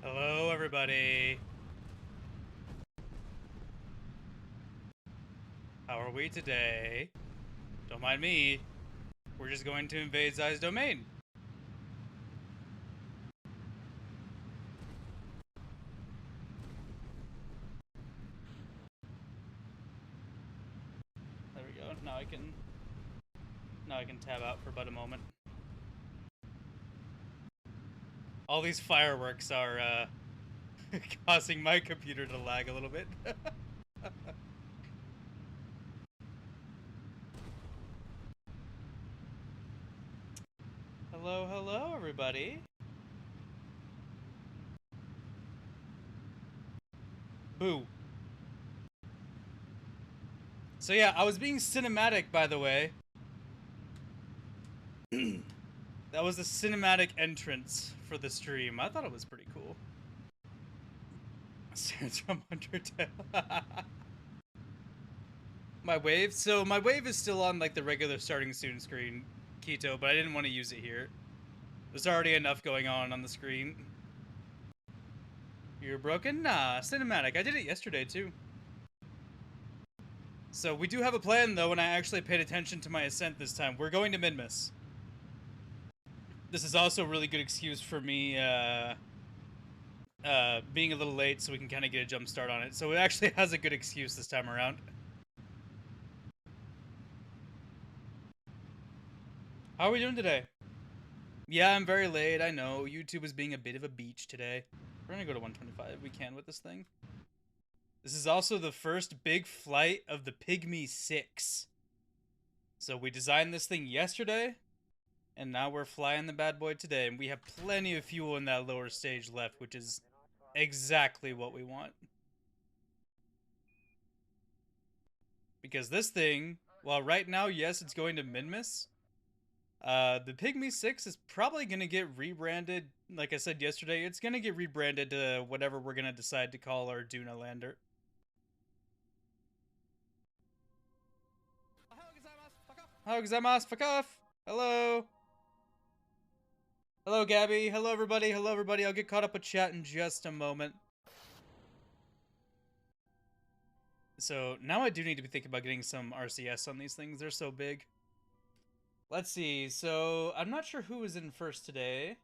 Hello, everybody. How are we today? Don't mind me. We're just going to invade Zai's domain. There we go. Now I can tab out for about a moment. All these fireworks are causing my computer to lag a little bit. Hello, hello, everybody. Boo. So yeah, I was being cinematic, by the way. That was the cinematic entrance for the stream. I thought it was pretty cool. Stands from Undertale. My wave? So my wave is still on like the regular starting soon screen, Keto, but I didn't want to use it here. There's already enough going on the screen. You're broken? Nah, cinematic. I did it yesterday too. So we do have a plan though, and I actually paid attention to my ascent this time. We're going to Minmus. This is also a really good excuse for me being a little late so we can kind of get a jump start on it. So it actually has a good excuse this time around. How are we doing today? Yeah, I'm very late. I know. YouTube is being a bit of a beach today. We're gonna go to 125. We can with this thing. This is also the first big flight of the Pygmy 6. So we designed this thing yesterday, and now we're flying the bad boy today. And we have plenty of fuel in that lower stage left, which is exactly what we want. Because this thing, while right now, yes, it's going to Minmus, the Pygmy 6 is probably going to get rebranded. Like I said yesterday, it's going to get rebranded to whatever we're going to decide to call our Duna lander. How gozaimasu, fuck off. Hello. Hello, Gabby. Hello, everybody. Hello, everybody. I'll get caught up with chat in just a moment. So now I do need to be thinking about getting some RCS on these things. They're so big. Let's see. So I'm not sure who was in first today.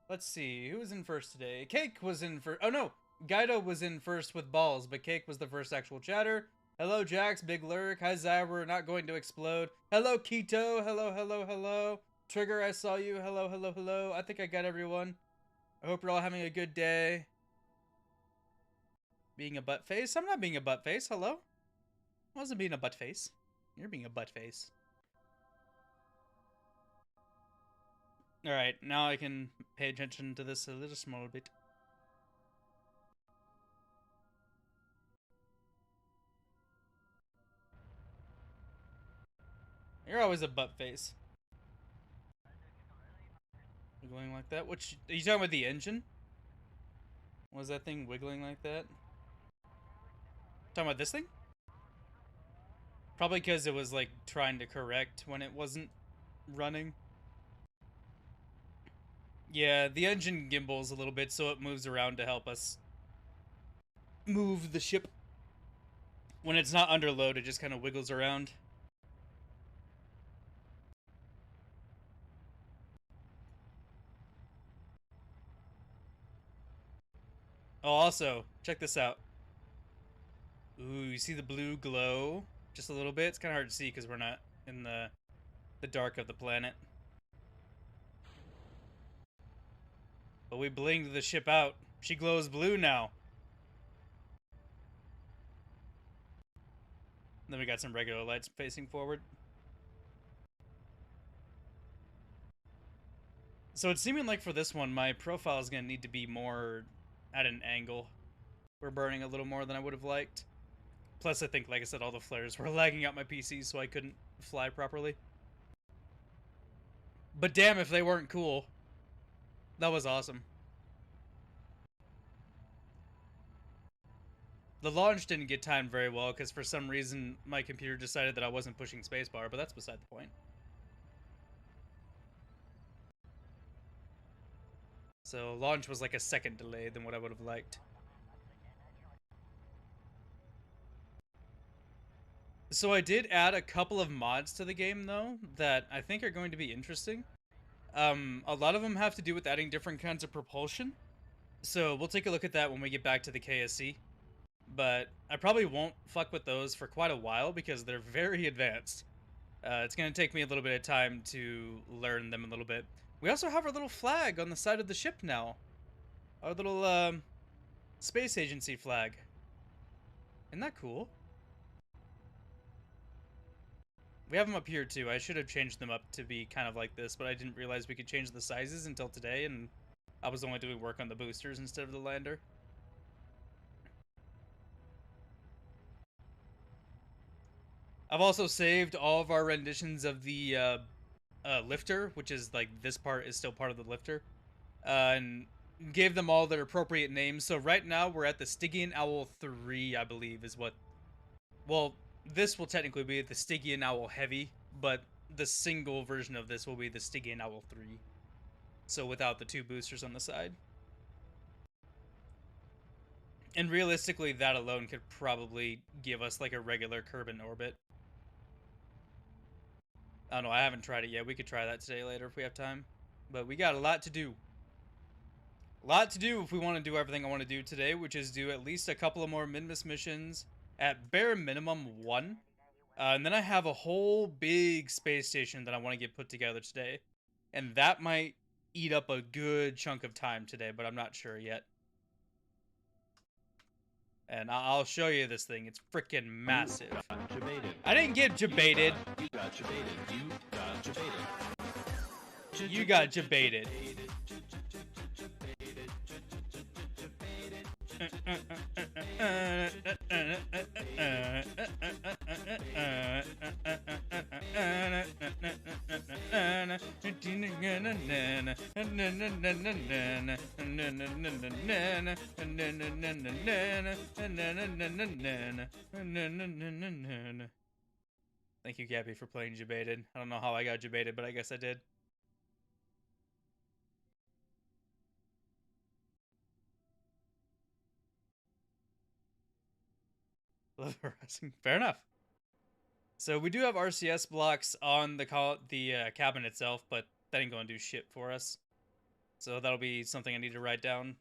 Let's see. Who was in first today? Cake was in first. Oh, no. Guido was in first with balls, but Cake was the first actual chatter. Hello, Jax, Big Lurk. Hi, Zai. We're not going to explode. Hello, Keto. Hello, hello, hello. Trigger, I saw you. Hello, hello, hello. I think I got everyone. I hope you're all having a good day. Being a butt face? I'm not being a butt face. Hello? I wasn't being a butt face. You're being a butt face. Alright, now I can pay attention to this a little small bit. You're always a butt face. Wiggling like that? Which, are you talking about the engine? Was that thing wiggling like that? Talking about this thing? Probably because it was like trying to correct when it wasn't running. Yeah, the engine gimbals a little bit so it moves around to help us move the ship. When it's not under load, it just kind of wiggles around. Oh, also, check this out. Ooh, you see the blue glow? Just a little bit? It's kind of hard to see because we're not in the dark of the planet. But we blinged the ship out. She glows blue now. Then we got some regular lights facing forward. So it's seeming like for this one, my profile is going to need to be more at an angle. We're burning a little more than I would have liked. Plus, I think, like I said, all the flares were lagging out my PC, so I couldn't fly properly. But damn if they weren't cool. That was awesome. The launch didn't get timed very well, because for some reason, my computer decided that I wasn't pushing spacebar, but that's beside the point. So launch was like a second delayed than what I would have liked. So I did add a couple of mods to the game, though, that I think are going to be interesting. A lot of them have to do with adding different kinds of propulsion. So we'll take a look at that when we get back to the KSC. But I probably won't fuck with those for quite a while because they're very advanced. It's going to take me a little bit of time to learn them a little bit. We also have our little flag on the side of the ship now. Our little space agency flag. Isn't that cool? We have them up here too. I should have changed them up to be kind of like this, but I didn't realize we could change the sizes until today, and I was only doing work on the boosters instead of the lander. I've also saved all of our renditions of the lifter, which is like this part is still part of the lifter, and gave them all their appropriate names. So right now we're at the Stygian Owl 3, I believe, is what. Well, this will technically be the Stygian Owl Heavy, but the single version of this will be the Stygian Owl 3. So without the two boosters on the side. And realistically, that alone could probably give us like a regular Kerbal orbit. I don't know, I haven't tried it yet. We could try that today later if we have time. But we got a lot to do. A lot to do if we want to do everything I want to do today, which is do at least a couple of more Minmus missions. At bare minimum, one. And then I have a whole big space station that I want to get put together today. And that might eat up a good chunk of time today, but I'm not sure yet. And I'll show you this thing. It's freaking massive. I didn't get jebaited. You got jebaited. You got jebaited. You got jebaited. Thank you, Gabby, for playing Jebaited. I don't know how I got Jebaited, but I guess I did. Fair enough. So we do have RCS blocks on the cabin itself, but that ain't gonna do shit for us. So that'll be something I need to write down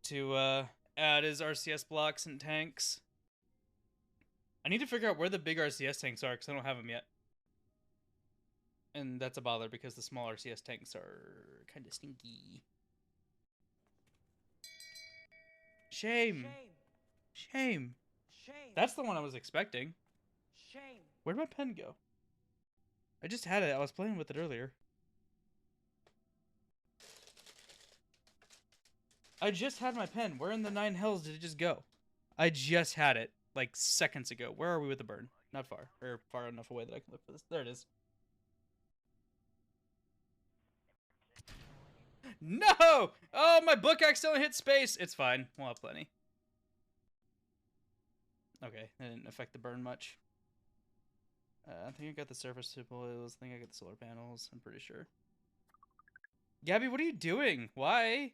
to add as RCS blocks and tanks. I need to figure out where the big RCS tanks are because I don't have them yet. And that's a bother because the small RCS tanks are kind of stinky. Shame. Shame. That's the one I was expecting. Shame. Where'd my pen go? I just had it. I was playing with it earlier. I just had my pen. Where in the nine hells did it just go? I just had it, like, seconds ago. Where are we with the burn? Not far. Or far enough away that I can look for this. There it is. No! Oh, my book accidentally hit space! It's fine. We'll have plenty. Okay, that didn't affect the burn much. I think I got the surface tuples. I think I got the solar panels. I'm pretty sure. Gabby, what are you doing? Why?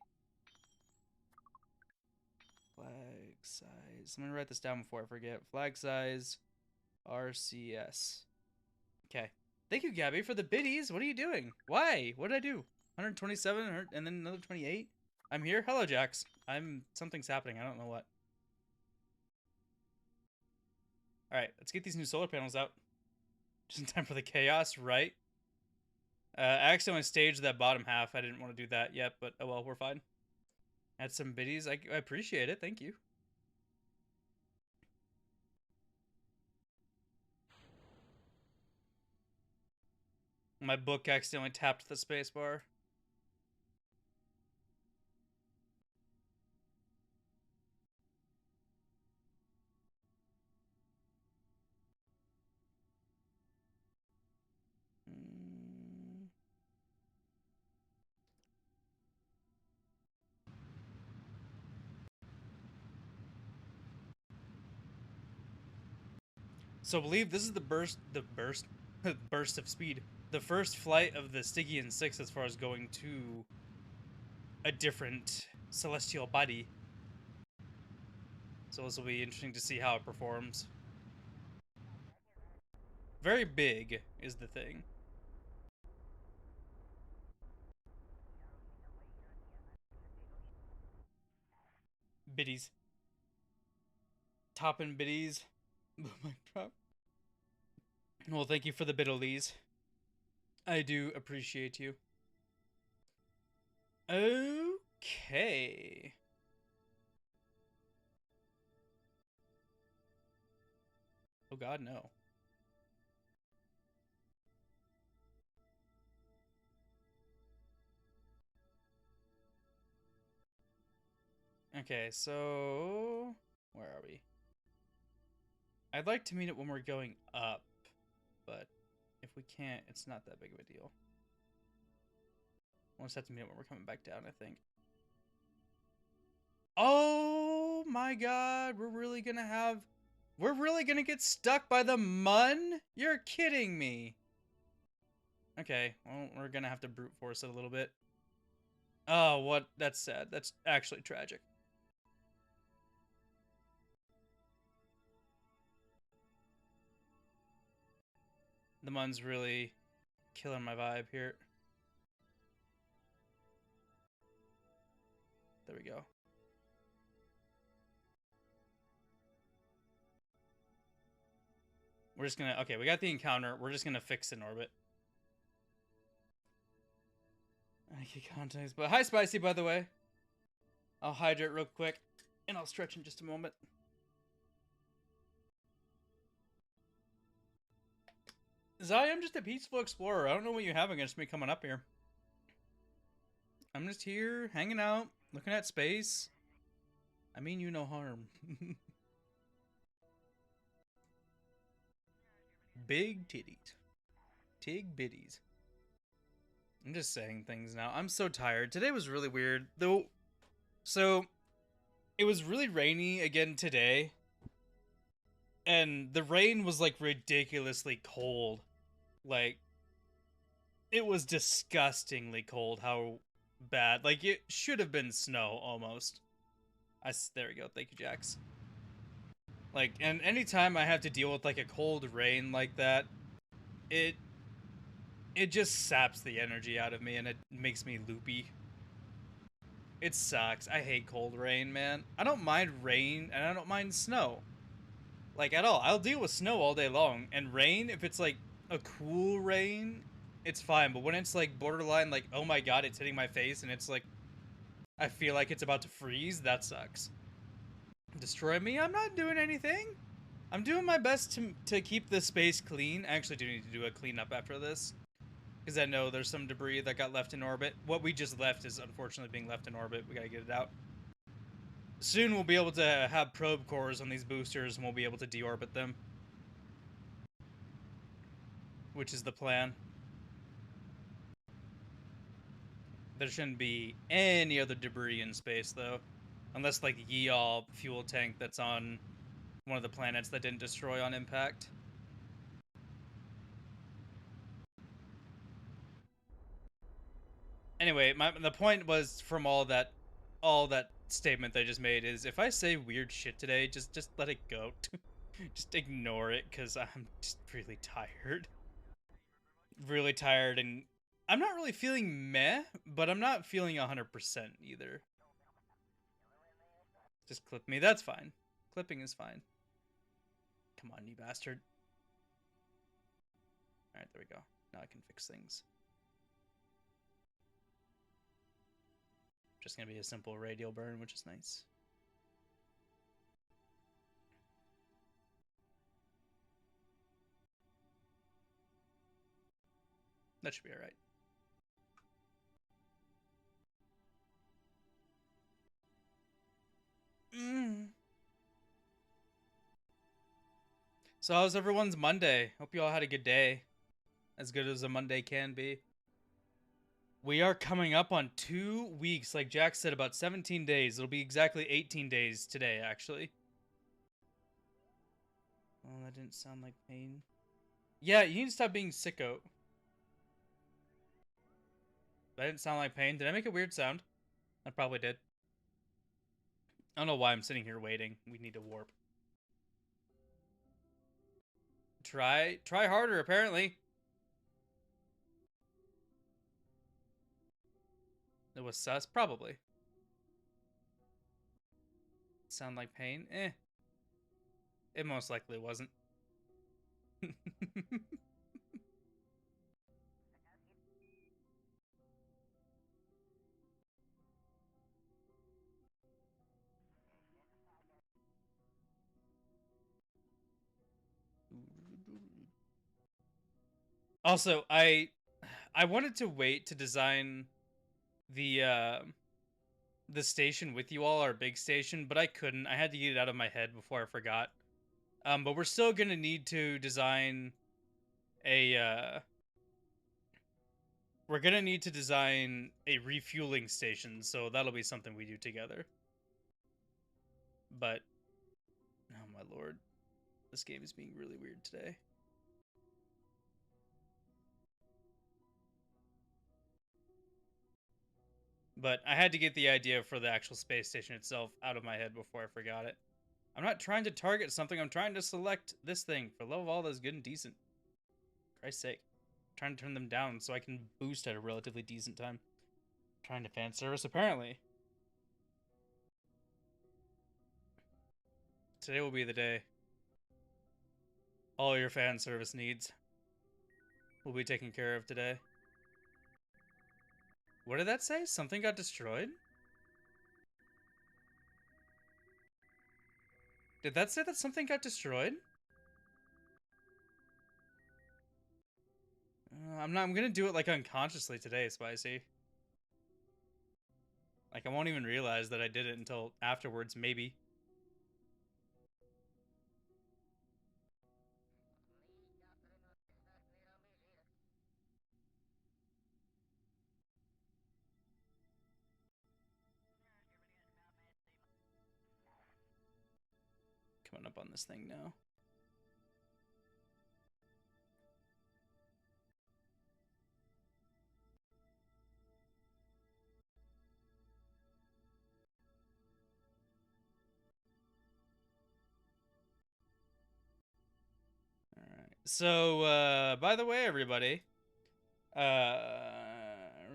Flag size. I'm gonna write this down before I forget. Flag size RCS. Okay. Thank you, Gabby, for the biddies. What are you doing? Why? What did I do? 127 and then another 28? I'm here. Hello, Jax. Something's happening. I don't know what. Alright, let's get these new solar panels out. Just in time for the chaos, right? I accidentally staged that bottom half. I didn't want to do that yet, but oh well, we're fine. Add some biddies. I appreciate it. Thank you. My book accidentally tapped the spacebar. So I believe this is the burst of speed. The first flight of the Stygian 6 as far as going to a different celestial body. So this will be interesting to see how it performs. Very big is the thing. Biddies. Toppin' biddies. Mic drop. Well, thank you for the biddlies. I do appreciate you. Okay. Oh god, no. Okay, so where are we? I'd like to meet it when we're going up, but if we can't, it's not that big of a deal. We'll just have to meet it when we're coming back down, I think. Oh my god, we're really gonna get stuck by the mun? You're kidding me. Okay, well, we're gonna have to brute force it a little bit. Oh, what? That's sad. That's actually tragic. The mun's really killing my vibe here. There we go. We're just gonna... Okay, we got the encounter. We're just gonna fix in orbit. I get context, but hi, Spicy, by the way. I'll hydrate real quick, and I'll stretch in just a moment. Zai, I'm just a peaceful explorer. I don't know what you have against me coming up here. I'm just here, hanging out, looking at space. I mean you no harm. Big titties. Tig bitties. I'm just saying things now. I'm so tired. Today was really weird. Though, so, it was really rainy again today. And the rain was, like, ridiculously cold. Like, it was disgustingly cold how bad. Like, it should have been snow, almost. There we go. Thank you, Jax. Like, and anytime I have to deal with, like, a cold rain like that, it just saps the energy out of me and it makes me loopy. It sucks. I hate cold rain, man. I don't mind rain and I don't mind snow. Like, at all. I'll deal with snow all day long. And rain, if it's, like, a cool rain, it's fine. But when it's, like, borderline, like, oh my god, it's hitting my face and it's, like, I feel like it's about to freeze, that sucks. Destroy me? I'm not doing anything. I'm doing my best to keep the space clean. I actually do need to do a cleanup after this. Because I know there's some debris that got left in orbit. What we just left is unfortunately being left in orbit. We gotta get it out. Soon we'll be able to have probe cores on these boosters and we'll be able to deorbit them. Which is the plan. There shouldn't be any other debris in space, though. Unless, like, Yeol fuel tank that's on one of the planets that didn't destroy on impact. Anyway, the point was from all that statement that I just made is if I say weird shit today, just let it go. Just ignore it because I'm just really tired. Really tired, and I'm not really feeling meh, but I'm not feeling 100% either. Just clip me. That's fine. Clipping is fine. Come on, you bastard. All right, there we go. Now I can fix things. Just gonna be a simple radial burn, which is nice. That should be all right. So how's everyone's Monday? Hope you all had a good day. As good as a Monday can be. We are coming up on 2 weeks, like Jack said, about 17 days. It'll be exactly 18 days today, actually. Oh, that didn't sound like pain. Yeah, you need to stop being sicko. That didn't sound like pain. Did I make a weird sound? I probably did. I don't know why I'm sitting here waiting. We need to warp. Try harder, apparently. It was sus, probably. Sound like pain? Eh. It most likely wasn't. Also, I wanted to wait to design the station with you all, our big station, but I couldn't. I had to get it out of my head before I forgot. But we're still gonna need to design a we're gonna need to design a refueling station, so that'll be something we do together. But oh my lord, this game is being really weird today. But I had to get the idea for the actual space station itself out of my head before I forgot it. I'm not trying to target something, I'm trying to select this thing. For love of all that's good and decent. Christ's sake. I'm trying to turn them down so I can boost at a relatively decent time. I'm trying to fan service, apparently. Today will be the day. All your fan service needs will be taken care of today. What did that say? Something got destroyed? Did that say that something got destroyed? I'm gonna do it like unconsciously today, Spicy. Like I won't even realize that I did it until afterwards, maybe. Coming up on this thing now. Alright. So, by the way, everybody.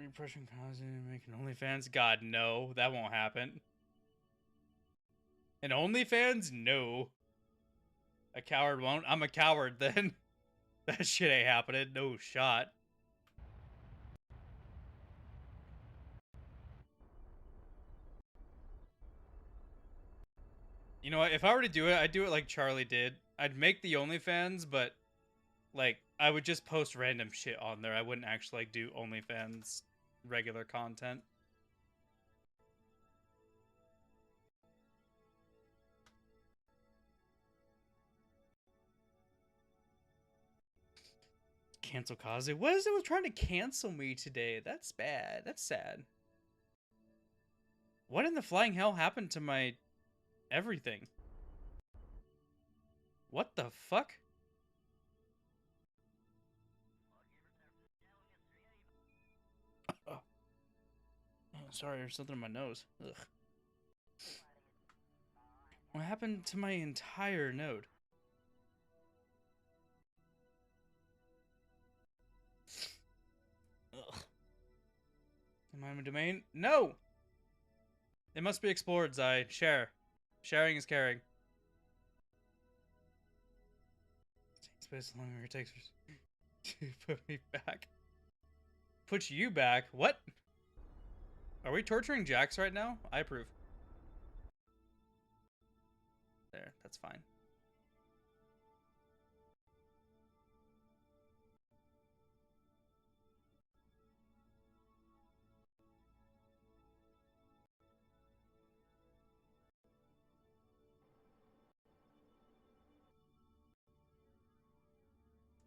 Repression causing making OnlyFans? God, no. That won't happen. And OnlyFans? No. A coward won't. I'm a coward then. That shit ain't happening. No shot. You know what? If I were to do it, I'd do it like Charlie did. I'd make the OnlyFans, but like I would just post random shit on there. I wouldn't actually like do OnlyFans regular content. Cancel Kaze. What is it with trying to cancel me today? That's bad. That's sad. What in the flying hell happened to my everything? What the fuck? Sorry, there's something in my nose. Ugh. What happened to my entire node? Ugh. Am I in my domain? No! It must be explored, Zai. Share. Sharing is caring. Space longer it takes to put me back. Put you back? What? Are we torturing Jax right now? I approve. There, that's fine.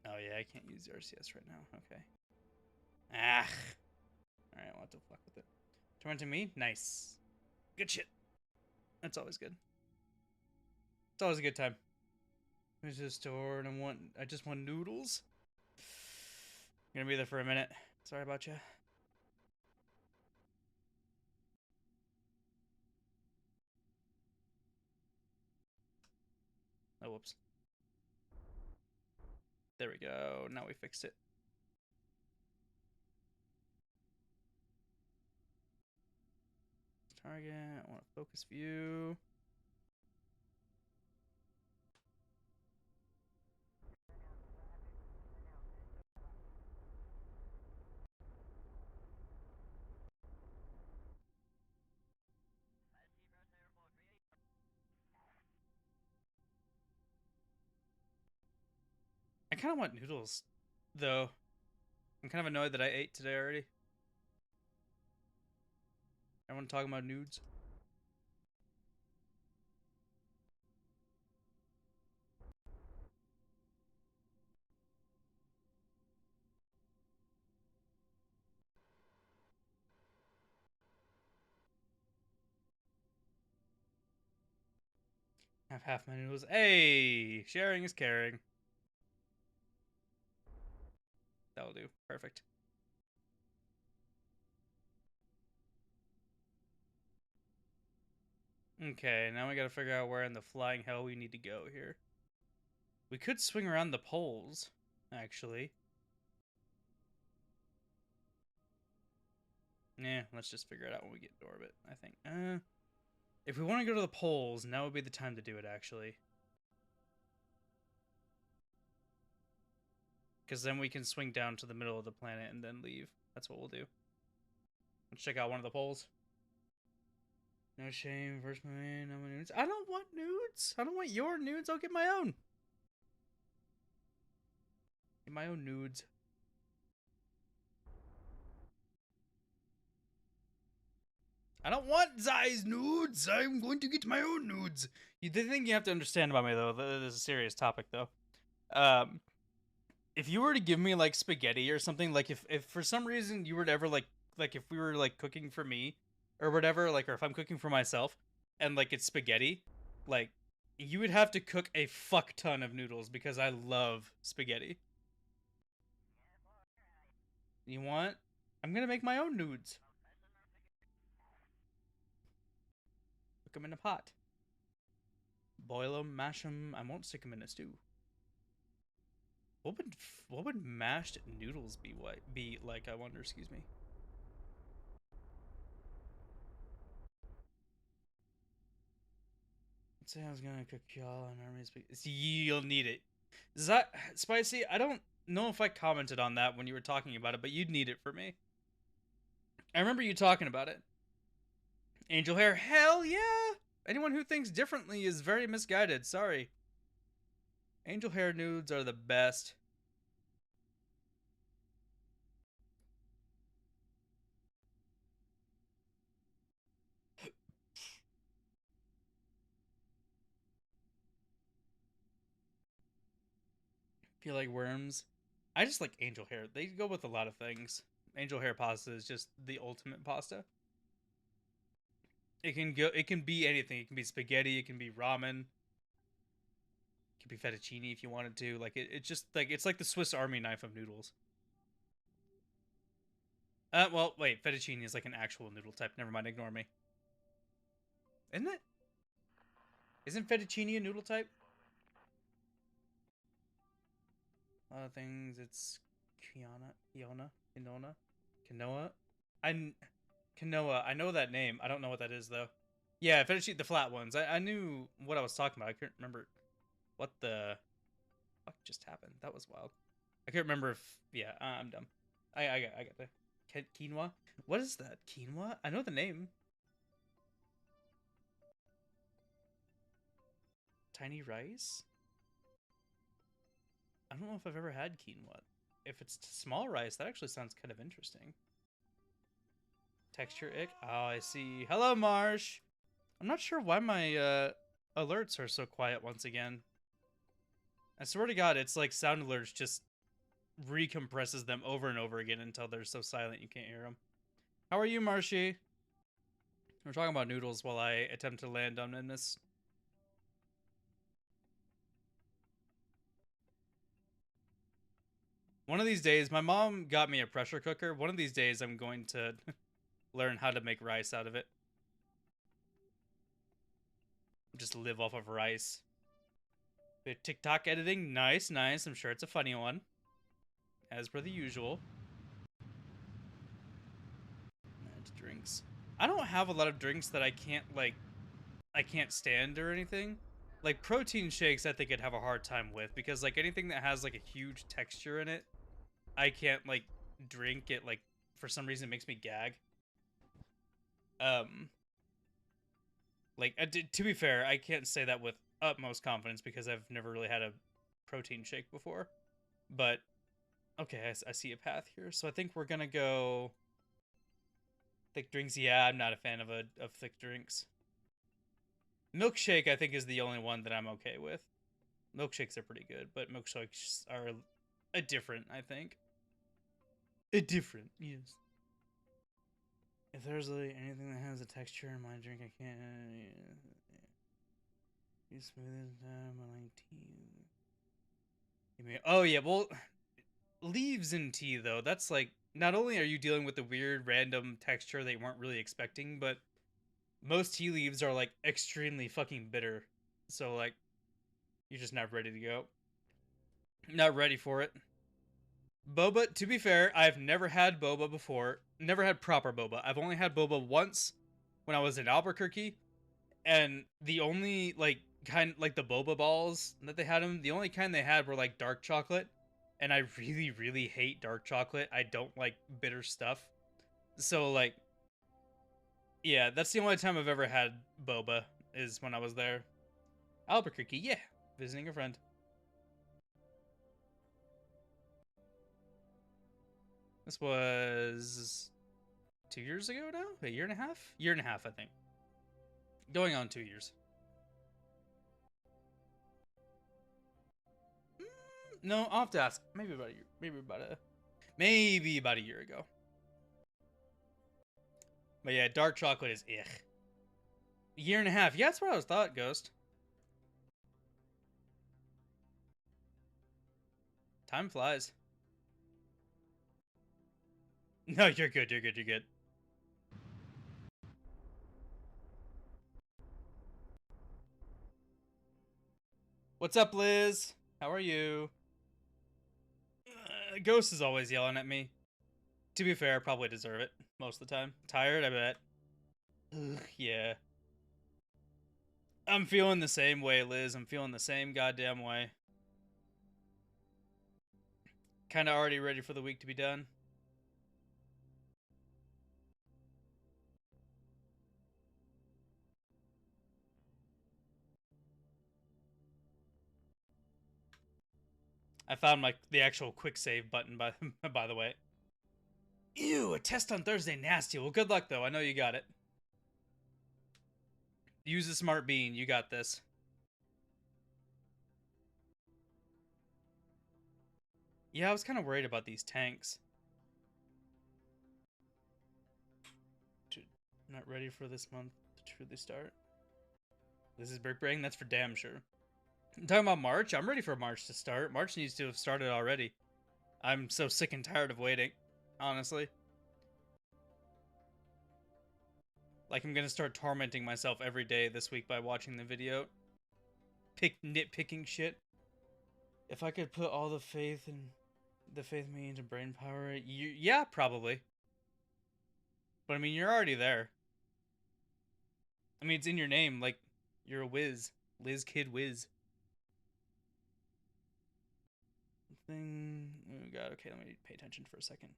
Oh yeah, I can't use the RCS right now. Okay. Ah. Alright, we'll have to fuck with it. Turn to me? Nice. Good shit. That's always good. It's always a good time. I just stored and I just want noodles. I'm gonna be there for a minute. Sorry about you. Oh, whoops. There we go. Now we fixed it. Target. I want a focus view. I kind of want noodles, though. I'm kind of annoyed that I ate today already. Everyone talking about nudes. Have half my noodles. Hey, sharing is caring. That'll do. Perfect. Okay, now we gotta figure out where in the flying hell we need to go here. We could swing around the poles, actually. Yeah, let's just figure it out when we get to orbit, I think. If we want to go to the poles, now would be the time to do it, actually. Because then we can swing down to the middle of the planet and then leave. That's what we'll do. Let's check out one of the poles. No shame, first main, no nudes. I don't want nudes. I don't want your nudes. I'll get my own. Get my own nudes. I don't want Zai's nudes. I'm going to get my own nudes. The thing you have to understand about me, though, this is a serious topic, though. If you were to give me like spaghetti or something, like if for some reason you were to ever like if we were like cooking for me or whatever, like or if I'm cooking for myself and like it's spaghetti, like you would have to cook a fuck ton of noodles because I love spaghetti. You want? I'm gonna make my own nudes. Cook them in a pot. Boil them, mash them. I won't stick them in a stew. What would mashed noodles be like? I wonder. Excuse me. Let's say I was gonna cook y'all and armies. You'll need it. Is that spicy? I don't know if I commented on that when you were talking about it, but you'd need it for me. I remember you talking about it. Angel hair? Hell yeah! Anyone who thinks differently is very misguided. Sorry. Angel hair nudes are the best. Feel like worms? I just like angel hair. They go with a lot of things. Angel hair pasta is just the ultimate pasta. It can be anything. It can be spaghetti, it can be ramen, it can be fettuccine if you wanted to. Like it's just like it's like the Swiss Army knife of noodles. Well, wait, fettuccine is like an actual noodle type. Never mind, ignore me. Isn't it? Isn't fettuccine a noodle type? A lot of things. It's Quinoa. I Quinoa. I know that name. I don't know what that is though. Yeah, fettuccine, the flat ones. I knew what I was talking about. I couldn't remember what the fuck just happened. That was wild. I can't remember if. Yeah, I'm dumb. I got the quinoa. What is that? Quinoa? I know the name. Tiny rice? I don't know if I've ever had quinoa. If it's small rice, that actually sounds kind of interesting. Texture ick? Oh, I see. Hello, Marsh! I'm not sure why my alerts are so quiet once again. I swear to God, it's like sound alerts just recompresses them over and over again until they're so silent you can't hear them. How are you, Marshy? We're talking about noodles while I attempt to land on this. One of these days, my mom got me a pressure cooker. One of these days, I'm going to learn how to make rice out of it. Just live off of rice. Bit TikTok editing, nice, nice. I'm sure it's a funny one, as per the usual. And drinks. I don't have a lot of drinks that I can't stand or anything. Like protein shakes, I think I'd have a hard time with because like anything that has like a huge texture in it, I can't like drink it. Like for some reason, it makes me gag. Like to be fair, I can't say that with utmost confidence because I've never really had a protein shake before. But okay, I see a path here, so I think we're gonna go thick drinks. Yeah, I'm not a fan of thick drinks. Milkshake, I think, is the only one that I'm okay with. Milkshakes are pretty good, but milkshakes are a different, I think. A different, yes. If there's like anything that has a texture in my drink, I can't. You smooth it down, I like tea. Oh yeah, well, leaves in tea though. That's like not only are you dealing with the weird random texture they weren't really expecting, but most tea leaves are like extremely fucking bitter. So like you're just not ready to go. Not ready for it. Boba, to be fair, I've never had boba before. Never had proper boba. I've only had boba once when I was in Albuquerque. And the only like kind like the boba balls that they had them, the only kind they had were like dark chocolate. And I really, really hate dark chocolate. I don't like bitter stuff. So like yeah, that's the only time I've ever had boba is when I was there. Albuquerque, yeah. Visiting a friend. This was 2 years ago now? A year and a half? Year and a half, I think. Going on 2 years. No, I'll have to ask. Maybe about a year. Maybe about a year ago. But yeah, dark chocolate is ugh. A year and a half. Yeah, that's what I was thought, Ghost. Time flies. No, you're good, you're good, you're good. What's up, Liz? How are you? Ghost is always yelling at me. To be fair, I probably deserve it most of the time. Tired, I bet. Ugh, yeah. I'm feeling the same way, Liz. I'm feeling the same goddamn way. Kind of already ready for the week to be done. I found the actual quick save button by the way. Ew, a test on Thursday, nasty. Well, good luck though. I know you got it. Use a smart bean. You got this. Yeah, I was kind of worried about these tanks. Not ready for this month to truly start. This is Brick Brain. That's for damn sure. I'm talking about March. I'm ready for March to start. March needs to have started already. I'm so sick and tired of waiting, honestly. Like I'm gonna start tormenting myself every day this week by watching the video. Nitpicking shit. If I could put all the faith in me into brain power, yeah, probably. But I mean, you're already there. I mean, it's in your name. Like, you're a whiz. Liz Kid Whiz. Thing. Oh god. Okay, let me pay attention for a second.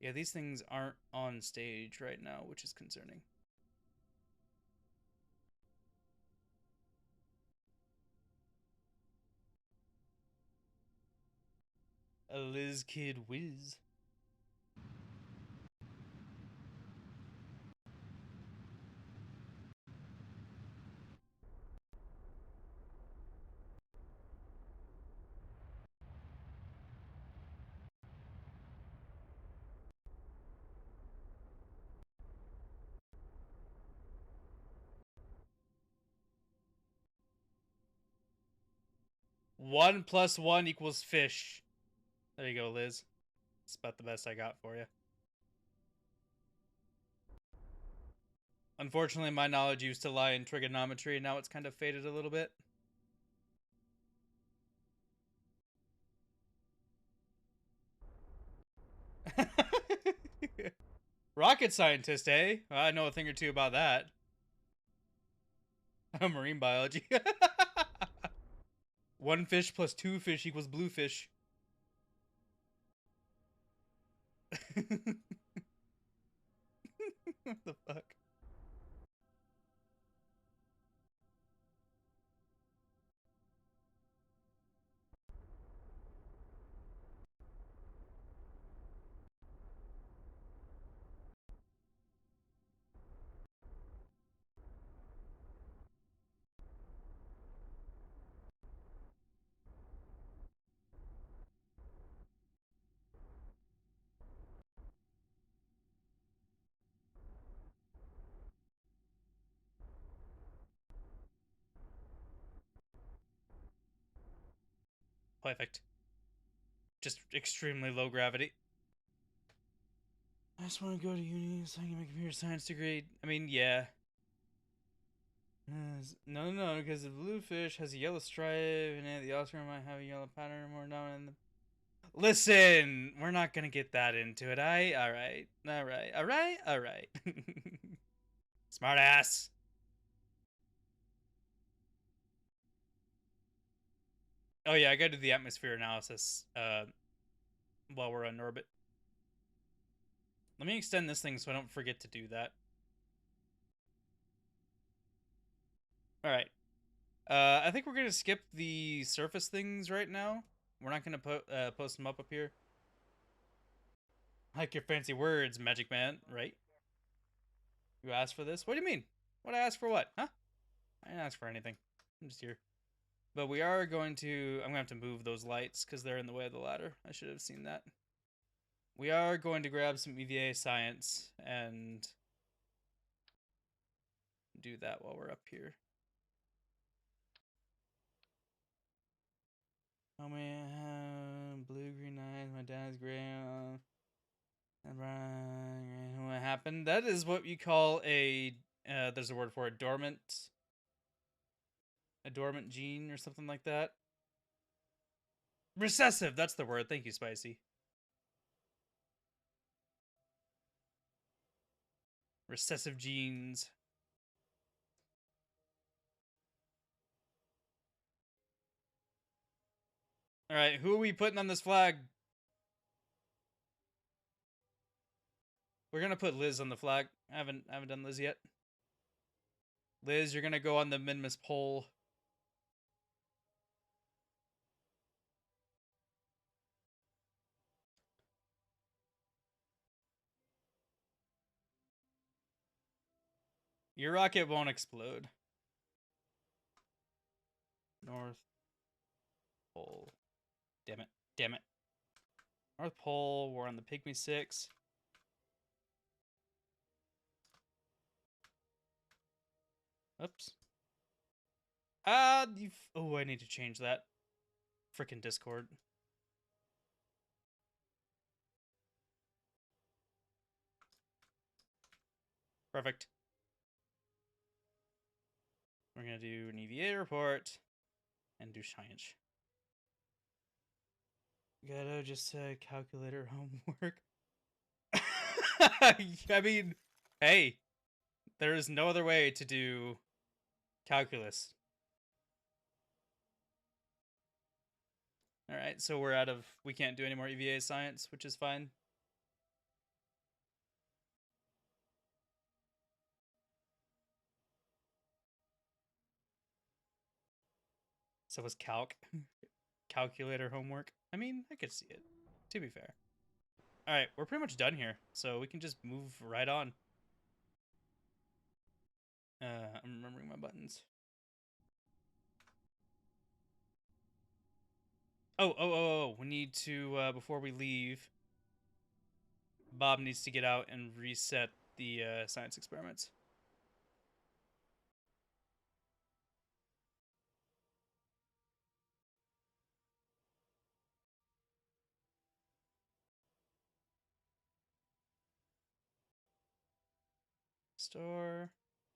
Yeah, these things aren't on stage right now, which is concerning. A Liz Kid Whiz. One plus one equals fish. There you go, Liz. It's about the best I got for you. Unfortunately, my knowledge used to lie in trigonometry, and now it's kind of faded a little bit. Rocket scientist, eh? I know a thing or two about that. Marine biology. One fish plus two fish equals blue fish. What the fuck? Perfect. Just extremely low gravity. I just want to go to uni so I can make a computer science degree. I mean, yeah. No, because the blue fish has a yellow stripe, and the Oscar might have a yellow pattern more dominant in the. Listen, we're not gonna get that into it. All right. Smart ass. Oh yeah, I gotta do the atmosphere analysis while we're on orbit. Let me extend this thing so I don't forget to do that. All right. I think we're gonna skip the surface things right now. We're not gonna post them up here. I like your fancy words, Magic Man. Right? You asked for this? What do you mean? What I asked for? What? Huh? I didn't ask for anything. I'm just here. But we are going to. I'm gonna have to move those lights because they're in the way of the ladder. I should have seen that. We are going to grab some EVA science and do that while we're up here. Oh man, blue, green eyes. My dad's gray. What happened? That is what you call a. There's a word for it. A dormant gene or something like that. Recessive. That's the word. Thank you, Spicy. Recessive genes. All right, who are we putting on this flag? We're gonna put Liz on the flag. I haven't done Liz yet. Liz, you're gonna go on the Minmus pole. Your rocket won't explode. North Pole. Damn it. Damn it. North Pole, we're on the Pygmy 6. Oops. Oh, I need to change that. Frickin' Discord. Perfect. We're gonna do an EVA report and do science. Gotta just calculator homework. I mean, hey, there is no other way to do calculus. All right, so we can't do any more EVA science, which is fine. So was calculator homework. I mean, I could see it, to be fair. All right, we're pretty much done here, so we can just move right on. I'm remembering my buttons. Oh, we need to, before we leave, Bob needs to get out and reset the science experiments.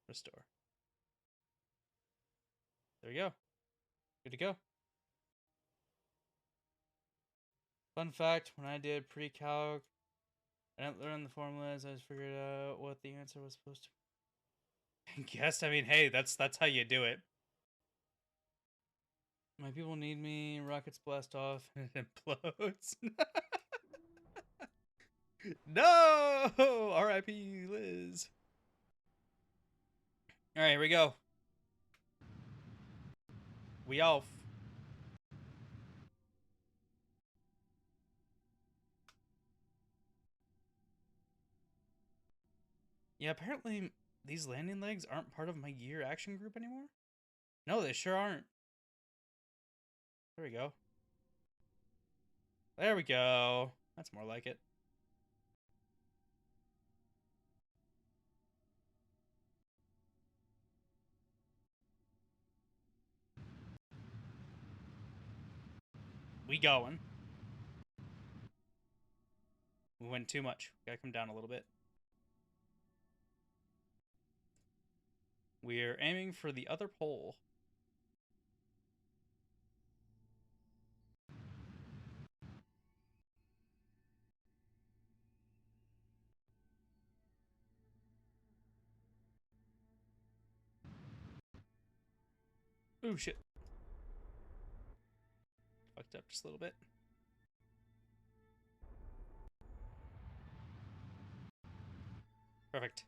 Restore. There we go. Good to go. Fun fact, when I did pre-calc, I didn't learn the formulas, I just figured out what the answer was supposed to be. Guess, I mean, hey, that's how you do it. My people need me, rockets blast off, and it implodes. No! R.I.P. Liz. Alright, here we go. We off. Yeah, apparently these landing legs aren't part of my gear action group anymore. No, they sure aren't. There we go. There we go. That's more like it. We going. We went too much. Gotta come down a little bit. We're aiming for the other pole. Ooh, shit. Fucked up just a little bit. Perfect.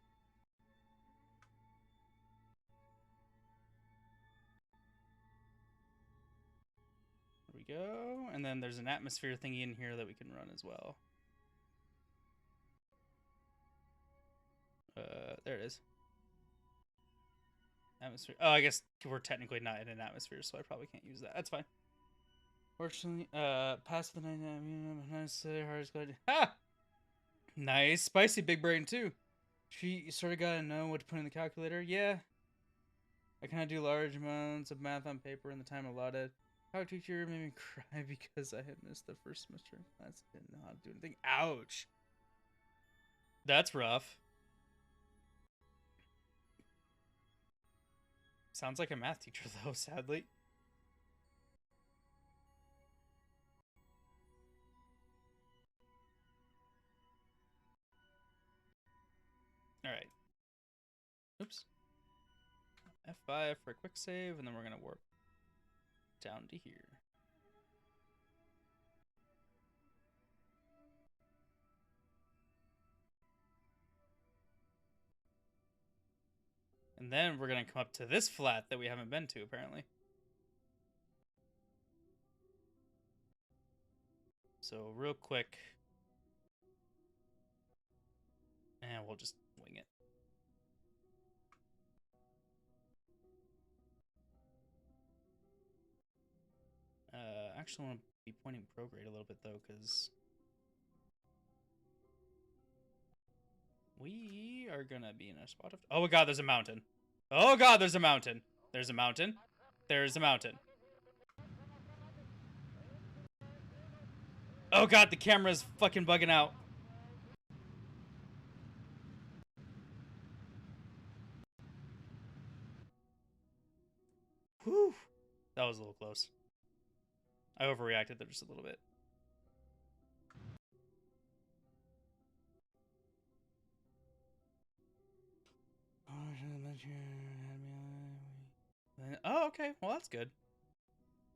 There we go. And then there's an atmosphere thingy in here that we can run as well. There it is. Atmosphere. Oh, I guess we're technically not in an atmosphere, so I probably can't use that. That's fine. Fortunately, past the night, nice, hardest glad. Ha! Nice, spicy big brain too. You sort of gotta know what to put in the calculator. Yeah, I kind of do large amounts of math on paper in the time allotted. Our teacher made me cry because I had missed the first semester in class. Didn't know how to do anything. Ouch. That's rough. Sounds like a math teacher though, sadly. Alright. Oops. F5 for a quick save, and then we're gonna warp down to here. And then we're gonna come up to this flat that we haven't been to, apparently. So real quick. And we'll just wing it. Actually, I want to be pointing prograde a little bit, though, because we are going to be in a spot of... Oh, God, there's a mountain. Oh, God, there's a mountain. There's a mountain. There's a mountain. Oh, God, the camera's fucking bugging out. was a little close. I overreacted there just a little bit. Oh, okay. Well, that's good.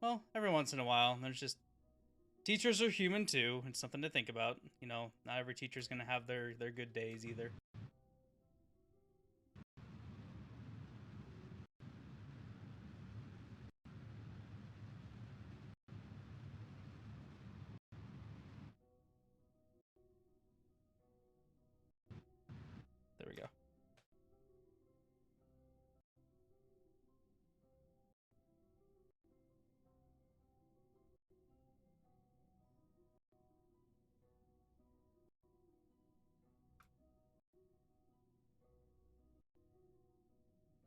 Well, every once in a while, there's just teachers are human too. It's something to think about. You know, not every teacher's gonna have their good days either. There we go.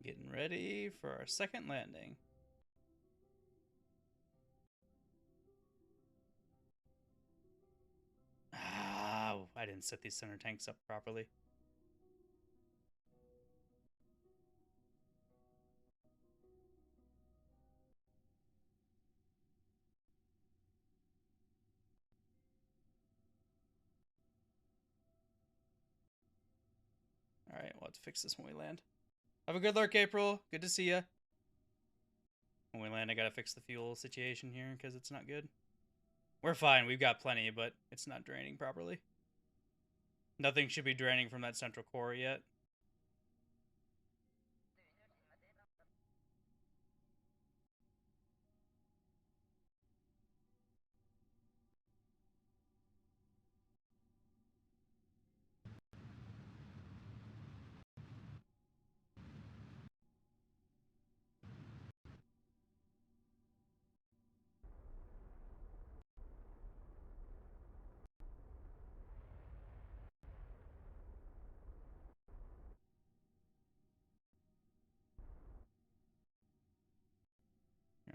Getting ready for our second landing. Ah, I didn't set these center tanks up properly. Alright, we'll have to fix this when we land. Have a good lurk, April. Good to see ya. When we land, I gotta fix the fuel situation here because it's not good. We're fine. We've got plenty, but it's not draining properly. Nothing should be draining from that central core yet.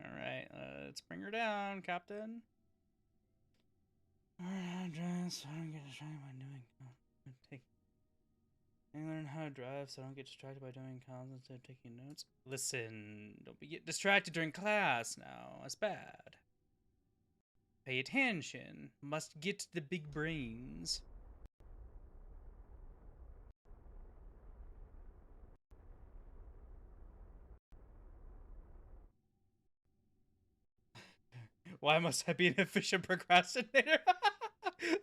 Alright, let's bring her down, Captain. Alright, drive so I don't get distracted by doing I learn how to drive so I don't get distracted by doing comms instead of taking notes. Listen, don't get distracted during class now. That's bad. Pay attention. Must get the big brains. Why must I be an efficient procrastinator?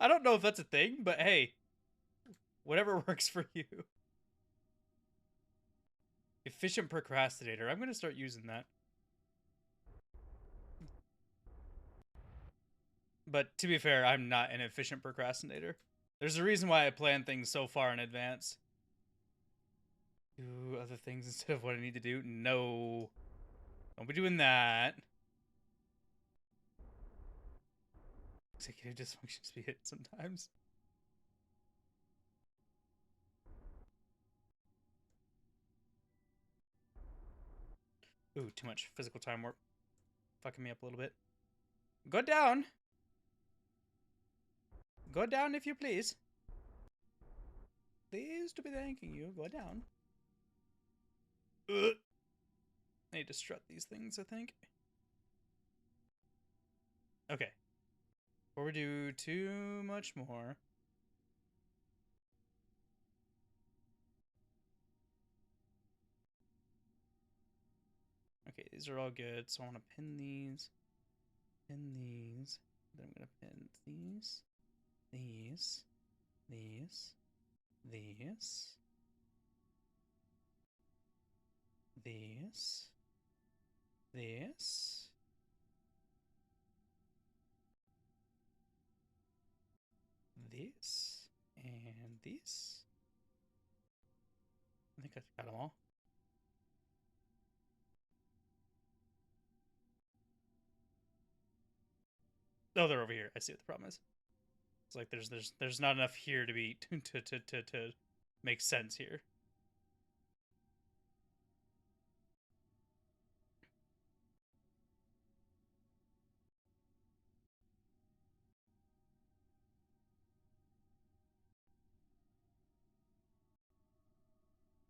I don't know if that's a thing, but hey, whatever works for you. Efficient procrastinator. I'm going to start using that. But to be fair, I'm not an efficient procrastinator. There's a reason why I plan things so far in advance. Do other things instead of what I need to do? No. Don't be doing that. Executive dysfunctions be hit sometimes. Ooh, too much physical time warp. Fucking me up a little bit. Go down. Go down if you please. Please to be thanking you. Go down. Ugh. I need to strut these things, I think. Okay. Before we do too much more. Okay, these are all good. So I want to pin these. Pin these. Then I'm going to pin these. These. These. These. These. This. This. And this. I think I got them all. Oh, they're over here. I see what the problem is. It's like there's not enough here to be to make sense here.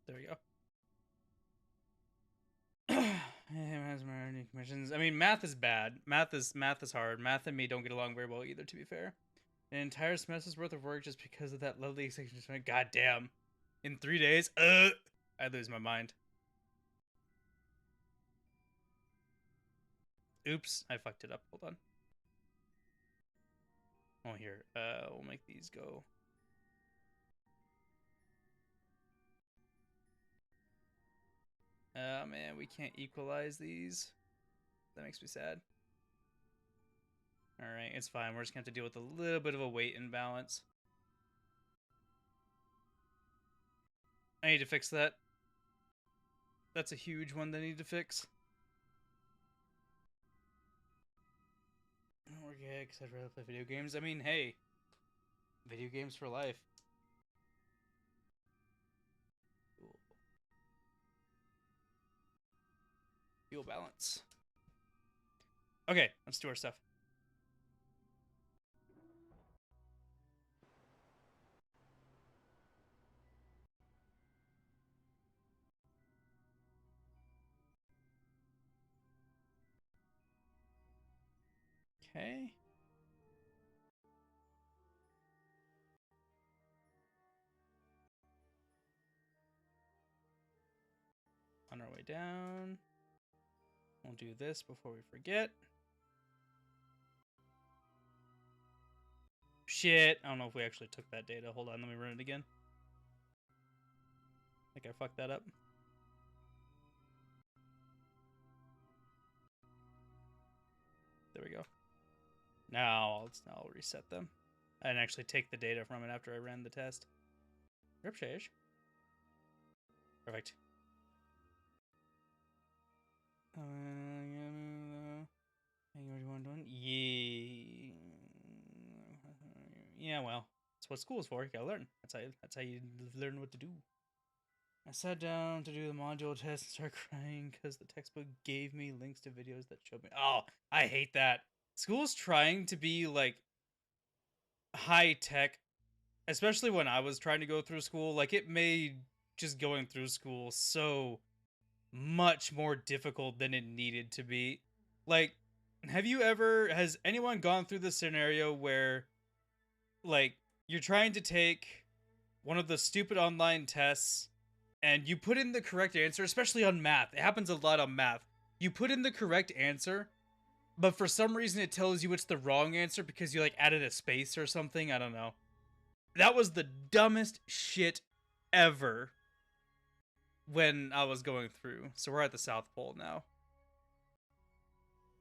There we go. missions. I mean, math is bad. Math is hard. Math and me don't get along very well either, to be fair. An entire semester's worth of work just because of that lovely section. God damn. In 3 days? I lose my mind. Oops, I fucked it up. Hold on. Oh, here. We'll make these go. Man, we can't equalize these. That makes me sad. Alright, it's fine. We're just going to have to deal with a little bit of a weight imbalance. I need to fix that. That's a huge one that I need to fix. Okay, because I'd rather play video games. I mean, hey. Video games for life. Cool. Fuel balance. Okay, let's do our stuff. Okay. On our way down. We'll do this before we forget. Shit. I don't know if we actually took that data. Hold on, let me run it again. I think I fucked that up. There we go. Now I'll reset them. And actually take the data from it after I ran the test. Ripshage. Perfect. Yeah. Yeah, well, that's what school's for. You gotta learn. That's how you learn what to do. I sat down to do the module test and started crying because the textbook gave me links to videos that showed me. Oh, I hate that. School's trying to be like high tech, especially when I was trying to go through school. Like, it made just going through school so much more difficult than it needed to be. Like, has anyone gone through the scenario where, like, you're trying to take one of the stupid online tests and you put in the correct answer, especially on math. It happens a lot on math. You put in the correct answer, but for some reason it tells you it's the wrong answer because you, like, added a space or something. I don't know. That was the dumbest shit ever when I was going through. So we're at the South Pole now.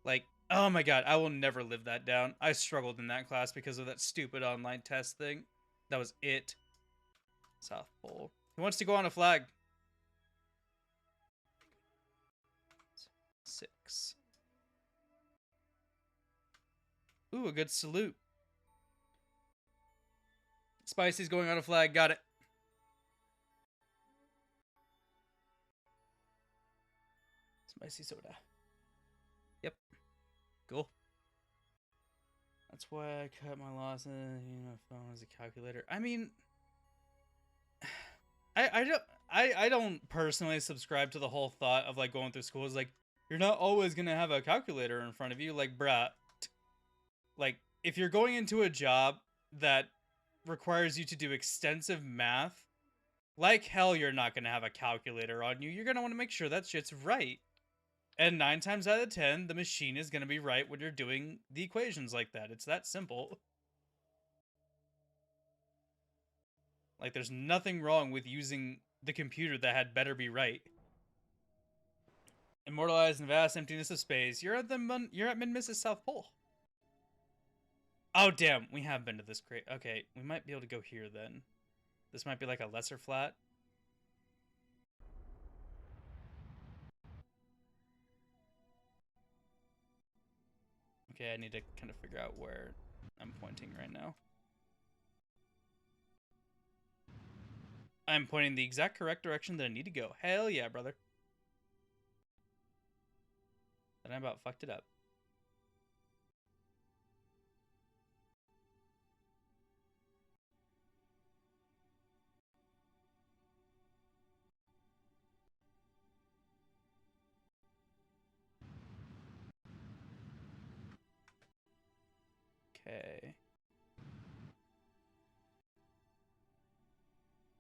Like, oh my god, I will never live that down. I struggled in that class because of that stupid online test thing. That was it. South Pole. Who wants to go on a flag? 6. Ooh, a good salute. Spicy's going on a flag. Got it. Spicy soda. Yep. Cool. That's why I cut my losses. My phone as a calculator. I mean, I don't personally subscribe to the whole thought of, like, going through school is like, you're not always gonna have a calculator in front of you. Like, bruh. Like, if you're going into a job that requires you to do extensive math, like hell you're not gonna have a calculator on you. You're gonna want to make sure that shit's right. And 9 times out of 10, the machine is gonna be right when you're doing the equations like that. It's that simple. Like, there's nothing wrong with using the computer that had better be right. Immortalized in vast emptiness of space. You're at Mid-Mrs. South Pole. Oh, damn. We have been to this crate. Okay, we might be able to go here then. This might be like a lesser flat. Okay, I need to kind of figure out where I'm pointing right now. I'm pointing the exact correct direction that I need to go. Hell yeah, brother. Then I about fucked it up. Okay.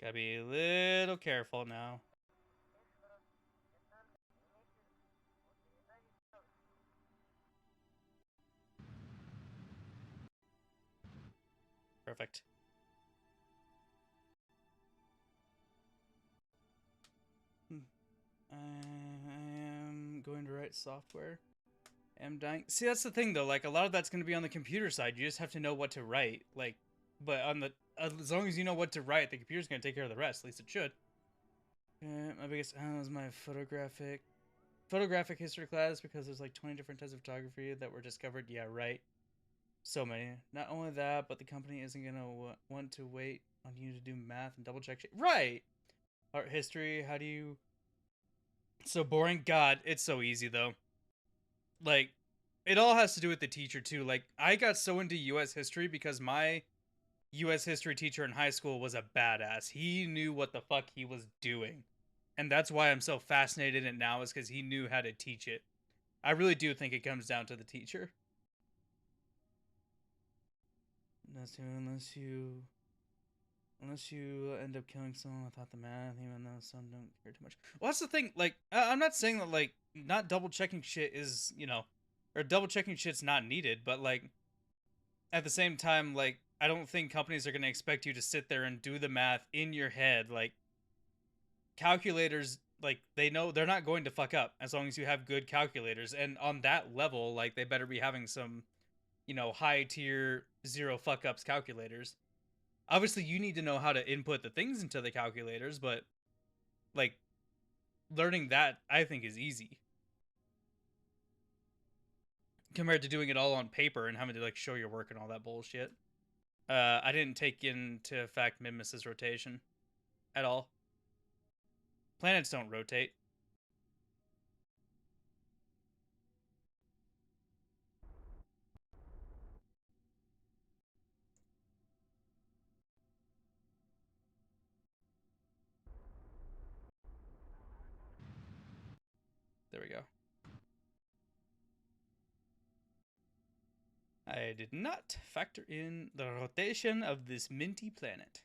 Gotta be a little careful now. Perfect. I am going to write software. I'm dying. See, that's the thing though. Like a lot of that's going to be on the computer side. You just have to know what to write. Like, but on the as long as you know what to write, the computer's going to take care of the rest. At least it should. My biggest was my photographic history class because there's like 20 different types of photography that were discovered. Yeah, right. So many. Not only that, but the company isn't gonna want to wait on you to do math and double check shit. Right. Art history. How do you? So boring. God, it's so easy though. Like, it all has to do with the teacher too. Like, I got so into U.S. history because my U.S. history teacher in high school was a badass. He knew what the fuck he was doing, and that's why I'm so fascinated in it now. Is because he knew how to teach it. I really do think it comes down to the teacher. Unless you end up killing someone without the math, even though some don't care too much. Well, that's the thing. Like, I'm not saying that like not double checking shit is or double checking shit's not needed, but like at the same time, like I don't think companies are gonna expect you to sit there and do the math in your head. Like calculators, like they know they're not going to fuck up as long as you have good calculators, and on that level, like they better be having some high tier zero fuck ups calculators. Obviously you need to know how to input the things into the calculators, but like learning that I think is easy compared to doing it all on paper and having to like show your work and all that bullshit. I didn't take into effect Mimus's rotation at all. Planets don't rotate. There we go. I did not factor in the rotation of this minty planet.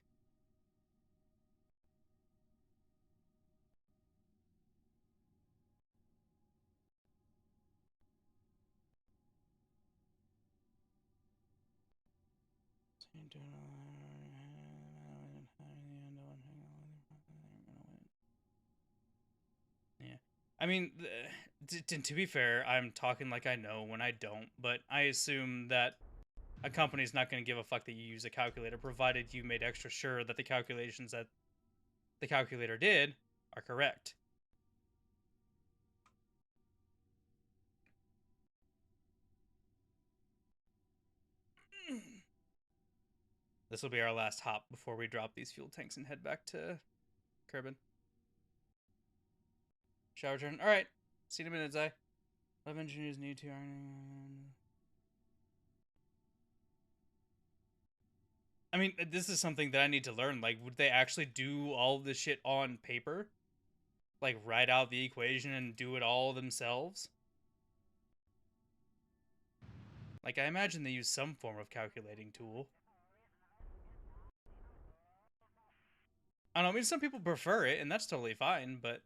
Yeah. I mean, to be fair, I'm talking like I know when I don't, but I assume that a company's not going to give a fuck that you use a calculator, provided you made extra sure that the calculations that the calculator did are correct. This will be our last hop before we drop these fuel tanks and head back to Kerbal. Shower turn. All right. See you in a minute, Zai. 11 engineers need to. I mean, this is something that I need to learn. Like, would they actually do all this shit on paper? Like, write out the equation and do it all themselves? Like, I imagine they use some form of calculating tool. I don't know. I mean, some people prefer it, and that's totally fine, but.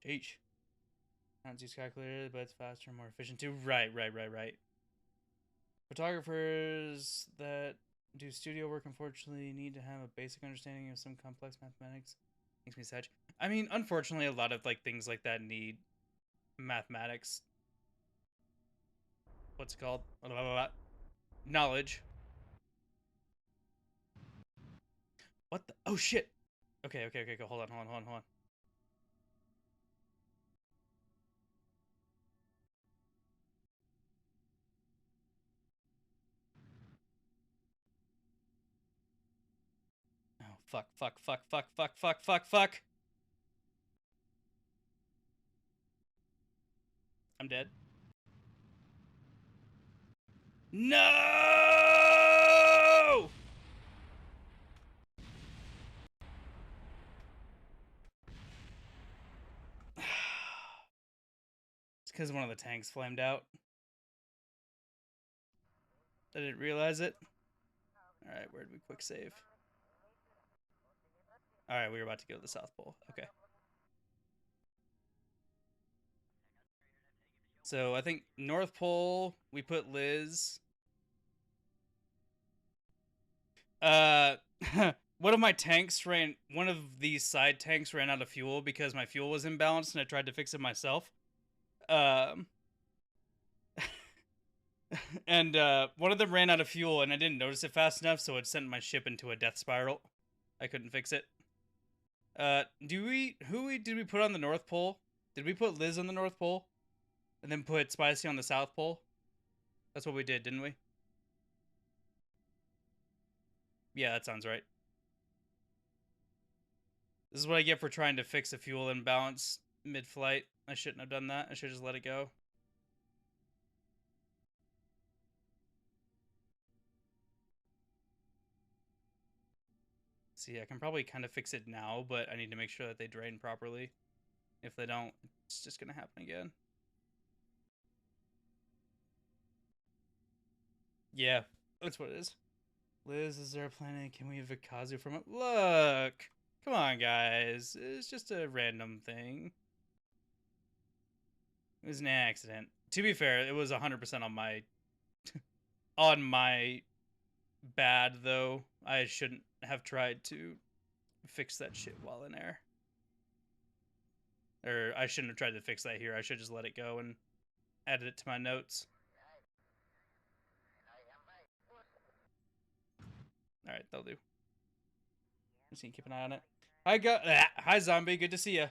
Jeez. Not use calculator, but it's faster and more efficient too. Right. Photographers that do studio work unfortunately need to have a basic understanding of some complex mathematics. Makes me sad. I mean, unfortunately, a lot of like things like that need mathematics. What's it called? Blah, blah, blah. Knowledge. What the? Oh shit. Okay. Go. Hold on. Oh fuck. I'm dead. No! It's because one of the tanks flamed out. I didn't realize it. Alright, where did we quick save? Alright, we were about to go to the South Pole. Okay. So I think North Pole, we put Liz. One of my tanks ran, one of these side tanks ran out of fuel because my fuel was imbalanced and I tried to fix it myself. Um, and one of them ran out of fuel and I didn't notice it fast enough, so it sent my ship into a death spiral. I couldn't fix it. Did we put on the North Pole? Did we put Liz on the North Pole? And then put Spicy on the South Pole? That's what we did, didn't we? Yeah, that sounds right. This is what I get for trying to fix a fuel imbalance mid-flight. I shouldn't have done that. I should just let it go. See, I can probably kind of fix it now, but I need to make sure that they drain properly. If they don't, it's just gonna happen again. Yeah, that's what it is. Liz, is there a planet? Can we evict Kazu from it? Look! Come on, guys. It's just a random thing. It was an accident. To be fair, it was 100% on my... on my bad, though. I shouldn't have tried to fix that shit while in air. Or I shouldn't have tried to fix that here. I should just let it go and added it to my notes. Alright, that'll do. Just need to keep an eye on it. Hi, zombie. Good to see ya.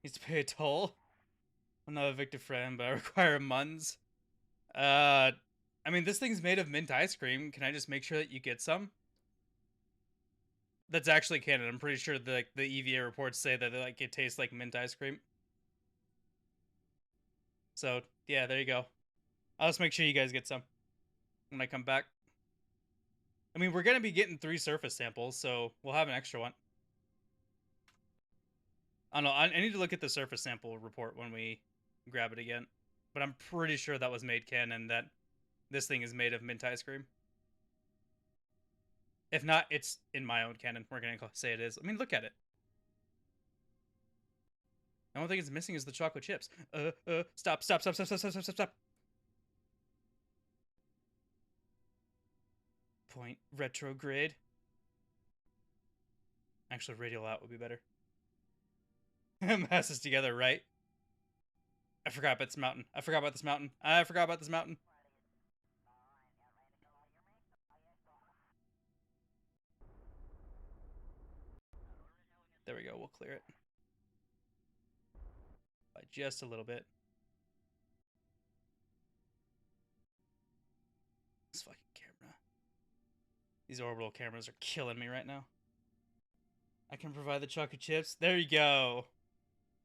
Needs to pay a toll. I'm not a Victor friend, but I require muns. I mean, this thing's made of mint ice cream. Can I just make sure that you get some? That's actually canon. I'm pretty sure the EVA reports say that like it tastes like mint ice cream. So yeah, there you go. I'll just make sure you guys get some when I come back. I mean, we're gonna be getting 3 surface samples, so we'll have an extra one. I don't know. I need to look at the surface sample report when we grab it again. But I'm pretty sure that was made canon, that this thing is made of mint ice cream. If not, it's in my own canon. We're going to say it is. I mean, look at it. The only thing it's missing is the chocolate chips. Stop. Point retrograde. Actually, radial out would be better. Masses together, right? I forgot about this mountain. I forgot about this mountain. There we go. We'll clear it. By just a little bit. This fucking camera. These orbital cameras are killing me right now. I can provide the chocolate chips. There you go.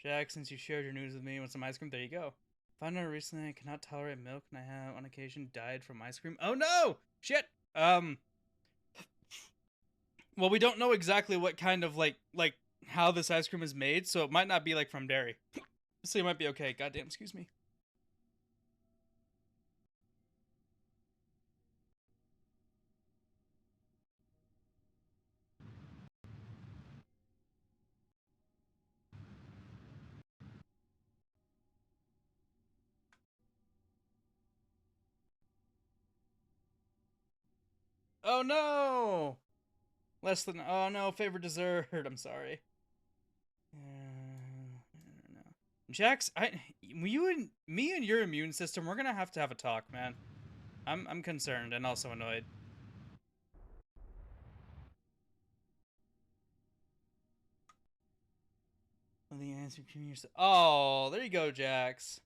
Jack, since you shared your news with me with some ice cream, there you go. Found out recently I cannot tolerate milk and I have on occasion died from ice cream. Oh no! Shit! Well, we don't know exactly what kind of like how this ice cream is made, so it might not be like from dairy. So you might be okay. Goddamn, excuse me. Oh no! Less than, oh no, favorite dessert. I'm sorry. I don't know. Jax, me and your immune system, we're gonna have to have a talk, man. I'm concerned and also annoyed. The answer can yourself. Oh, there you go, Jax.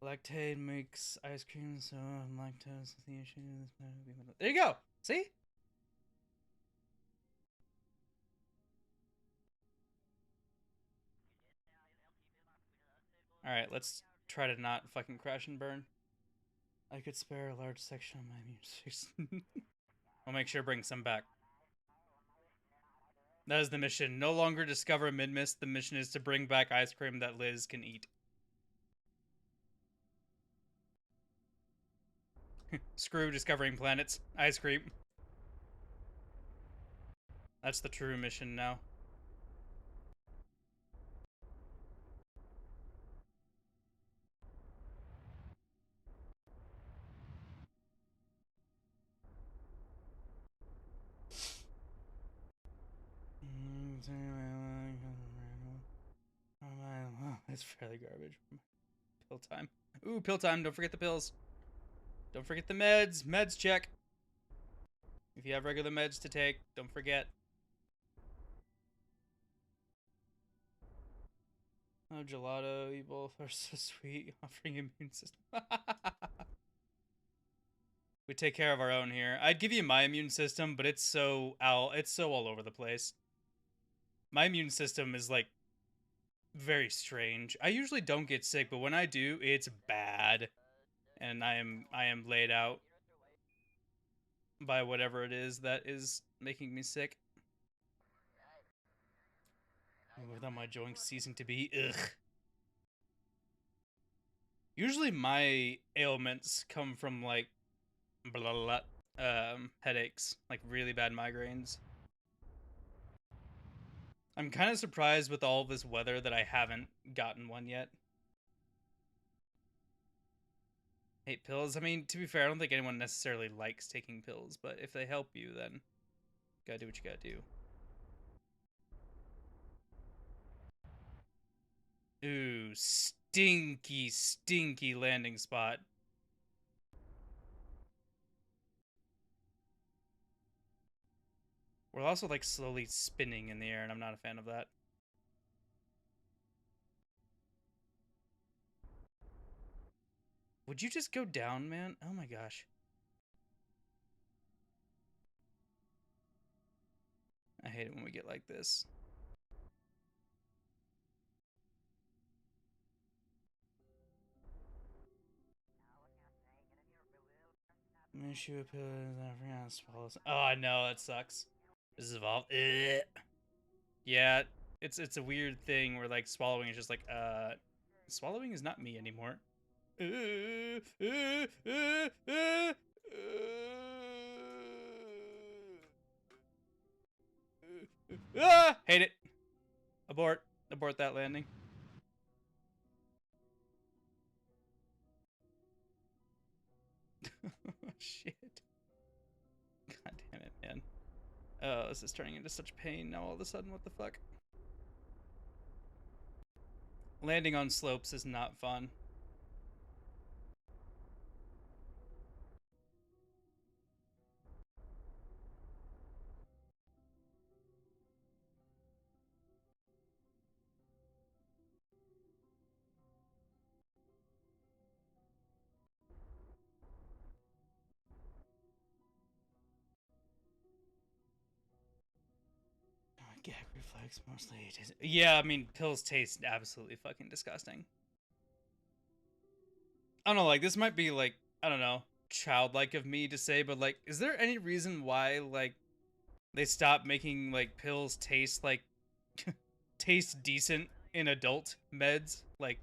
Lactate makes ice cream, so lactose is the issue. There you go. See? Alright, let's try to not fucking crash and burn. I could spare a large section of my immune system. I'll make sure to bring some back. That is the mission. No longer discover mid-mist. The mission is to bring back ice cream that Liz can eat. Screw discovering planets. Ice cream. That's the true mission now. It's fairly garbage. Pill time. Ooh, pill time. Don't forget the pills. Don't forget the meds. Meds check. If you have regular meds to take, don't forget. Oh, gelato, you both are so sweet. Offering immune system. We take care of our own here. I'd give you my immune system, but it's so all over the place. My immune system is like very strange. I usually don't get sick, but when I do, it's bad. And I am laid out by whatever it is that is making me sick. Without my joints ceasing to be, ugh. Usually my ailments come from like blah blah blah, headaches, like really bad migraines. I'm kind of surprised with all this weather that I haven't gotten one yet. Hate pills. I mean, to be fair, I don't think anyone necessarily likes taking pills, but if they help you, then gotta do what you gotta do. Ooh, stinky, stinky landing spot. We're also like slowly spinning in the air, and I'm not a fan of that. Would you just go down, man? Oh my gosh. I hate it when we get like this. Issue pills. I forgot to swallow. Oh no, that sucks. This is evolved. Yeah, it's a weird thing where like swallowing is just like swallowing is not me anymore. Hate it. Abort. Abort that landing. Shit. God damn it, man. Oh, this is turning into such pain now all of a sudden. What the fuck? Landing on slopes is not fun. Gag reflex mostly. Yeah, I mean, pills taste absolutely fucking disgusting. I don't know, like, this might be, like, I don't know, childlike of me to say, but, like, is there any reason why, like, they stopped making, like, pills taste, like, taste decent in adult meds? Like,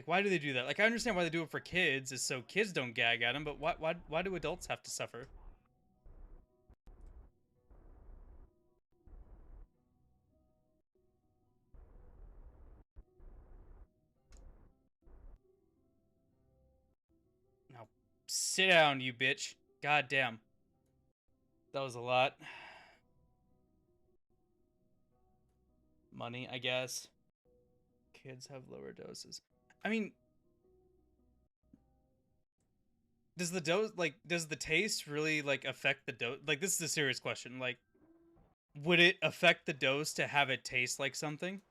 why do they do that? Like, I understand why they do it for kids, is so kids don't gag at them, but why do adults have to suffer? Now, sit down, you bitch. God damn. That was a lot. Money, I guess. Kids have lower doses. I mean, does the dose, like, does the taste really, like, affect the dose? Like, this is a serious question. Like, would it affect the dose to have it taste like something?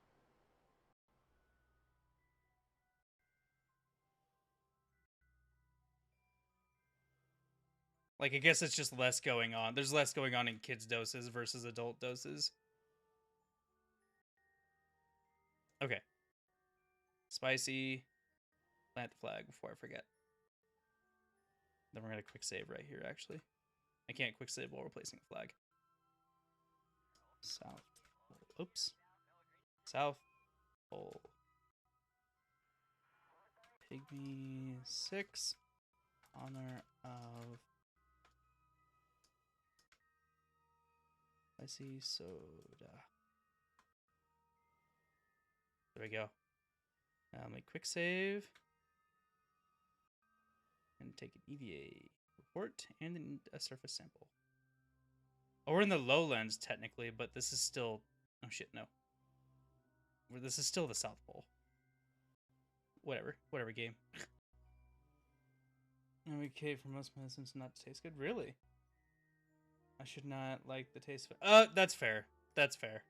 Like, I guess it's just less going on. There's less going on in kids' doses versus adult doses. Okay. Spicy. Plant the flag before I forget. Then we're going to quick save right here, actually. I can't quick save while replacing a flag. South. Oops. South Pole. Pygmy 6. honor of spicy soda. There we go. Make quick save. And take an EVA report and a surface sample. Oh, we're in the lowlands technically, but this is still... Oh shit, no. This is still the South Pole. Whatever game. Okay, for most medicines not to taste good. Really? I should not like the taste of... that's fair. That's fair.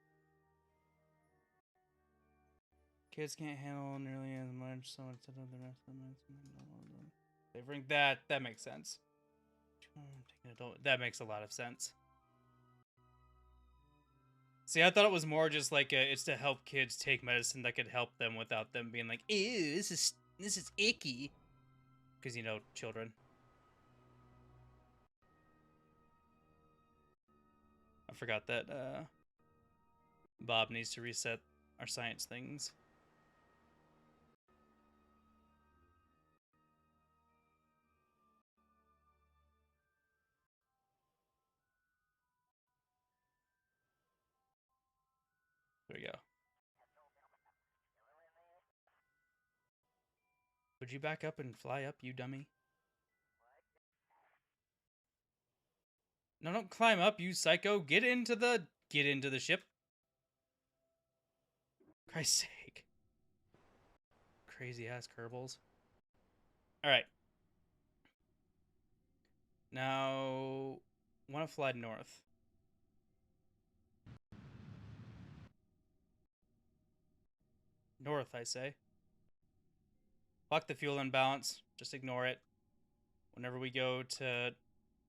Kids can't handle nearly as much, so instead of the rest of the medicine, flavoring that makes sense. That makes a lot of sense. See, I thought it was more just like it's to help kids take medicine that could help them without them being like, ew, this is icky. Because, you know, children. I forgot that Bob needs to reset our science things. There we go. Would you back up and fly up, you dummy? No, don't climb up, you psycho. Get into the ship. Christ's sake. Crazy ass Kerbals. Alright. Now, want to fly north. North, I say. Fuck the fuel imbalance. Just ignore it. Whenever we go to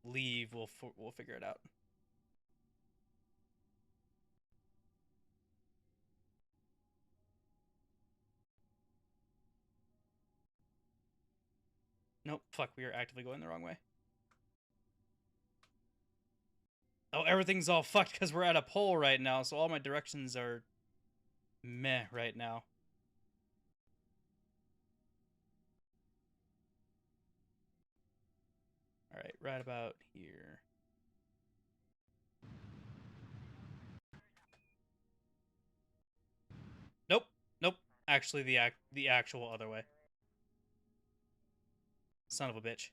leave, we'll figure it out. Nope. Fuck, we are actively going the wrong way. Oh, everything's all fucked because we're at a pole right now, so all my directions are meh right now. Alright, right about here. Nope. Nope. Actually, the actual other way. Son of a bitch.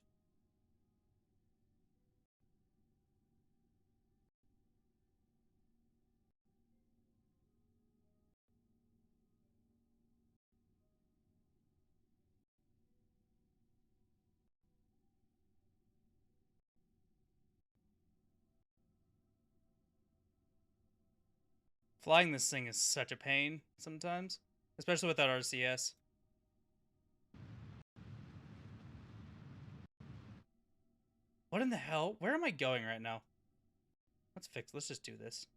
Flying this thing is such a pain sometimes, especially without RCS. What in the hell? Where am I going right now? Let's just do this.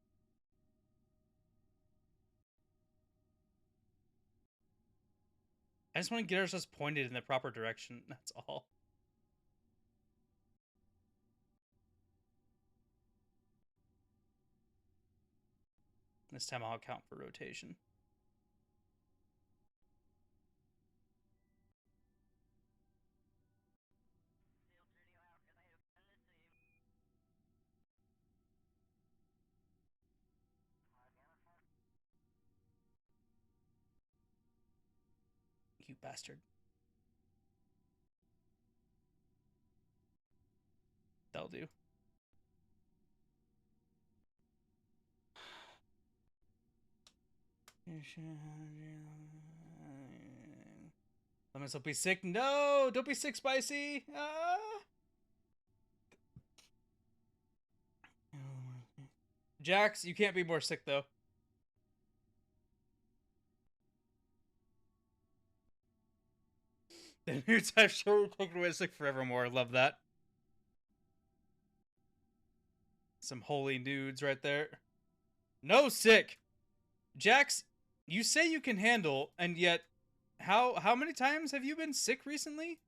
I just want to get ourselves pointed in the proper direction. That's all. This time I'll account for rotation. You bastard. That'll do. Let myself be sick. No! Don't be sick, Spicy! Ah! Jax, you can't be more sick, though. The new type show will take away sick forevermore. Love that. Some holy nudes right there. No sick! Jax, you say you can handle, and yet, how many times have you been sick recently?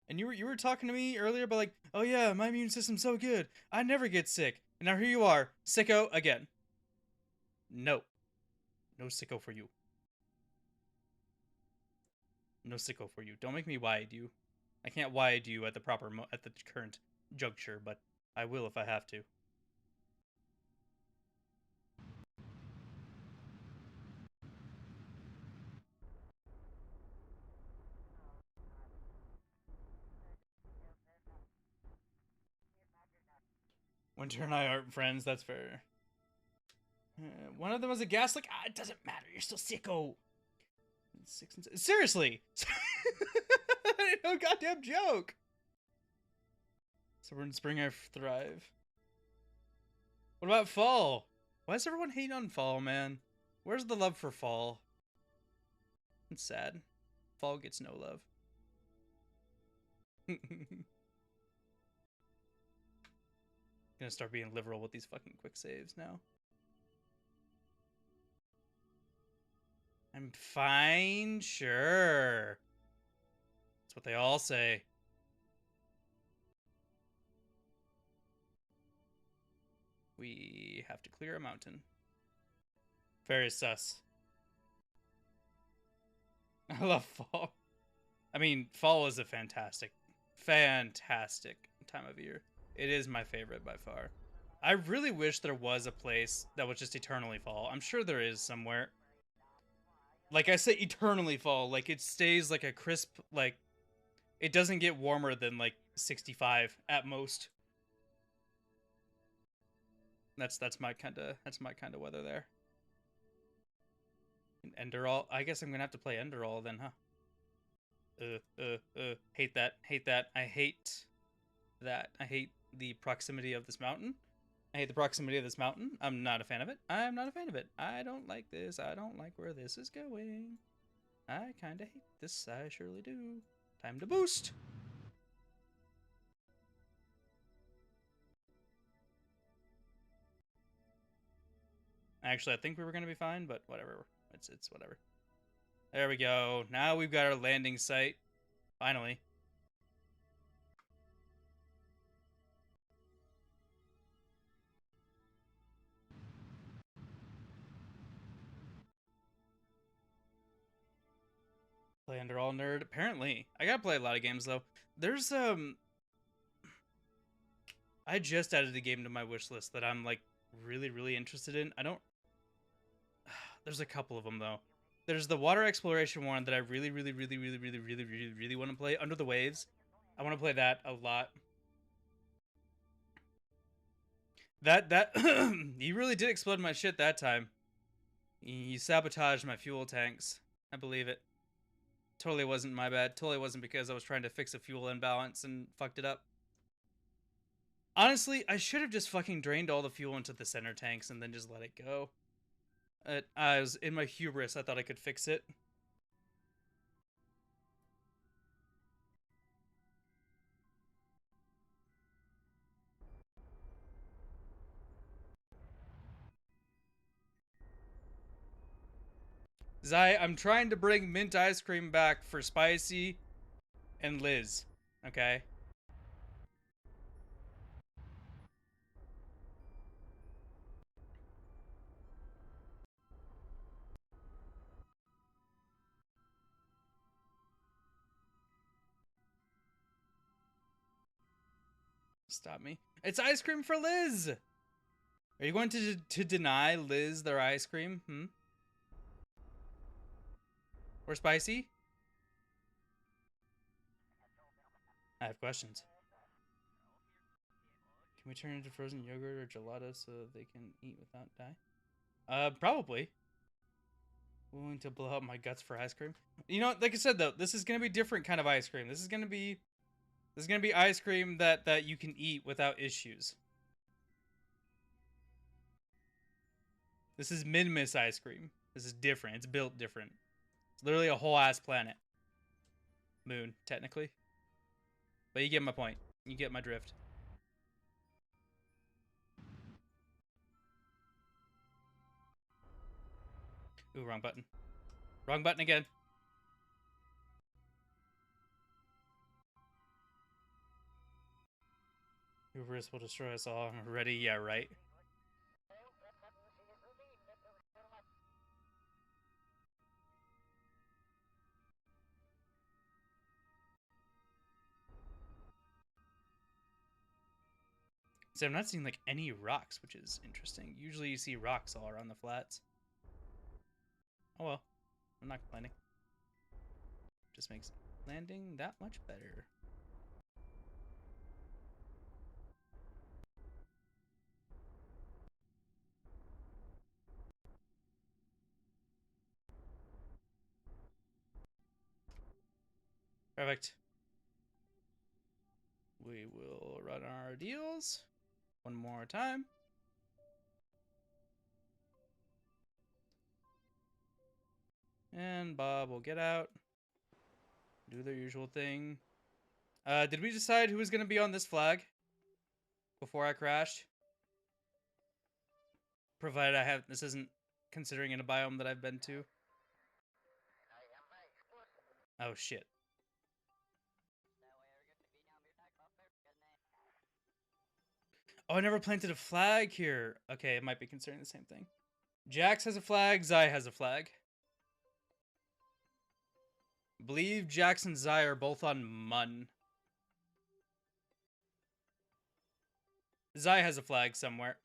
And you were talking to me earlier about like, oh yeah, my immune system's so good, I never get sick. And now here you are, sicko again. No, no sicko for you. No sicko for you. Don't make me wide, you. I can't wide you at the at the current juncture, but I will if I have to. Winter and I aren't friends. That's fair. One of them was a gas leak. It doesn't matter. You're still sicko. 6 and 7. Seriously. No goddamn joke. So we're in spring. I thrive. What about fall? Why is everyone hating on fall, man? Where's the love for fall? It's sad. Fall gets no love. Gonna start being liberal with these fucking quick saves now. I'm fine, sure. That's what they all say. We have to clear a mountain. Very sus. I love fall. I mean, fall is a fantastic time of year. It is my favorite by far. I really wish there was a place that was just eternally fall. I'm sure there is somewhere. Like I say, eternally fall. Like it stays like a crisp, like it doesn't get warmer than like 65 at most. That's my kind of weather there. And Enderall. I guess I'm gonna have to play Enderall then, huh? Hate that. Hate that. I hate that. I hate the proximity of this mountain. I hate the proximity of this mountain. I'm not a fan of it. I'm not a fan of it. I don't like this. I don't like where this is going. I kind of hate this. I surely do. Time to boost. Actually, I think we were going to be fine, but whatever. It's whatever. There we go. Now we've got our landing site. Finally. Play under all nerd. Apparently. I gotta play a lot of games though. There's I just added a game to my wish list that I'm like really interested in. I don't There's a couple of them though. There's the water exploration one that I really want to play. Under the Waves. I want to play that a lot. That he really did explode my shit that time. He sabotaged my fuel tanks. I believe it. Totally wasn't my bad. Totally wasn't because I was trying to fix a fuel imbalance and fucked it up. Honestly, I should have just fucking drained all the fuel into the center tanks and then just let it go. I was in my hubris. I thought I could fix it. Zai, I'm trying to bring mint ice cream back for Spicy and Liz. Okay? Stop me. It's ice cream for Liz! Are you going to deny Liz their ice cream? Hmm? Or Spicy? I have questions. Can we turn into frozen yogurt or gelato so they can eat without die? Probably. Willing to blow out my guts for ice cream. You know, like I said though, this is gonna be different kind of ice cream. This is gonna be ice cream that you can eat without issues. This is Min-Miss ice cream. This is different. It's built different. It's literally a whole ass planet. Moon, technically. But you get my point. You get my drift. Ooh, wrong button. Wrong button again. Hubris will destroy us all. I'm ready. Yeah, right. See, I'm not seeing like any rocks, which is interesting. Usually you see rocks all around the flats. Oh well, I'm not complaining. Just makes landing that much better. Perfect. We will run our deals one more time. And Bob will get out. Do their usual thing. Did we decide who was going to be on this flag before I crashed? Provided I have, this isn't considering in a biome that I've been to. Oh shit. Oh, I never planted a flag here. Okay, it might be considering the same thing. Jax has a flag, Zai has a flag. I believe Jax and Zai are both on Mun. Zai has a flag somewhere.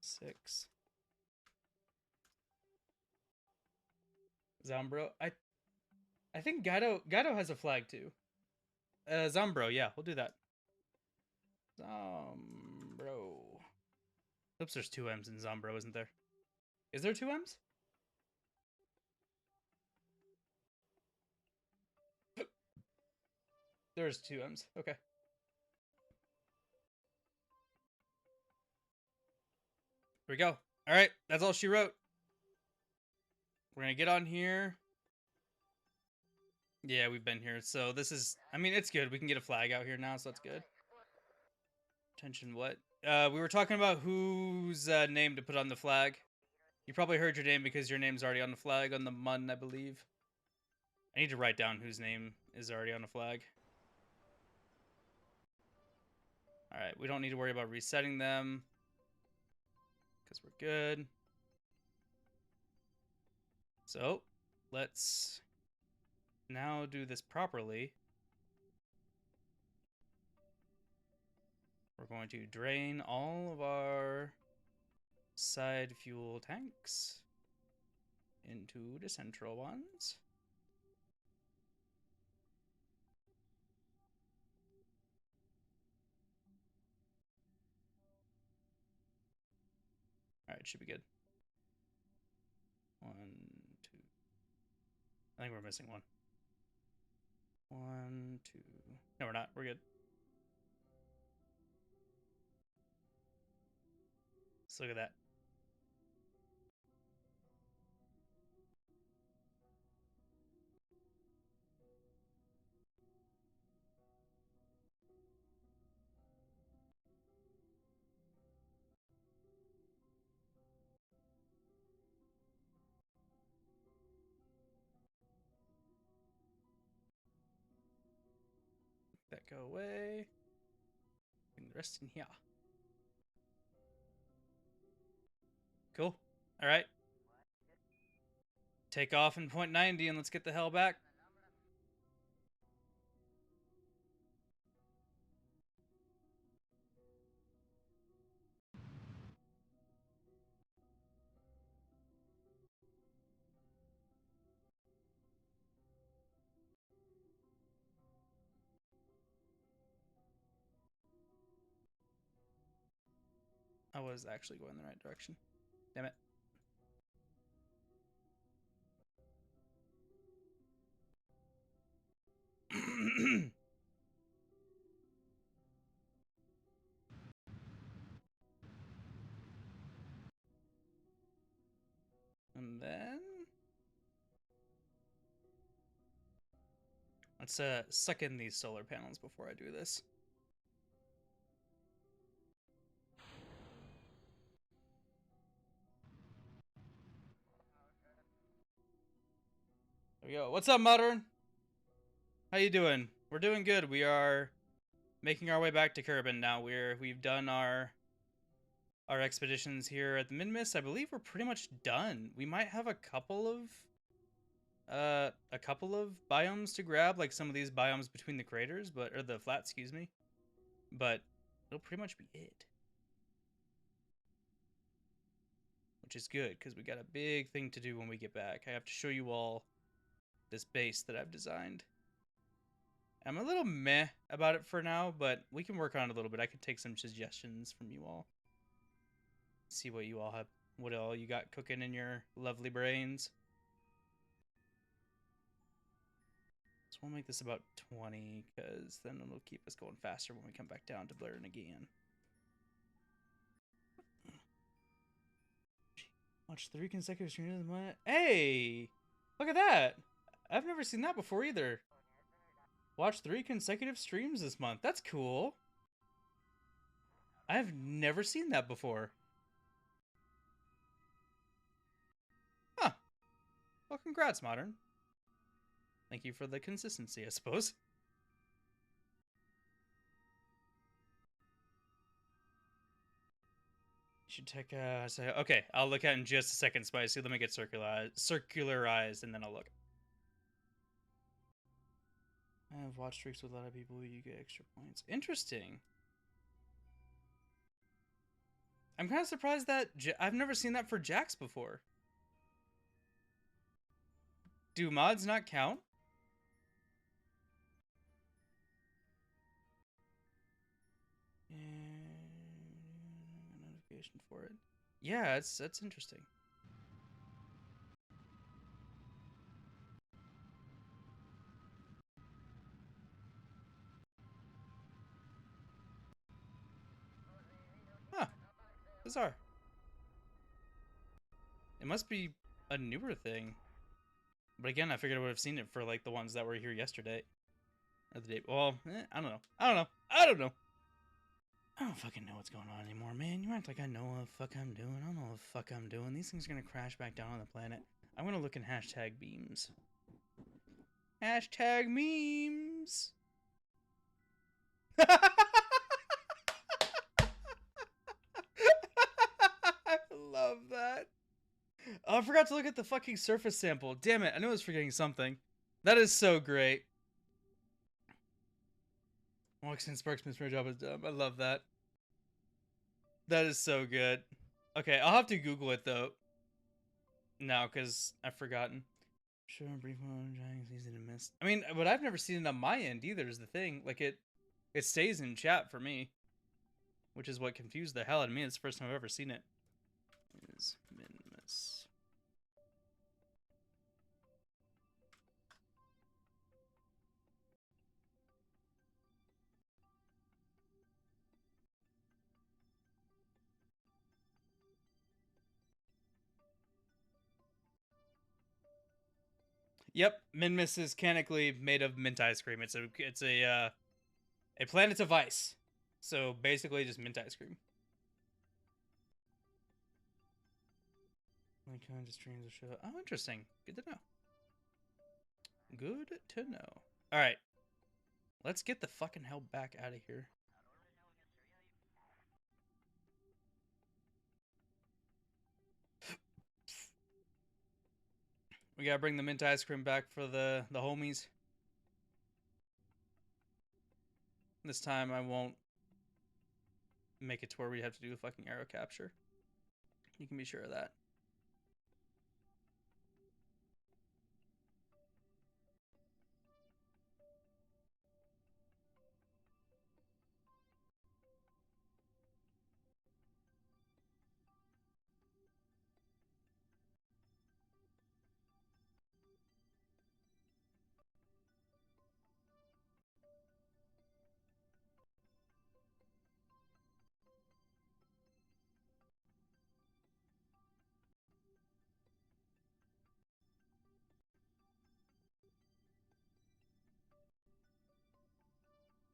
Six. Zombro. I think Gato has a flag too. Zombro, yeah, we'll do that. Zombro. Oops, there's two M's in Zombro, isn't there? Is there two M's? There's two M's. Okay. Here we go. All right, that's all she wrote. We're gonna get on here. Yeah, we've been here. So this is, I mean, it's good. We can get a flag out here now, so that's good. Attention, what? We were talking about whose name to put on the flag. You probably heard your name because your name's already on the flag on the Mun, I believe. I need to write down whose name is already on the flag. Alright, we don't need to worry about resetting them. Because we're good. So, let's now do this properly. We're going to drain all of our side fuel tanks into the central ones. Alright, should be good. 1, 2. I think we're missing one. 1, 2. No, we're not. We're good. Let's look at that. That go away. Bring the rest in here. Cool. All right. Take off in 0.90 and let's get the hell back. I was actually going the right direction. Damn it. And then let's suck in these solar panels before I do this. There we go. What's up, Modern? How you doing? We're doing good. We are making our way back to Kerbal now. We've done our our expeditions here at the Mid-Miss, I believe we're pretty much done. We might have a couple of biomes to grab, like some of these biomes between the craters, or the flats, excuse me. But it'll pretty much be it. Which is good, because we got a big thing to do when we get back. I have to show you all this base that I've designed. I'm a little meh about it for now, but we can work on it a little bit. I could take some suggestions from you all. See what you all have, what all you got cooking in your lovely brains. So we'll make this about 20, because then it'll keep us going faster when we come back down to Blurring again. Watch 3 consecutive streams of the month. Hey! Look at that! I've never seen that before either. Watch 3 consecutive streams this month. That's cool. I've never seen that before. Huh. Well, congrats, Modern. Thank you for the consistency, I suppose. Should take a... Okay, I'll look at it in just a second, Spicy. Let me get circularized, and then I'll look. I have watch streaks with a lot of people. You get extra points. Interesting. I'm kind of surprised that... I've never seen that for Jax before. Do mods not count? Notification for it. Yeah, that's interesting. Huh. Bizarre. It must be a newer thing. But again, I figured I would have seen it for like the ones that were here yesterday. Or the day. Well, I don't know. I don't know. I don't know. I don't fucking know what's going on anymore, man. You act like I know what the fuck I'm doing. I don't know what the fuck I'm doing. These things are gonna crash back down on the planet. I'm gonna look in hashtag beams. Hashtag memes. I love that. Oh, I forgot to look at the fucking surface sample. Damn it, I knew I was forgetting something. That is so great. Walks Sparks Mr. Job is dumb. I love that. That is so good. Okay, I'll have to Google it though. No, because I've forgotten. Sure, brief moment, Giants easy to miss. I mean, but I've never seen it on my end either. Is the thing like it stays in chat for me, which is what confused the hell out of me. It's the first time I've ever seen it. Is Minmus. Yep, Minmus is canonically made of mint ice cream. It's a planet of ice. So basically just mint ice cream. Like kind of streams or show. Oh, interesting. Good to know. Good to know. All right, let's get the fucking hell back out of here. We gotta bring the mint ice cream back for the homies. This time I won't make it to where we have to do a fucking arrow capture. You can be sure of that.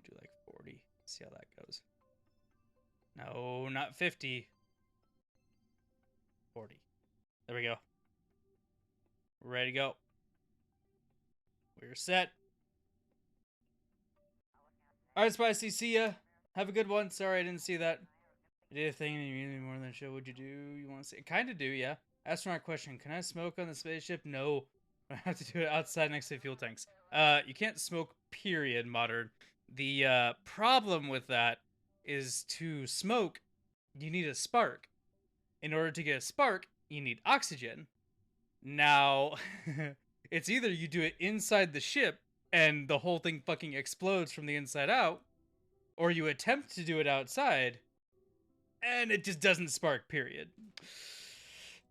Do like 40. See how that goes. No, not 50. 40. There we go. Ready to go. We're set. Alright, Spicy, see ya. Have a good one. Sorry I didn't see that. You did a thing and you really more than a show. What'd you do? You want to say? Kind of do, yeah. Astronaut question: can I smoke on the spaceship? No. I have to do it outside next to fuel tanks. You can't smoke. Period. Modern. The problem with that is to smoke, you need a spark. In order to get a spark, you need oxygen. Now, it's either you do it inside the ship and the whole thing fucking explodes from the inside out, or you attempt to do it outside and it just doesn't spark, period.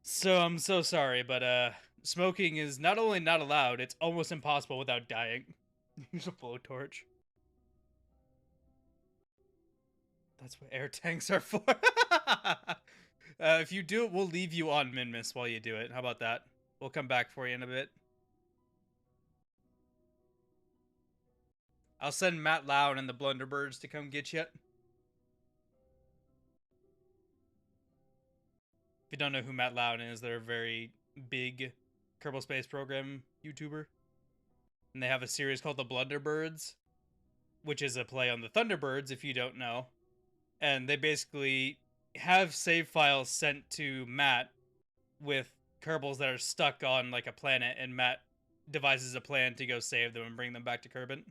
So I'm so sorry, but smoking is not only not allowed, it's almost impossible without dying. Use a blowtorch. That's what air tanks are for. If you do it, we'll leave you on Minmus while you do it. How about that? We'll come back for you in a bit. I'll send Matt Loud and the Blunderbirds to come get you. If you don't know who Matt Loud is, they're a very big Kerbal Space Program YouTuber. And they have a series called the Blunderbirds, which is a play on the Thunderbirds, if you don't know. And they basically have save files sent to Matt with Kerbals that are stuck on like a planet, and Matt devises a plan to go save them and bring them back to Kerbin.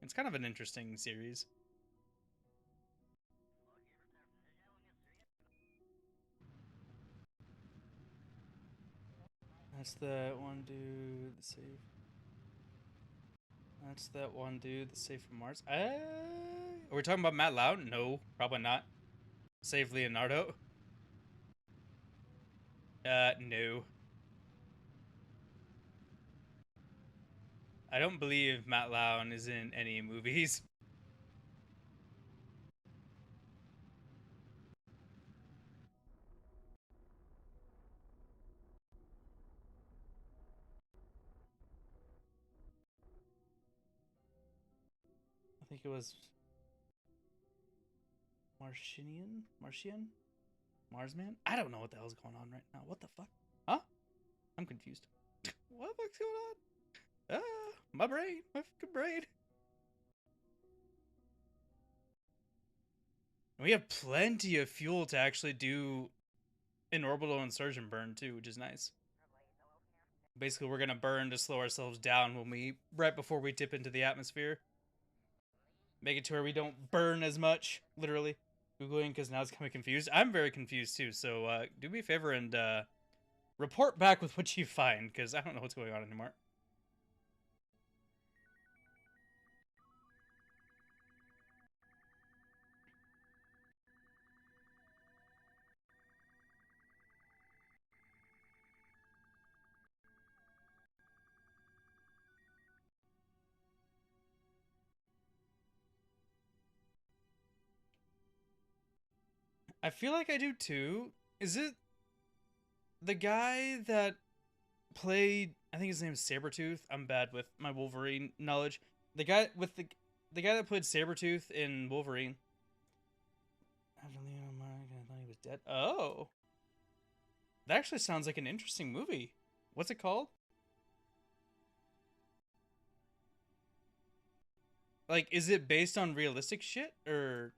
It's kind of an interesting series. That's that one dude. The save. That's that one dude. The save from Mars. Are we talking about Matt Loud? No, probably not. Save Leonardo. No. I don't believe Matt Loud is in any movies. I think it was Martian? Marsman? I don't know what the hell's going on right now. What the fuck? Huh? I'm confused. What the fuck's going on? My brain. My fucking brain. We have plenty of fuel to actually do an orbital insertion burn too, which is nice. Basically, we're gonna burn to slow ourselves down when we right before we dip into the atmosphere. Make it to where we don't burn as much, literally. Googling because now it's kind of confused. I'm very confused too, so do me a favor and report back with what you find, because I don't know what's going on anymore. I feel like I do too. Is it the guy that played? I think his name is Sabretooth. I'm bad with my Wolverine knowledge. The guy with the guy that played Sabretooth in Wolverine. I thought he was dead. Oh, that actually sounds like an interesting movie. What's it called? Like, is it based on realistic shit or?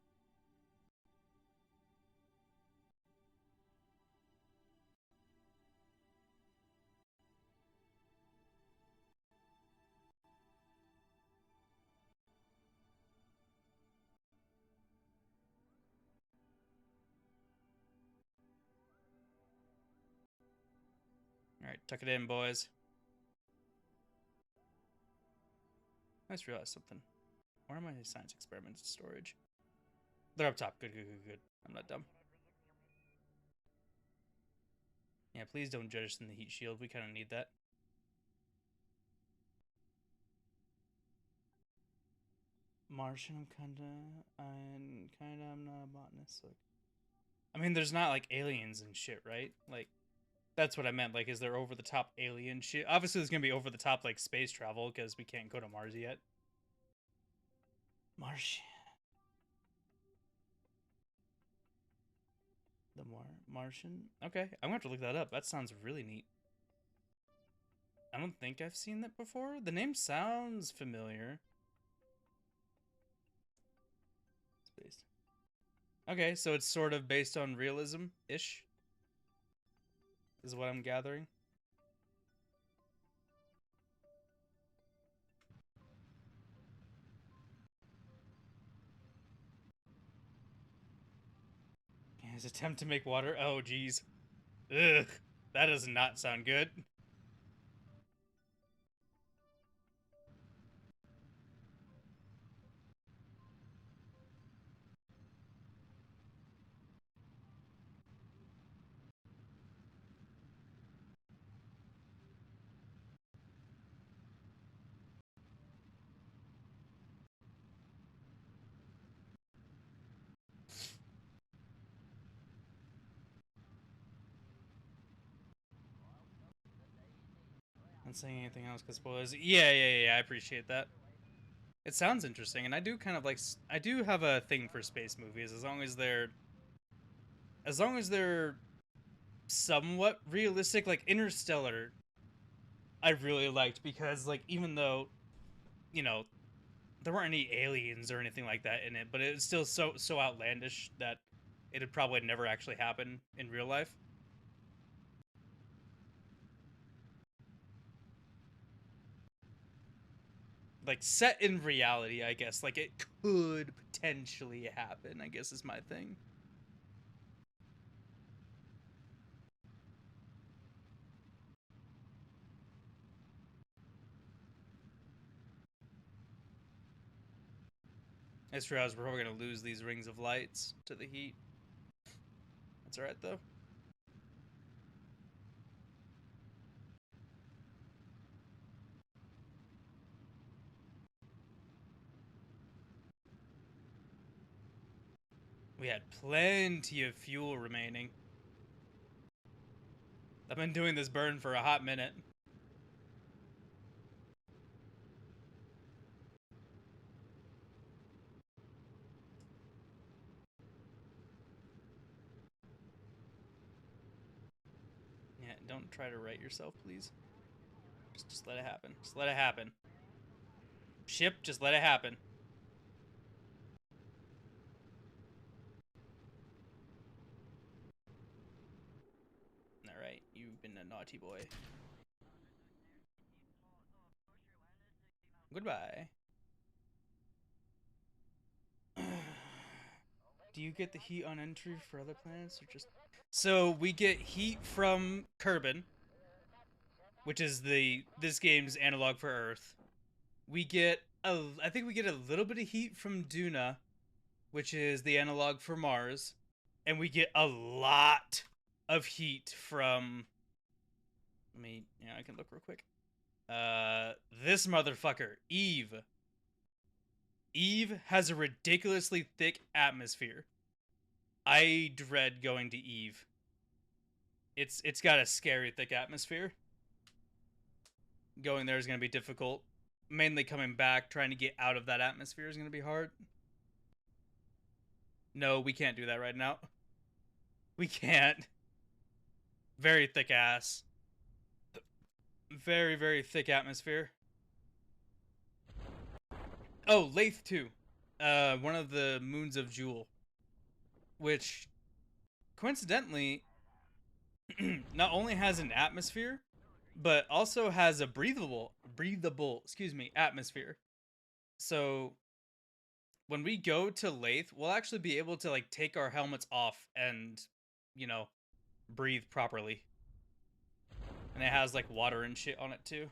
All right, tuck it in, boys. I just realized something. Where are my science experiments storage? They're up top. Good, good, good, good. I'm not dumb. Yeah, please don't judge us in the heat shield. We kind of need that. Martian, I'm not a botanist. Like, I mean, there's not like aliens and shit, right? Like, that's what I meant. Like, is there over the top alien shit? Obviously, there's gonna be over the top like space travel because we can't go to Mars yet. Martian. The Martian? Okay, I'm gonna have to look that up. That sounds really neat. I don't think I've seen that before. The name sounds familiar. Space. Okay, so it's sort of based on realism-ish, is what I'm gathering. His attempt to make water. Oh, geez. Ugh. That does not sound good. Not saying anything else because spoilers. Yeah. I appreciate that. It sounds interesting, and I do kind of like. I do have a thing for space movies, as long as they're somewhat realistic. Like Interstellar, I really liked because like even though you know there weren't any aliens or anything like that in it, but it was still so outlandish that it'd probably never actually happen in real life. Like set in reality, I guess. Like it could potentially happen, I guess is my thing. As true as we're probably gonna lose these rings of lights to the heat. That's alright though. We had plenty of fuel remaining. I've been doing this burn for a hot minute. Yeah, don't try to right yourself, please. Just let it happen. Just let it happen. Ship, just let it happen. Alright, you've been a naughty boy. Goodbye. Do you get the heat on entry for other planets or just... So we get heat from Kerbin, which is this game's analog for Earth. We get I think we get a little bit of heat from Duna, which is the analog for Mars, and we get a lot of heat from... I can look real quick. This motherfucker, Eve. Eve has a ridiculously thick atmosphere. I dread going to Eve. It's got a scary thick atmosphere. Going there is going to be difficult. Mainly coming back, trying to get out of that atmosphere is going to be hard. No, we can't do that right now. We can't. Very thick ass. Very thick atmosphere. Oh, Lathe 2. One of the moons of Jewel. Which, coincidentally, not only has an atmosphere, but also has a breathable, atmosphere. So when we go to Lathe, we'll actually be able to like take our helmets off and, you know, breathe properly. And it has like water and shit on it too.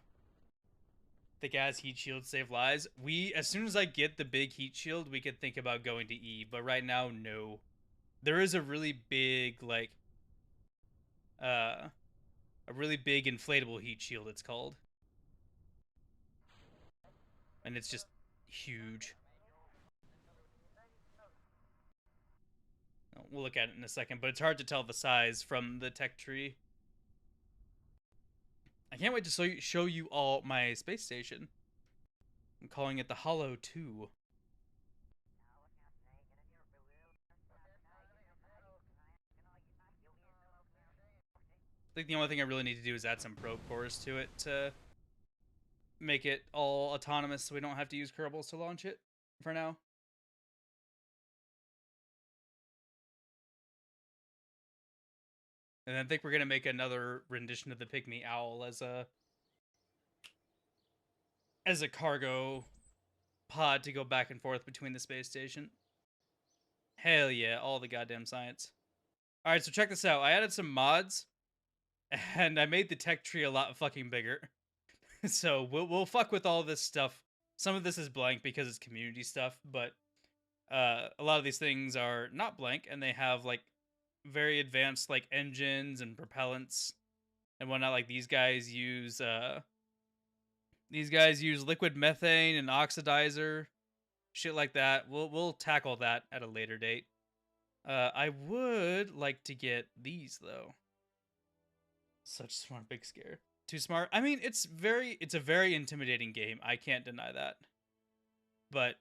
Thick ass heat shield save lives. As soon as I get the big heat shield, we could think about going to Eve, but right now, no. There is a really big uh a really big inflatable heat shield, it's called. And it's just huge. We'll look at it in a second, but it's hard to tell the size from the tech tree. I can't wait to show you all my space station. I'm calling it the Hollow 2. I think the only thing I really need to do is add some probe cores to it to make it all autonomous so we don't have to use Kerbals to launch it for now. And I think we're gonna make another rendition of the Pygmy Owl as a cargo pod to go back and forth between the space station. Hell yeah, all the goddamn science. All right, so check this out. I added some mods, and I made the tech tree a lot fucking bigger. So we'll fuck with all this stuff. Some of this is blank because it's community stuff, but a lot of these things are not blank, and they have like very advanced like engines and propellants and whatnot. Like these guys use liquid methane and oxidizer, shit like that. We'll tackle that at a later date. I would like to get these though. Such smart, big scare. Too smart. I mean, it's a very intimidating game. I can't deny that. But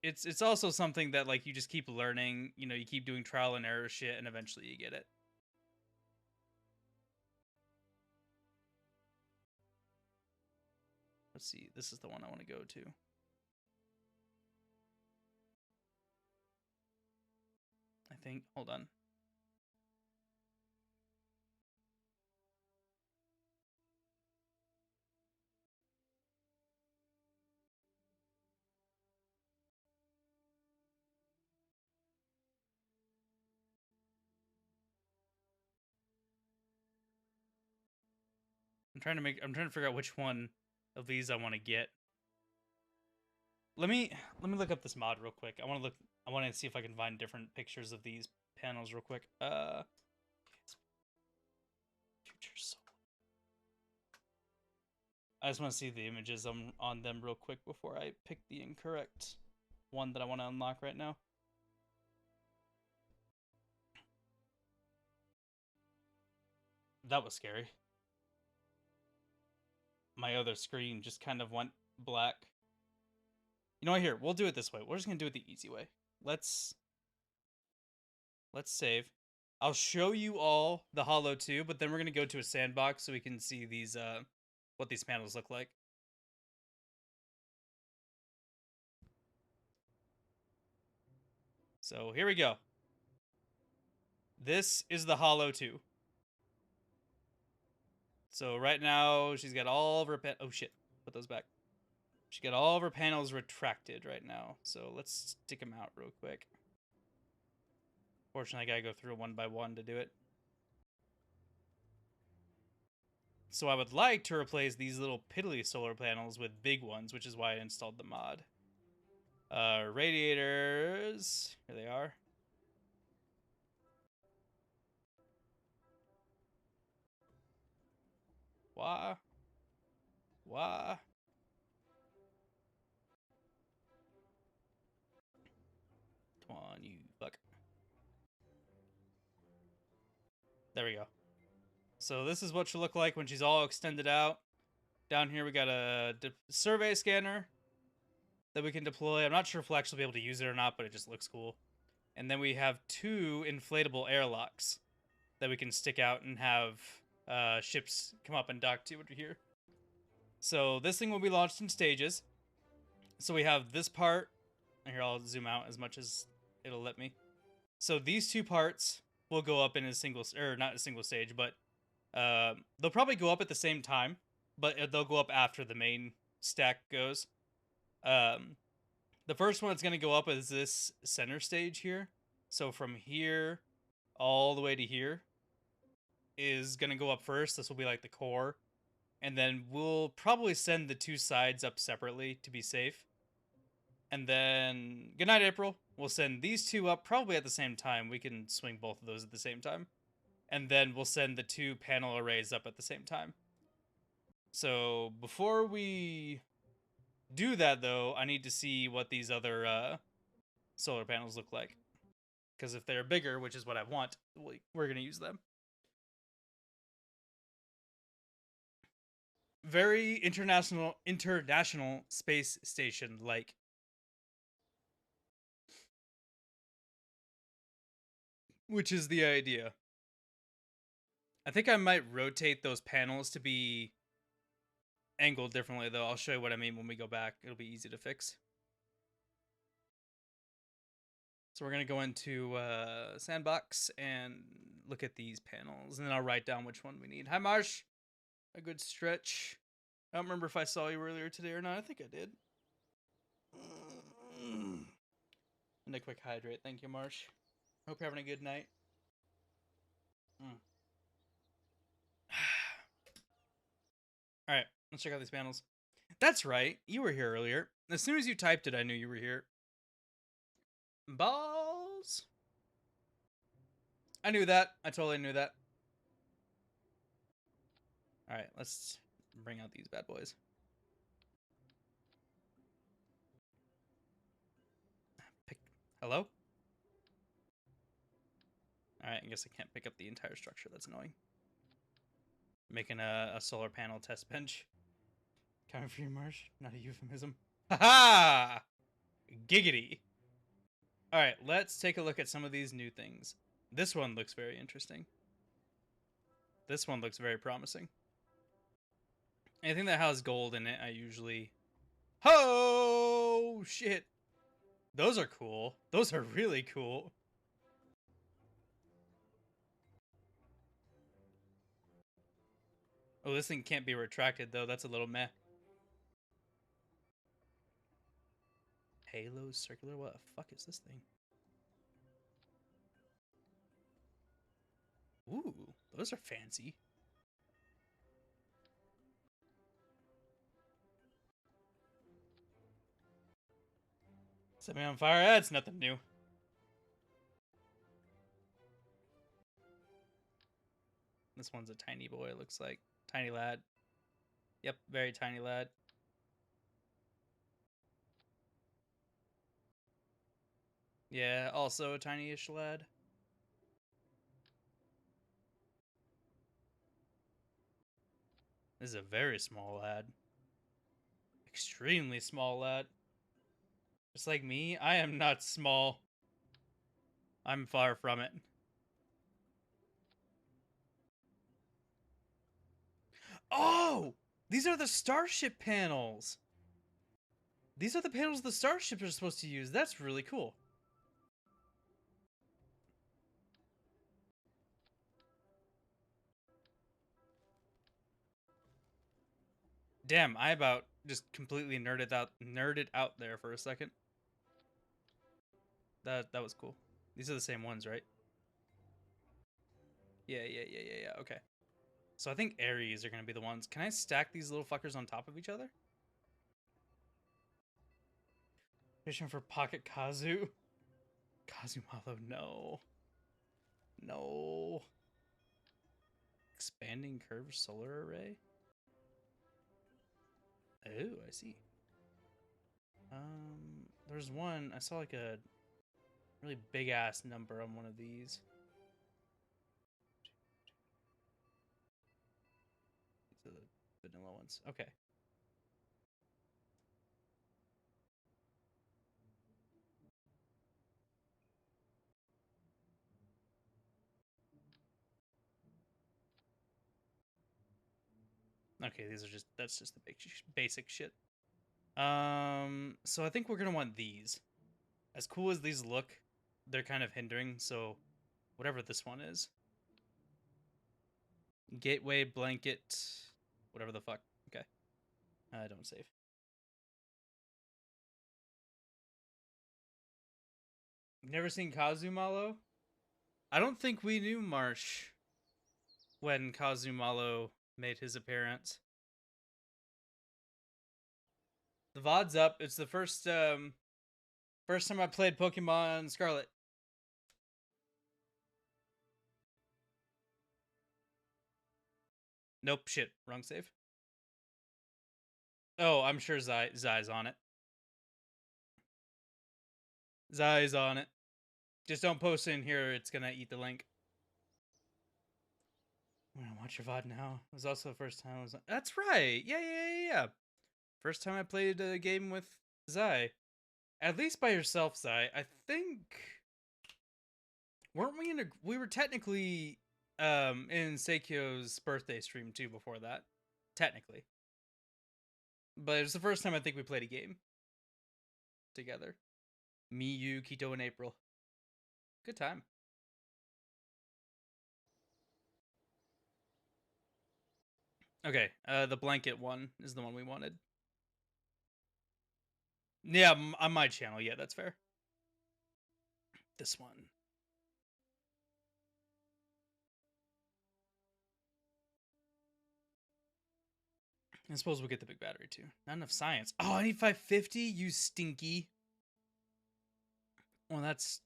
it's also something that like you just keep learning. You know, you keep doing trial and error shit, and eventually you get it. Let's see. This is the one I want to go to. I think. Hold on. I'm trying to figure out which one of these I want to get. Let me look up this mod real quick. I want to see if I can find different pictures of these panels real quick. Future Soul. I just want to see the images on them real quick before I pick the incorrect one that I want to unlock right now. That was scary. My other screen just kind of went black. You know what? Here, we'll do it this way. We're just gonna do it the easy way. Let's save. I'll show you all the Hollow 2, but then we're gonna go to a sandbox so we can see these what these panels look like. So here we go. This is the Hollow 2. So right now she's got all of her oh shit, put those back. She got all of her panels retracted right now. So let's stick them out real quick. Fortunately, I gotta go through one by one to do it. So I would like to replace these little piddly solar panels with big ones, which is why I installed the mod. Radiators. Here they are. Wah. Wah. Come on, you fuck. There we go. So this is what she'll look like when she's all extended out. Down here we got a survey scanner that we can deploy. I'm not sure if we'll actually be able to use it or not, but it just looks cool. And then we have 2 inflatable airlocks that we can stick out and have ships come up and dock to over here. So this thing will be launched in stages. So we have this part. Here, I'll zoom out as much as it'll let me. So these 2 parts will go up in a single, or not a single stage, but they'll probably go up at the same time, but they'll go up after the main stack goes. The first one that's going to go up is this center stage here. So from here all the way to here is going to go up first. This will be like the core. And then we'll probably send the 2 sides up separately to be safe. And then, good night, April. We'll send these 2 up probably at the same time. We can swing both of those at the same time. And then we'll send the 2 panel arrays up at the same time. So before we do that, though, I need to see what these other solar panels look like. Because if they're bigger, which is what I want, we're going to use them. Very international space station like. Which is the idea. I think I might rotate those panels to be angled differently, though. I'll show you what I mean when we go back. It'll be easy to fix. So we're gonna go into Sandbox and look at these panels, and then I'll write down which one we need. Hi, Marsh. A good stretch. I don't remember if I saw you earlier today or not. I think I did. And a quick hydrate. Thank you, Marsh. Hope you're having a good night. All right, let's check out these panels. That's right. You were here earlier. As soon as you typed it, I knew you were here. Balls. I knew that. I totally knew that. All right, let's bring out these bad boys. Hello? All right, I guess I can't pick up the entire structure. That's annoying. Making a solar panel test bench. Coming for you, Marsh. Not a euphemism. Ha-ha! Giggity. All right, let's take a look at some of these new things. This one looks very interesting. This one looks very promising. Anything that has gold in it, I usually... Oh, shit. Those are cool. Those are really cool. Oh, this thing can't be retracted, though. That's a little meh. Halo circular? What the fuck is this thing? Ooh, those are fancy. Set me on fire. That's nothing new. This one's a tiny boy, it looks like. Tiny lad. Yep, very tiny lad. Yeah, also a tiny-ish lad. This is a very small lad. Extremely small lad. Just like me, I am not small. I'm far from it. Oh! These are the starship panels! These are the panels the starships are supposed to use. That's really cool. Damn, I about just completely nerded out there for a second. That was cool. These are the same ones, right? Yeah. Okay. So I think Aries are gonna be the ones. Can I stack these little fuckers on top of each other? Fishing for Pocket Kazu. Kazumalo, no. No. Expanding curved solar array? Oh, I see. There's one, I saw like a really big ass number on one of these. These are the vanilla ones. Okay. Okay, these are just, that's just the basic shit. So I think we're gonna want these. As cool as these look, they're kind of hindering, so whatever this one is. Gateway, blanket, whatever the fuck. Okay. Don't save. Never seen Kazumalo? I don't think we knew Marsh when Kazumalo made his appearance. The VOD's up. It's the first time I played Pokemon Scarlet. Nope, shit. Wrong save. Oh, I'm sure Zai's on it. Zai's on it. Just don't post it in here, it's gonna eat the link. I'm gonna watch your VOD now. It was also the first time I was... That's right! Yeah. First time I played a game with Zai. At least by yourself, Zai. I think... Weren't we in a... We were technically in Seikyo's birthday stream too before that. Technically. But it was the first time I think we played a game together. Me, you, Kito, and April. Good time. Okay, the blanket one is the one we wanted. Yeah, on my channel. Yeah, that's fair. This one. I suppose we'll get the big battery too. Not enough science. Oh, I need 550. You stinky. Well, that's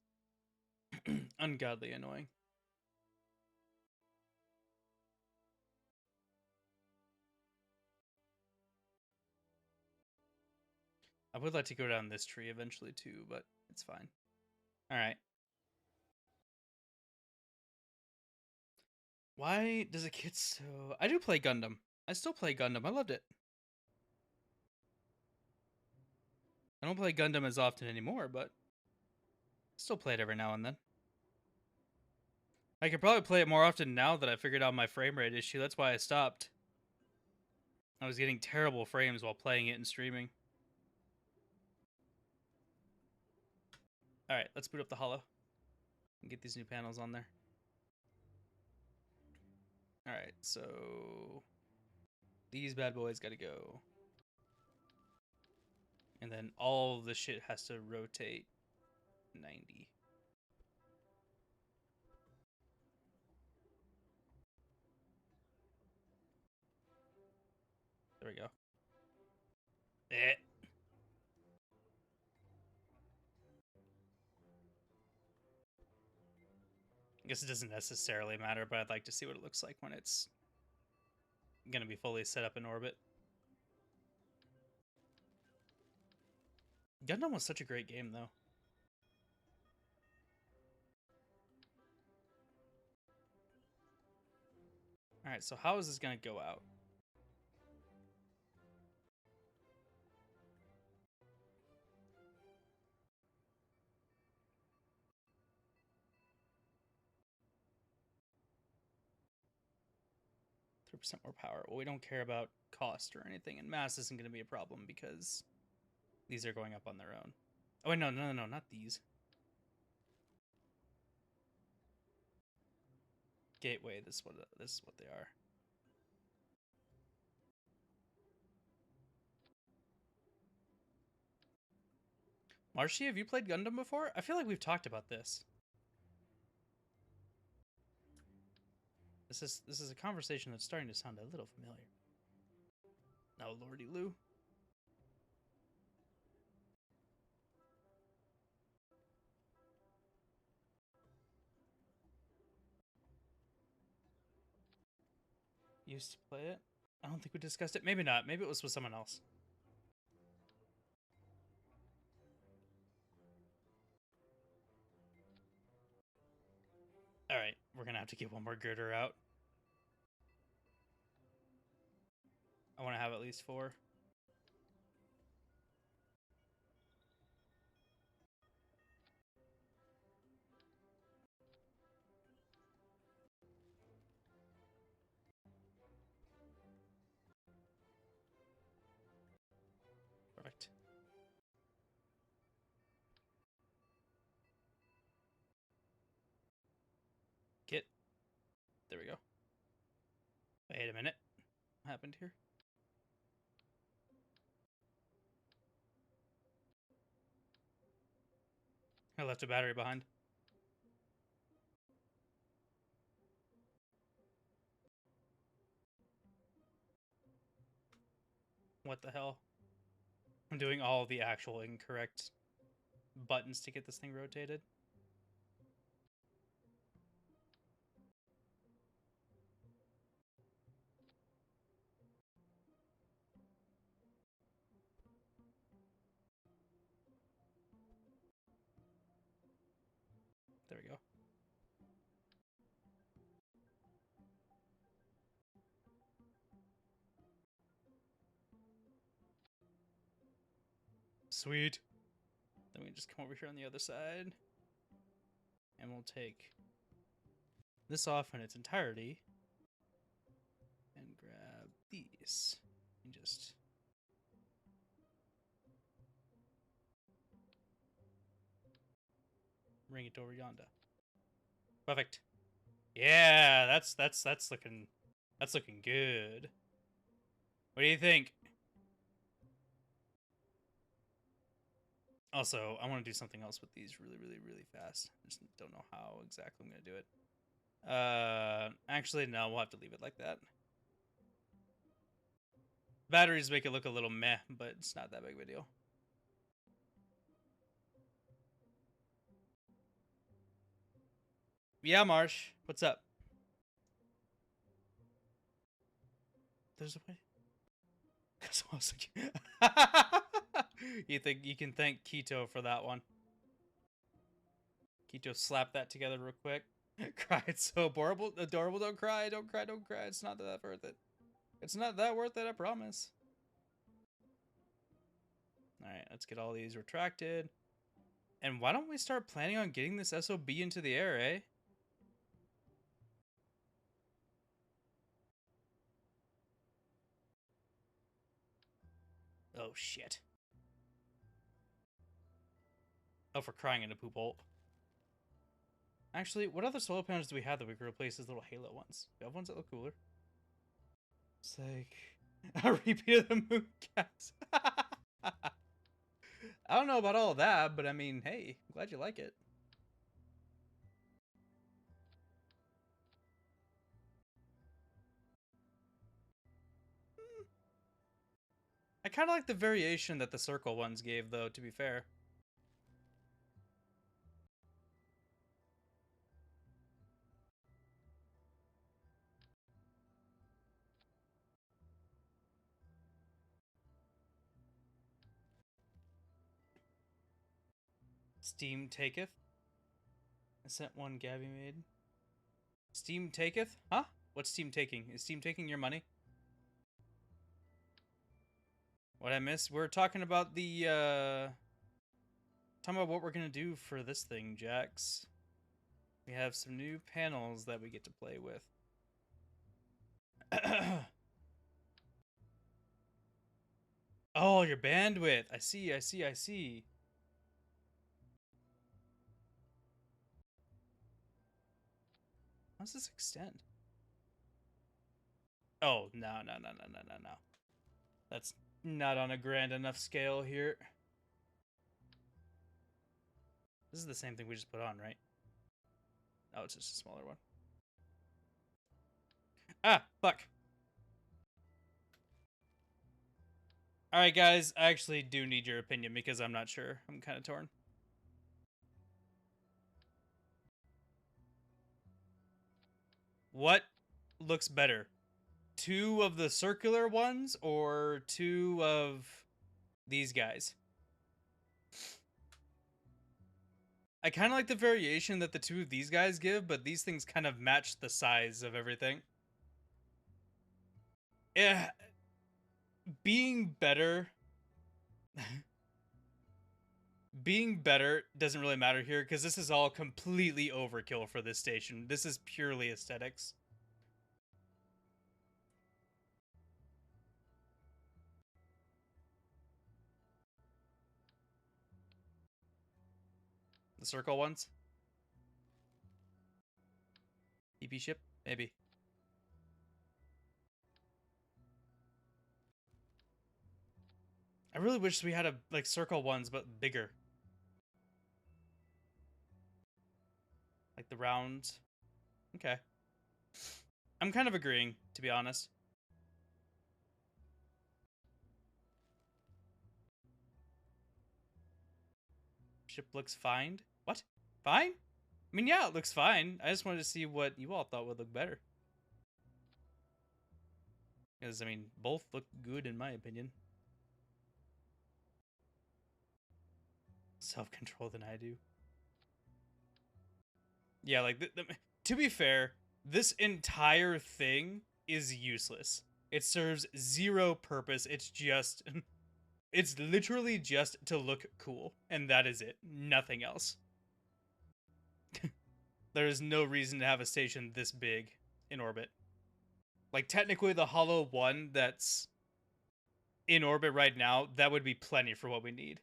ungodly annoying. I would like to go down this tree eventually too, but it's fine. All right. Why does it get so... I do play Gundam. I still play Gundam. I loved it. I don't play Gundam as often anymore, but I still play it every now and then. I could probably play it more often now that I figured out my frame rate issue. That's why I stopped. I was getting terrible frames while playing it and streaming. Alright, let's boot up the holo. And get these new panels on there. Alright, so... these bad boys gotta go. And then all the shit has to rotate 90. There we go. Eh. I guess it doesn't necessarily matter, but I'd like to see what it looks like when it's gonna be fully set up in orbit. Gundam was such a great game, though. Alright, so how is this gonna go out? % more power. Well, we don't care about cost or anything, and mass isn't going to be a problem because these are going up on their own. Oh, wait, no, not these. Gateway, this is what they are. Marshy, have you played Gundam before? I feel like we've talked about this. This is a conversation that's starting to sound a little familiar. Oh, Lordy Lou. Used to play it? I don't think we discussed it. Maybe not. Maybe it was with someone else. Alright, we're gonna have to get one more girder out. I want to have at least 4. Perfect. Get. There we go. Wait a minute. What happened here? I left a battery behind. What the hell? I'm doing all the actual incorrect buttons to get this thing rotated. There we go. Sweet. Then we can just come over here on the other side. And we'll take this off in its entirety. And grab these. And just... bring it over yonder. Perfect. Yeah, that's looking good. What do you think? Also, I want to do something else with these really fast. I just don't know how exactly I'm gonna do it. Actually, no, we'll have to leave it like that. Batteries make it look a little meh, but it's not that big of a deal. Yeah, Marsh, what's up? There's a way. You think you can thank Keto for that one? Keto slap that together real quick. Cry, it's so adorable. Don't cry, don't cry, don't cry. It's not that worth it. It's not that worth it, I promise. Alright, let's get all these retracted. And why don't we start planning on getting this SOB into the air, eh? Oh, shit. Oh, for crying in a poop hole. Actually, what other solar panels do we have that we could replace as little halo ones? Do we have ones that look cooler? It's like a repeat of the Mooncats. I don't know about all of that, but I mean, hey, I'm glad you like it. I kind of like the variation that the circle ones gave, though, to be fair. Steam taketh. I sent one Gabby made. Steam taketh? Huh? What's Steam taking? Is Steam taking your money? What I missed? We're talking about the, talking about what we're gonna do for this thing, Jax. We have some new panels that we get to play with. Oh, your bandwidth. I see. How does this extend? Oh, no. That's not on a grand enough scale here. This is the same thing we just put on, right? Oh, it's just a smaller one. Ah, fuck. Alright, guys, I actually do need your opinion because I'm not sure. I'm kind of torn. What looks better? Two of the circular ones or two of these guys? I kind of like the variation that the two of these guys give, but these things kind of match the size of everything. Yeah, being better being better doesn't really matter here because this is all completely overkill for this station. This is purely aesthetics. The circle ones. EP ship? Maybe. I really wish we had a like circle ones but bigger. Like the round. Okay. I'm kind of agreeing, to be honest. Ship looks fine. What? Fine? I mean, yeah, it looks fine. I just wanted to see what you all thought would look better. Because, I mean, both look good in my opinion. Self-control than I do. Yeah, like, to be fair, this entire thing is useless. It serves zero purpose. It's just... It's literally just to look cool. And that is it. Nothing else. There is no reason to have a station this big in orbit. Like, technically, the Hollow 1 that's in orbit right now, that would be plenty for what we need.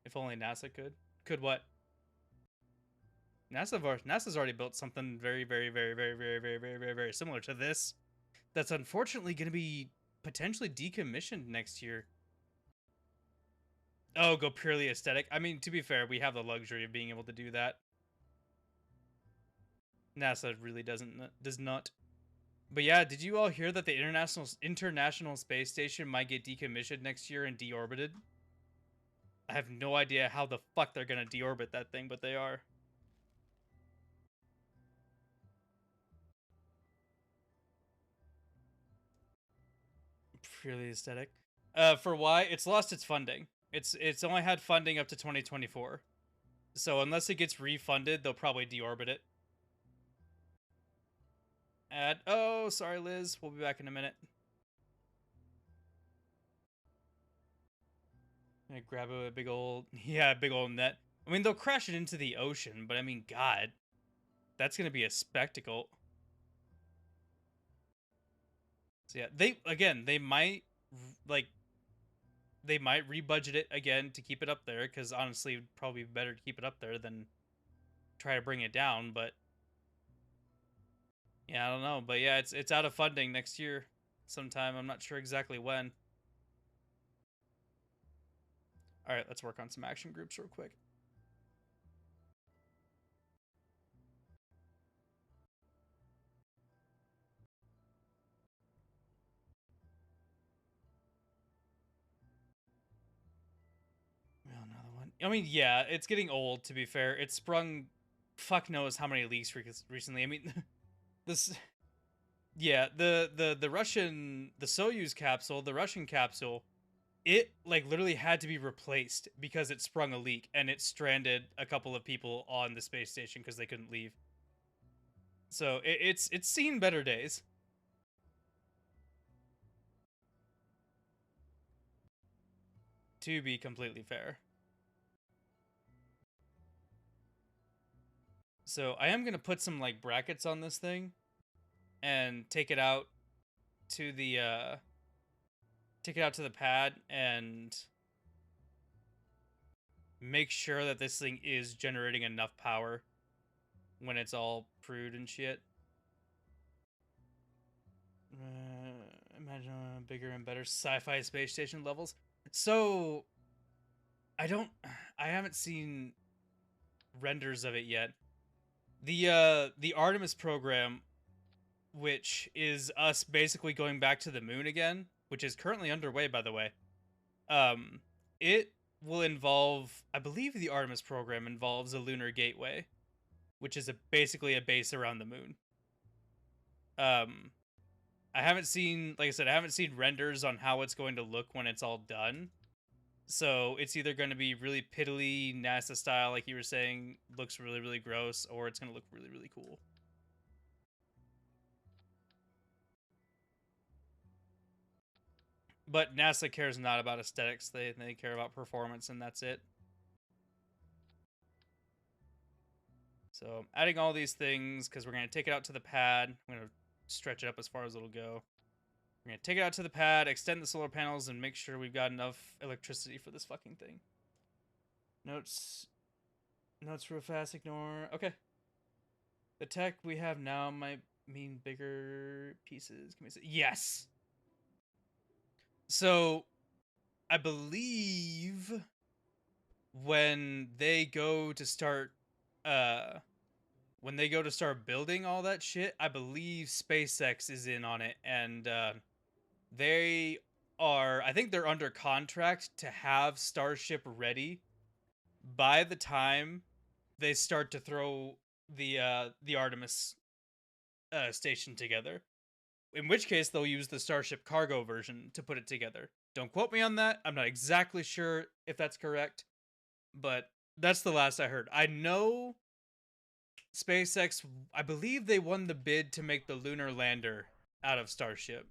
If only NASA could. Could what? NASA's already built something very, very, very, very, very, very, very, very, very similar to this. That's unfortunately going to be potentially decommissioned next year. Oh, go purely aesthetic. I mean, to be fair, we have the luxury of being able to do that. NASA really does not. But yeah, did you all hear that the International Space Station might get decommissioned next year and deorbited? I have no idea how the fuck they're gonna deorbit that thing, but they are. Purely aesthetic. For why? It's lost its funding. It's only had funding up to 2024. So unless it gets refunded, they'll probably deorbit it. Oh, sorry, Liz. We'll be back in a minute. I grab a big old big old net. I mean, they'll crash it into the ocean, but I mean, God, that's gonna be a spectacle. So yeah, they might like they might rebudget it again to keep it up there because honestly, it'd probably be better to keep it up there than try to bring it down. But yeah, I don't know. But yeah, it's out of funding next year sometime. I'm not sure exactly when. All right, let's work on some action groups real quick. Well, another one. I mean, yeah, it's getting old. To be fair, it's sprung. Fuck knows how many leaks recently. I mean, this. Yeah, the Russian the Soyuz capsule, the Russian capsule, it like literally had to be replaced because it sprung a leak and it stranded a couple of people on the space station because they couldn't leave. So it's seen better days. To be completely fair. So I am gonna put some like brackets on this thing and to the take it out to the pad and make sure that this thing is generating enough power when it's all prude and shit. Imagine bigger and better sci-fi space station levels. So I haven't seen renders of it yet. The Artemis program, which is us basically going back to the moon again, which is currently underway, by the way. Um, it will involve, I believe, the Artemis program involves a lunar gateway, which is basically a base around the moon. Um, I haven't seen, like I said, I haven't seen renders on how it's going to look when it's all done. So it's either going to be really piddly NASA style, like you were saying, looks really, really gross, or it's going to look really, really cool. But NASA cares not about aesthetics; they care about performance, and that's it. So adding all these things because we're going to take it out to the pad. I'm going to stretch it up as far as it'll go. We're going to take it out to the pad, extend the solar panels, and make sure we've got enough electricity for this fucking thing. Notes real fast, ignore. Okay. The tech we have now might mean bigger pieces. Can we say yes? So I believe when they go to start building all that shit, I believe SpaceX is in on it, and they I think they're under contract to have Starship ready by the time they start to throw the Artemis station together. In which case they'll use the Starship Cargo version to put it together. Don't quote me on that. I'm not exactly sure if that's correct, but that's the last I heard. I know SpaceX, I believe they won the bid to make the lunar lander out of Starship.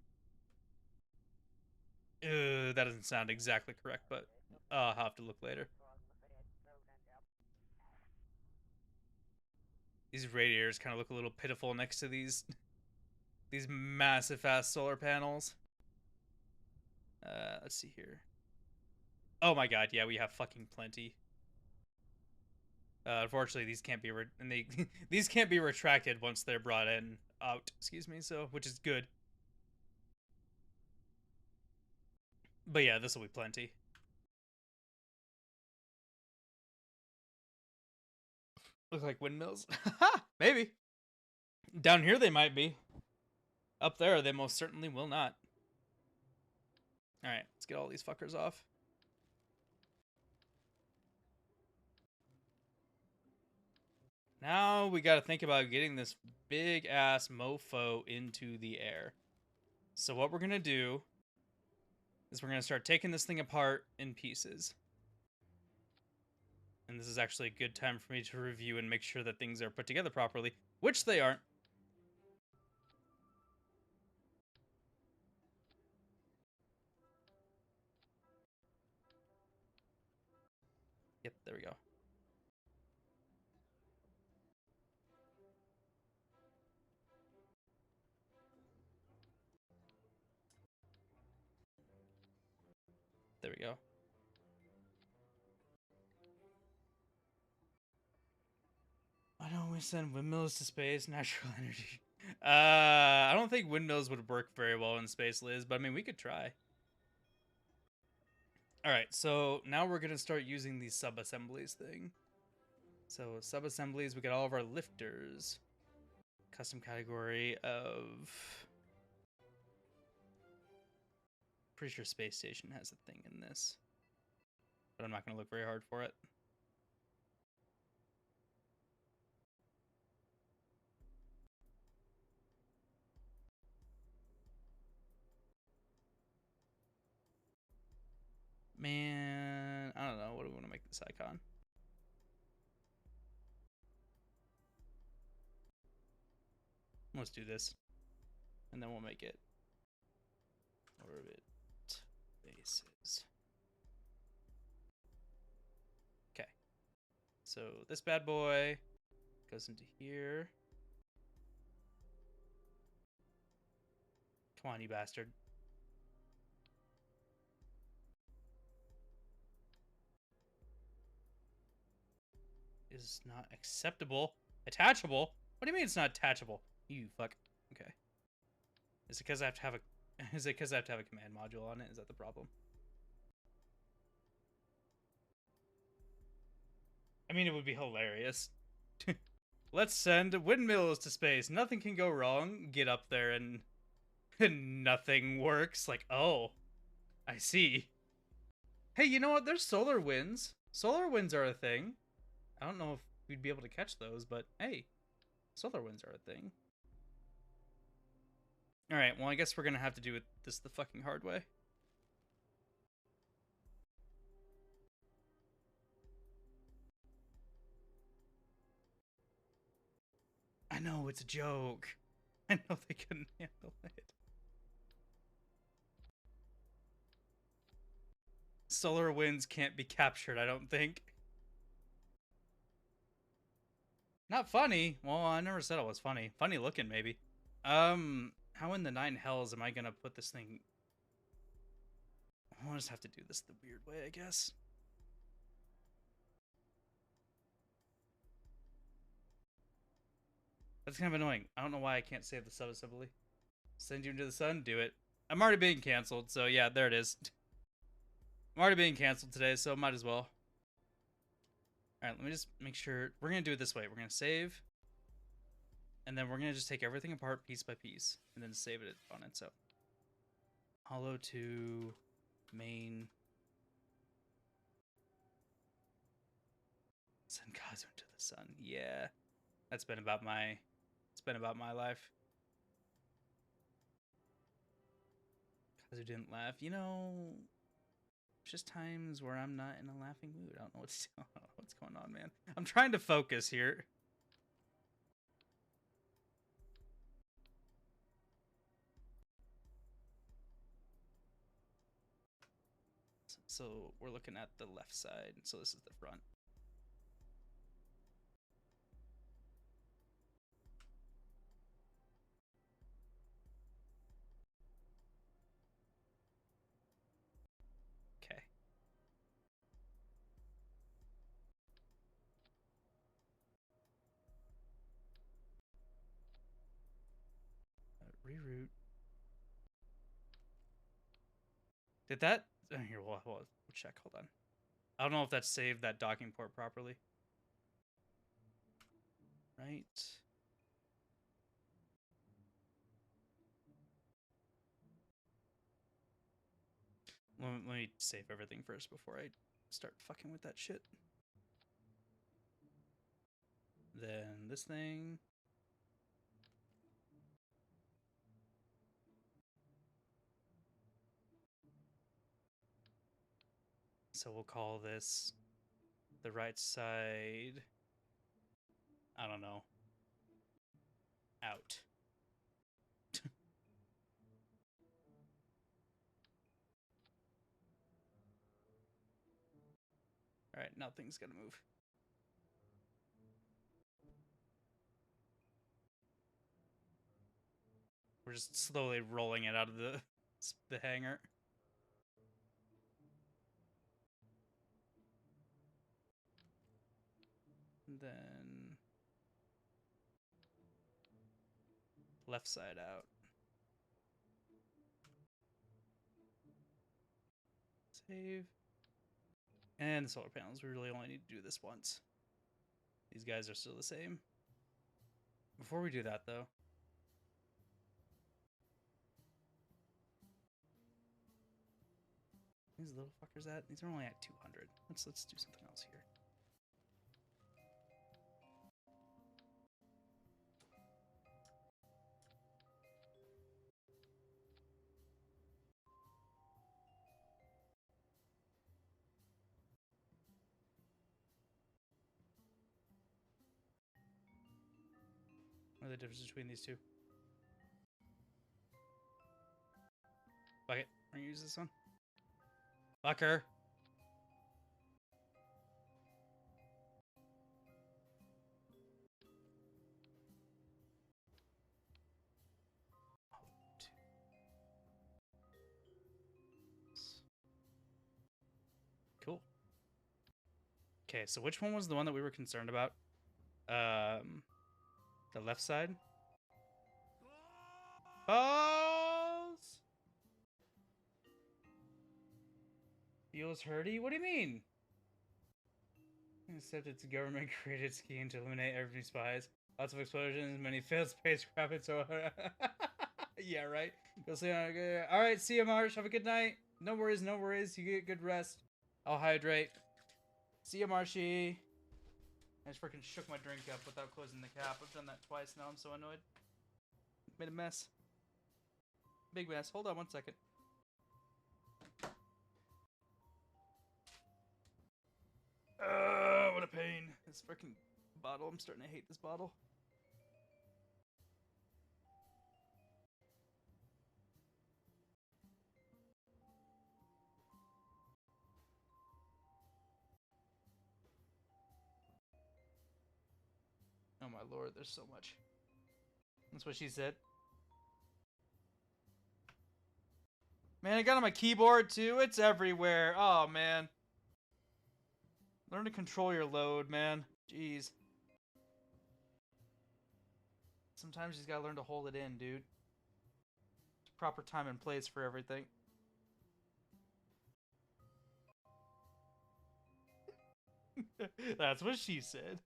That doesn't sound exactly correct, but I'll have to look later. These radiators kind of look a little pitiful next to these massive fast solar panels. Let's see here. Oh my god, yeah, we have fucking plenty. Unfortunately, these can't be these can't be retracted once they're brought in out. Excuse me. So, which is good. But yeah, this will be plenty. Look like windmills. Maybe. Down here they might be. Up there they most certainly will not. Alright, let's get all these fuckers off. Now we gotta think about getting this big ass mofo into the air. So what we're gonna do is we're gonna start taking this thing apart in pieces. And this is actually a good time for me to review and make sure that things are put together properly, which they aren't. Yep, there we go. There we go. Why don't we send windmills to space? Natural energy. I don't think windmills would work very well in space, Liz, but I mean, we could try. All right, so now we're gonna start using these sub-assemblies thing. So sub-assemblies, we got all of our lifters. Custom category of... Pretty sure space station has a thing in this. But I'm not gonna look very hard for it. Man, I don't know. What do we want to make this icon? Let's do this. And then we'll make it orbit bases. Okay. So this bad boy goes into here. Come on, you bastard. Is not acceptable. Attachable? What do you mean it's not attachable? You fuck. Okay. Is it because I have to have a is it because I have to have a command module on it? Is that the problem? I mean, it would be hilarious. Let's send windmills to space. Nothing can go wrong. Get up there and nothing works. Like, oh, I see. Hey, you know what? There's solar winds. Solar winds are a thing. I don't know if we'd be able to catch those, but hey, solar winds are a thing. Alright, well, I guess we're gonna have to do this the fucking hard way. I know, it's a joke. I know they couldn't handle it. Solar winds can't be captured, I don't think. Not funny. Well, I never said it was funny. Funny looking, maybe. How in the nine hells am I gonna put this thing... I'll just have to do this the weird way, I guess. That's kind of annoying. I don't know why I can't save the sub-assembly. Send you into the sun? Do it. I'm already being canceled, so yeah, there it is. I'm already being canceled today, so might as well. Alright, let me just make sure. We're going to do it this way. We're going to save. And then we're going to just take everything apart piece by piece. And then save it on its own. Hollow to main. Send Kazu into the sun. Yeah. That's been about my... It's been about my life. Kazu didn't laugh. You know... Just times where I'm not in a laughing mood. I don't know what's going on, man. I'm trying to focus here. So we're looking at the left side. So this is the front. Okay. Reroute. Did that? Here, we'll check. Hold on. I don't know if that saved that docking port properly. Right. Let me save everything first before I start fucking with that shit. Then this thing. So we'll call this the right side. I don't know. Out. All right, now things gotta move. We're just slowly rolling it out of the hangar. And then left side out. Save. And the solar panels. We really only need to do this once. These guys are still the same. Before we do that, though. These little fuckers at? These are only at 200. Let's do something else here. What are the differences between these two? Fuck it. We're gonna use this one. Fucker. Cool. Okay, so which one was the one that we were concerned about? The left side? Balls! Feels hurty? What do you mean? Except it's a government-created scheme to eliminate every spies. Lots of explosions, many failed spacecraft, and so yeah, right? Go see you. Alright, see you, Marsh. Have a good night. No worries, no worries. You get good rest. I'll hydrate. See you, Marshy. I just freaking shook my drink up without closing the cap. I've done that twice now. I'm so annoyed. Made a mess. Big mess. Hold on one second. What a pain. This freaking bottle. I'm starting to hate this bottle. Oh my lord, there's so much. That's what she said. Man, I got on my keyboard too. It's everywhere. Oh man. Learn to control your load, man. Jeez. Sometimes you just gotta learn to hold it in, dude. There's proper time and place for everything. That's what she said.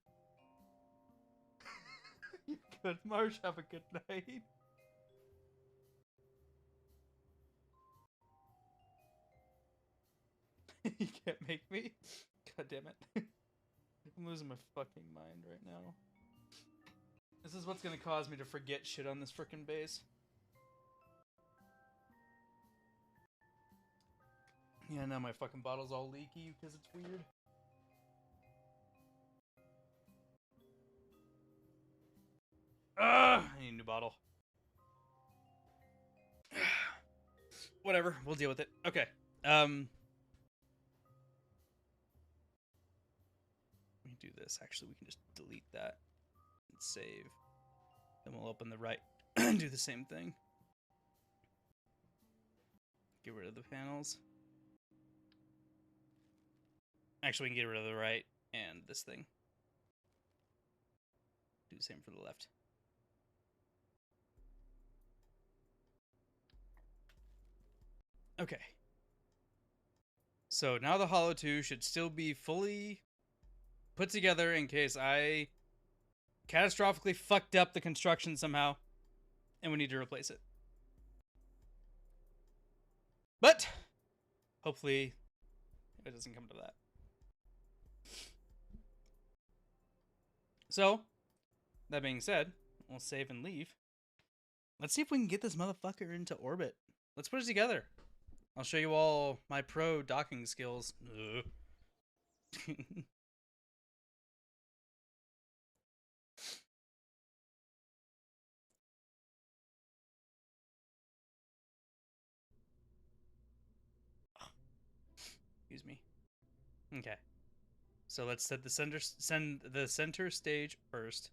You're good, Marsh. Have a good night. You can't make me. God damn it. I'm losing my fucking mind right now. This is what's gonna cause me to forget shit on this frickin' base. Yeah, now my fucking bottle's all leaky because it's weird. I need a new bottle. Whatever, we'll deal with it. Okay. We can do this. Actually, we can just delete that and save. Then we'll open the right and do the same thing. Get rid of the panels. Actually, we can get rid of the right and this thing. Do the same for the left. Okay. So now the Hollow 2 should still be fully put together in case I catastrophically fucked up the construction somehow and we need to replace it. But hopefully it doesn't come to that. So, that being said, we'll save and leave. Let's see if we can get this motherfucker into orbit. Let's put it together. I'll show you all my pro docking skills. Excuse me. Okay. So let's set the center stage first.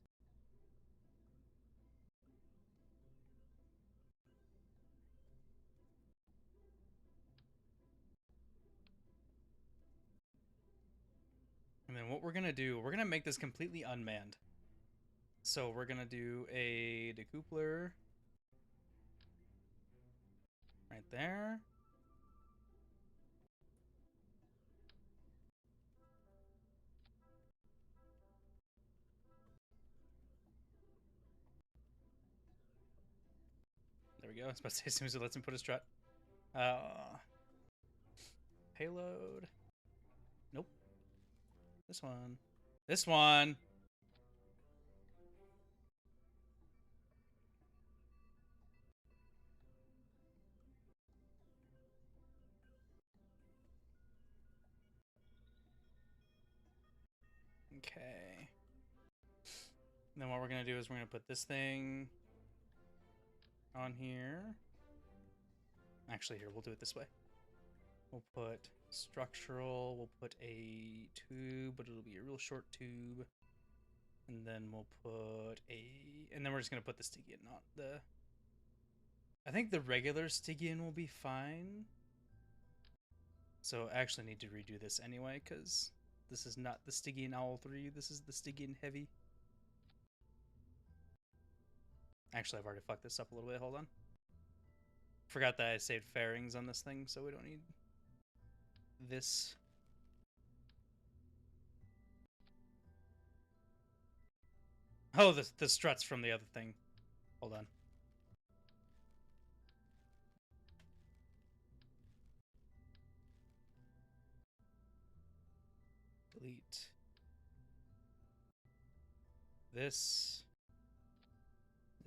And then what we're gonna do, we're gonna make this completely unmanned. So we're gonna do a decoupler right there. There we go. I was about to say as soon as it lets me put a strut. Payload. Nope. This one. This one. Okay. And then what we're gonna do is we're gonna put this thing on here. Actually, here, we'll do it this way. We'll put structural, we'll put a tube, but it'll be a real short tube. And then we'll put and then we're just gonna put the Stygian on the... I think the regular Stygian will be fine. So I actually need to redo this anyway, because this is not the Stygian Owl 3, this is the Stygian Heavy. Actually, I've already fucked this up a little bit, hold on. Forgot that I saved fairings on this thing, so we don't need this. Oh, the struts from the other thing. Hold on. Delete. This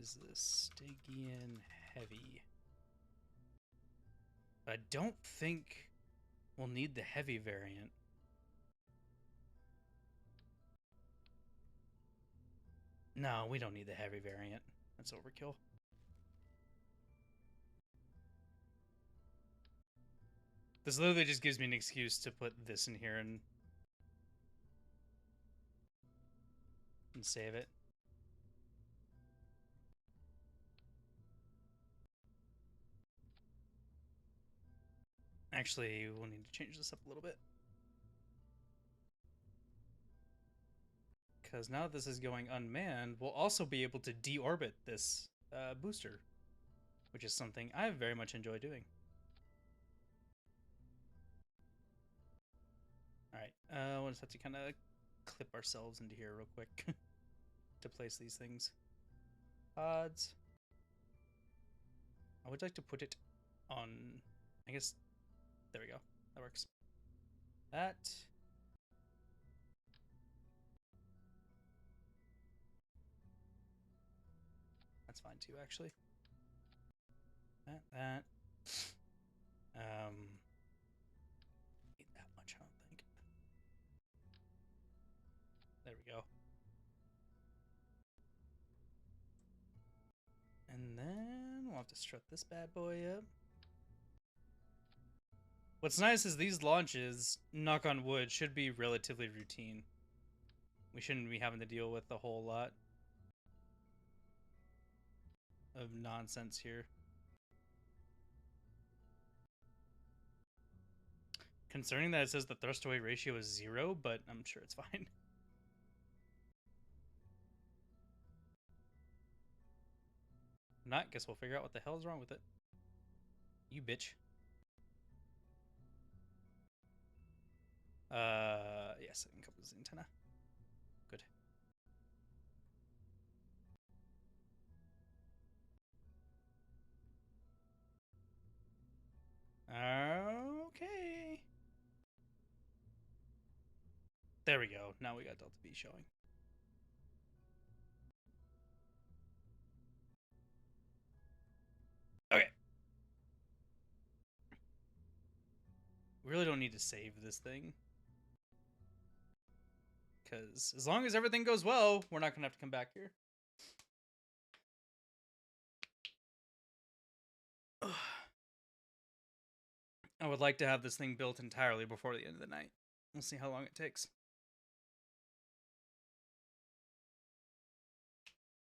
is the Stygian Heavy. I don't think we'll need the heavy variant. No, we don't need the heavy variant. That's overkill. This literally just gives me an excuse to put this in here and save it. Actually, we'll need to change this up a little bit. Because now that this is going unmanned, we'll also be able to deorbit this booster, which is something I very much enjoy doing. Alright, we'll just have to kind of clip ourselves into here real quick to place these things. Pods. I would like to put it on, I guess, there we go. That works. That. That's fine too, actually. That. Need that much, I don't think. There we go. And then we'll have to strut this bad boy up. What's nice is these launches, knock on wood, should be relatively routine. We shouldn't be having to deal with a whole lot of nonsense here. Concerning that it says the thrust away ratio is 0, but I'm sure it's fine. If not, guess we'll figure out what the hell's wrong with it. You bitch. Yes, I can couple this antenna. Good. Okay. There we go. Now we got Delta V showing. Okay. We really don't need to save this thing. Because as long as everything goes well, we're not going to have to come back here. I would like to have this thing built entirely before the end of the night. We'll see how long it takes.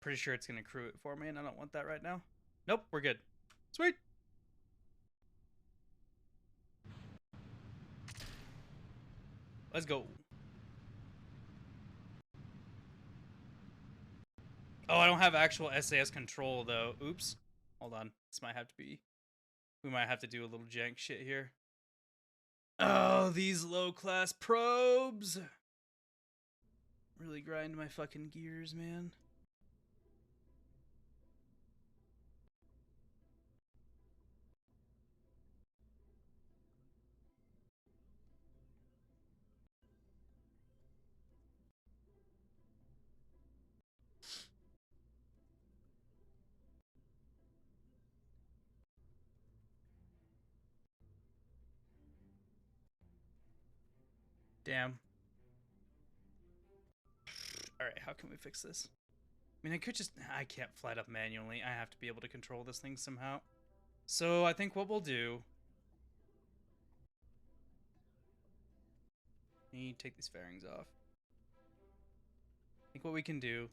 Pretty sure it's going to crew it for me, and I don't want that right now. Nope, we're good. Sweet. Let's go. Oh, I don't have actual SAS control, though. Oops. Hold on. This might have to be... We might have to do a little jank shit here. Oh, these low-class probes. Really grind my fucking gears, man. Damn. Alright, how can we fix this? I mean, I could just... I can't fly it up manually. I have to be able to control this thing somehow. So I think what we'll do... Need to take these fairings off. I think what we can do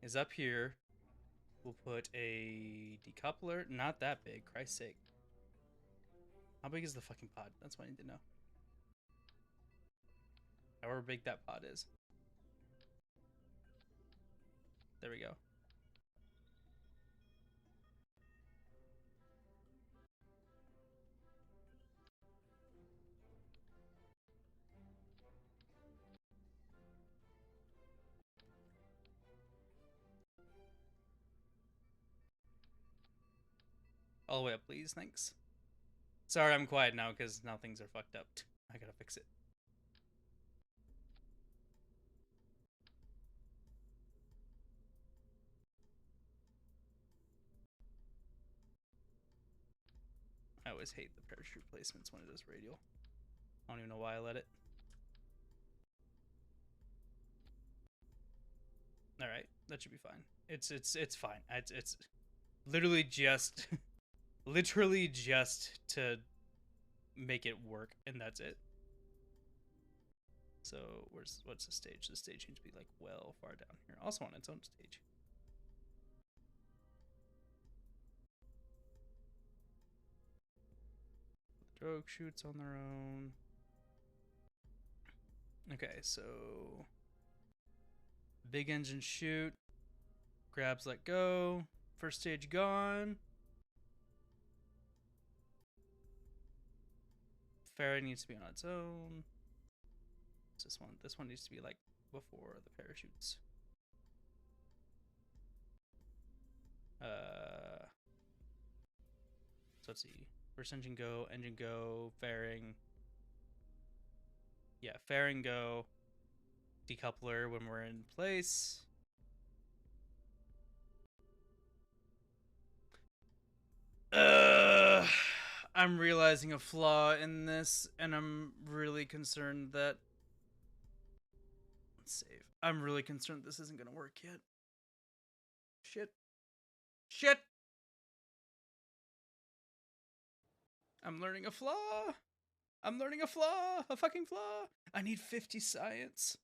is up here, we'll put a decoupler. Not that big, Christ's sake. How big is the fucking pod? That's what I need to know. However big that pod is. There we go. All the way up, please. Thanks. Sorry, I'm quiet now because now things are fucked up. I gotta fix it. I always hate the parachute placements when it is radial. I don't even know why I let it. All right, that should be fine. It's fine. It's literally just literally just to make it work, and that's it. So what's the stage? The stage needs to be like well far down here. Also on its own stage. The drogue chutes on their own. Okay, so big engine chute. Grabs, let go. First stage gone. Fairing needs to be on its own. It's this one. This one needs to be like before the parachutes. So let's see. First engine go, fairing. Yeah, fairing go. Decoupler when we're in place. I'm realizing a flaw in this, and I'm really concerned that... Let's save. I'm really concerned this isn't gonna work yet. Shit. Shit! I'm learning a flaw! I'm learning a flaw! A fucking flaw! I need 50 science.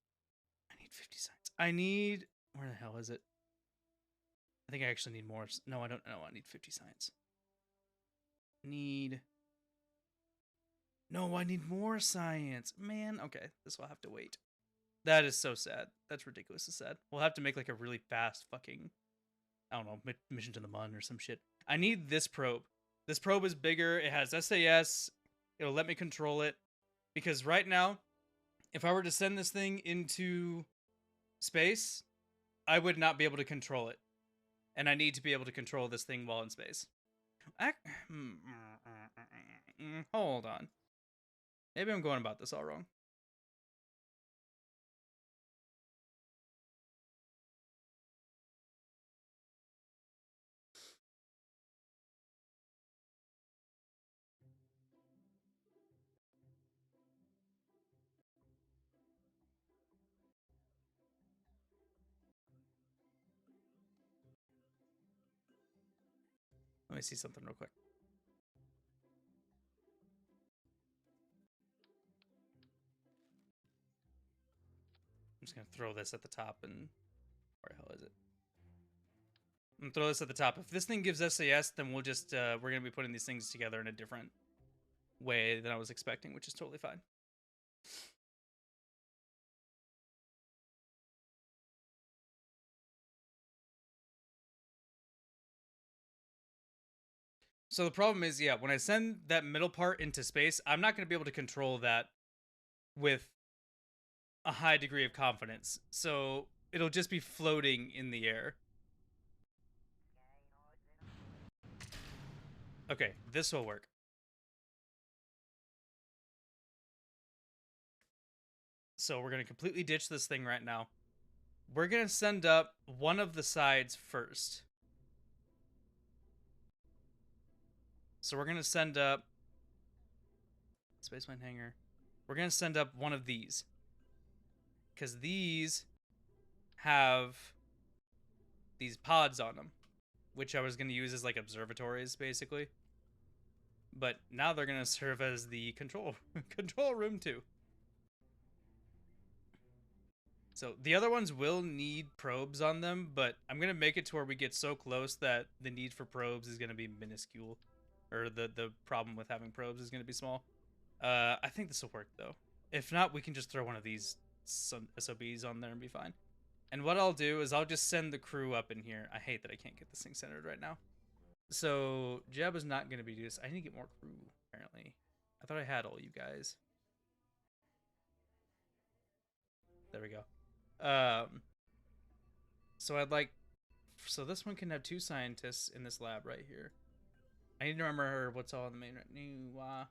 I need 50 science. I need... Where the hell is it? I think I actually need more... No, I don't know. I need 50 science. Need... No, I need more science. Man, okay. This will have to wait. That is so sad. That's ridiculously sad. We'll have to make like a really fast fucking... I don't know, mission to the Mun or some shit. I need this probe. This probe is bigger. It has SAS. It'll let me control it. Because right now, If I were to send this thing into space, I would not be able to control it. And I need to be able to control this thing while in space. Hold on. Maybe I'm going about this all wrong. Let me see something real quick. I'm just going to throw this at the top and... Where the hell is it? I'm going to throw this at the top. If this thing gives SAS, then we'll just... we're going to be putting these things together in a different way than I was expecting, which is totally fine. So the problem is, yeah, when I send that middle part into space, I'm not going to be able to control that with a high degree of confidence. So it'll just be floating in the air. Okay, this will work. So we're going to completely ditch this thing right now. We're going to send up one of the sides first. So we're going to send up... Spaceplane hangar. We're going to send up one of these. Because these have these pods on them. Which I was going to use as like observatories, basically. But now they're going to serve as the control room too. So the other ones will need probes on them, but I'm going to make it to where we get so close that the need for probes is going to be minuscule. Or the problem with having probes is going to be small. I think this will work, though. If not, we can just throw one of these SOBs on there and be fine. And what I'll do is I'll just send the crew up in here. I hate that I can't get this thing centered right now. So Jabba's not going to be doing this. I need to get more crew, apparently. I thought I had all you guys. There we go. So I'd like... So this one can have 2 scientists in this lab right here. I need to remember what's all in the main right.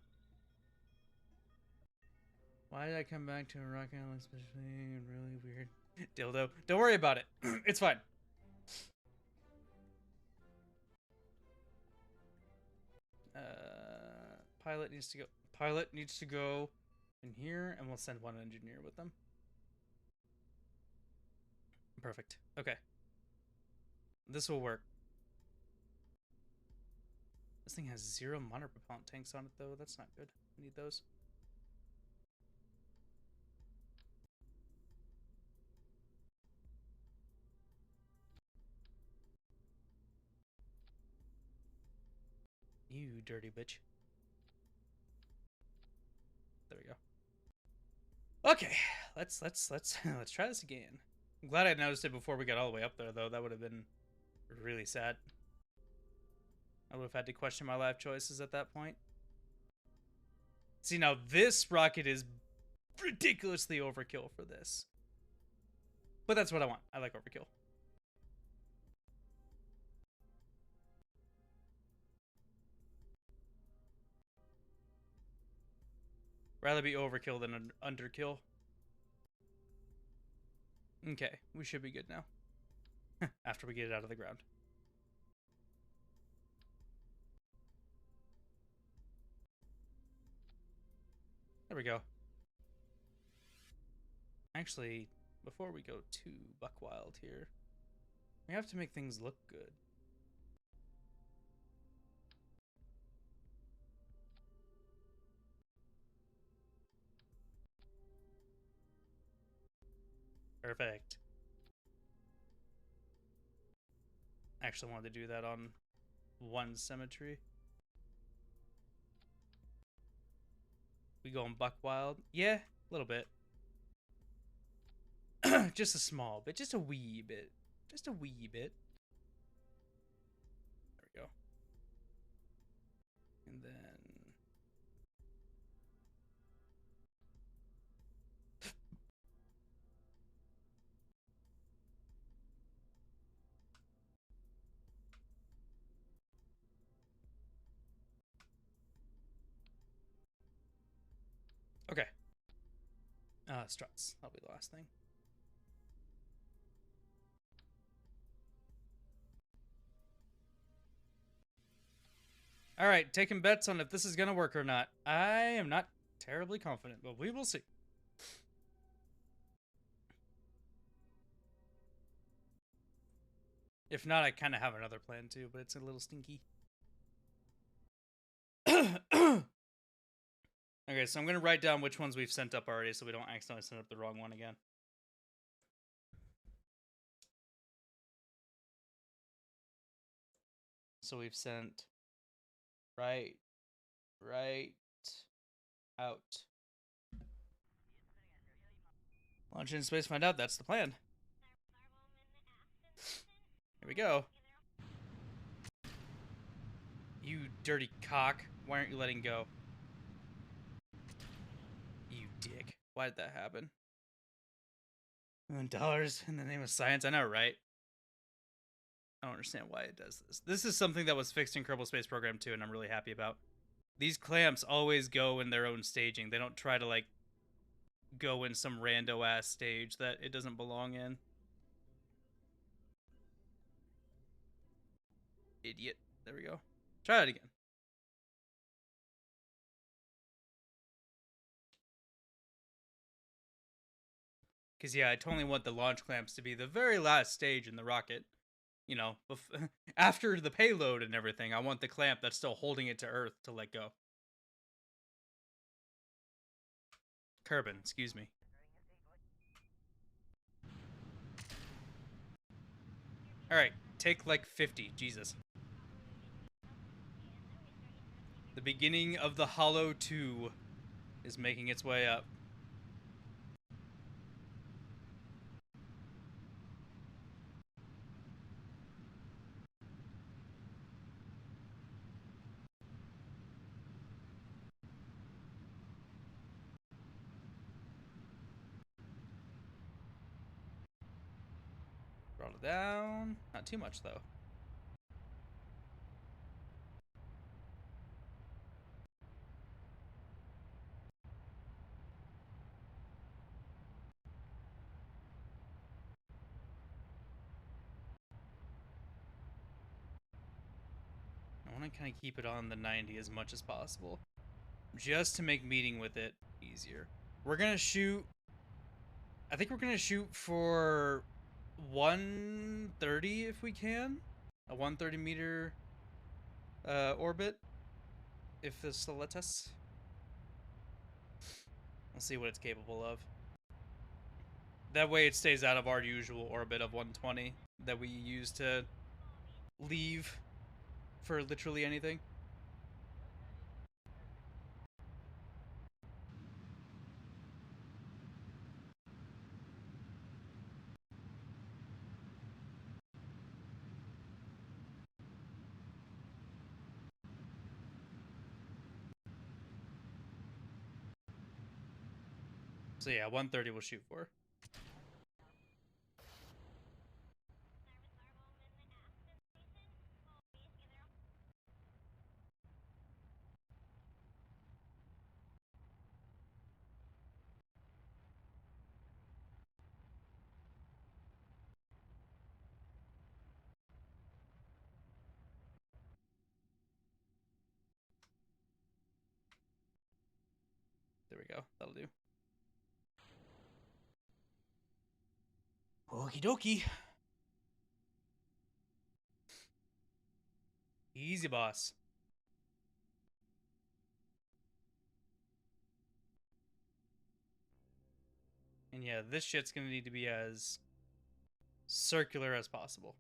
Why did I come back to a rock island especially really weird? Dildo. Don't worry about it. It's fine. Pilot needs to go. Pilot needs to go in here, and we'll send one engineer with them. Perfect. Okay. This will work. This thing has 0 monopropellant tanks on it, though. That's not good. I need those. You dirty bitch. There we go. Okay, let's try this again. I'm glad I noticed it before we got all the way up there, though. That would have been really sad. I would have had to question my life choices at that point. See, now this rocket is ridiculously overkill for this. But that's what I want. I like overkill. Rather be overkill than underkill. Okay, we should be good now. After we get it out of the ground. There we go. Actually, before we go too buck wild here, we have to make things look good. Perfect. Actually wanted to do that on one symmetry. We going buck wild? Yeah, a little bit. Just a small bit. Just a wee bit. Just a wee bit. There we go. And then... Okay. Struts. That'll be the last thing. All right, taking bets on if this is gonna work or not. I am not terribly confident, but we will see. If not, I kind of have another plan too, but it's a little stinky. Okay, so I'm gonna write down which ones we've sent up already, so we don't accidentally send up the wrong one again. So we've sent right, out. Launch into space, find out. That's the plan. Here we go. You dirty cock. Why aren't you letting go? You dick. Why did that happen? $1 in the name of science. I know, right? I don't understand why it does this. This is something that was fixed in Kerbal Space Program 2, and I'm really happy about. These clamps always go in their own staging. They don't try to, like, go in some rando-ass stage that it doesn't belong in. Idiot. There we go. Try it again. Because, yeah, I totally want the launch clamps to be the very last stage in the rocket. You know, after the payload and everything, I want the clamp that's still holding it to Earth to let go. Kerbal, excuse me. Alright, take like 50, Jesus. The beginning of the Hollow 2 is making its way up. Throttle down. Not too much, though. I want to kind of keep it on the 90 as much as possible, just to make meeting with it easier. We're going to shoot... I think we're going to shoot for 130 if we can. A 130 meter orbit, if this will let us. We'll see what it's capable of. That way it stays out of our usual orbit of 120 that we use to leave for literally anything. So yeah, 130 we'll shoot for. There we go. That'll do. Okie dokie. Easy, boss. And yeah, this shit's gonna need to be as circular as possible.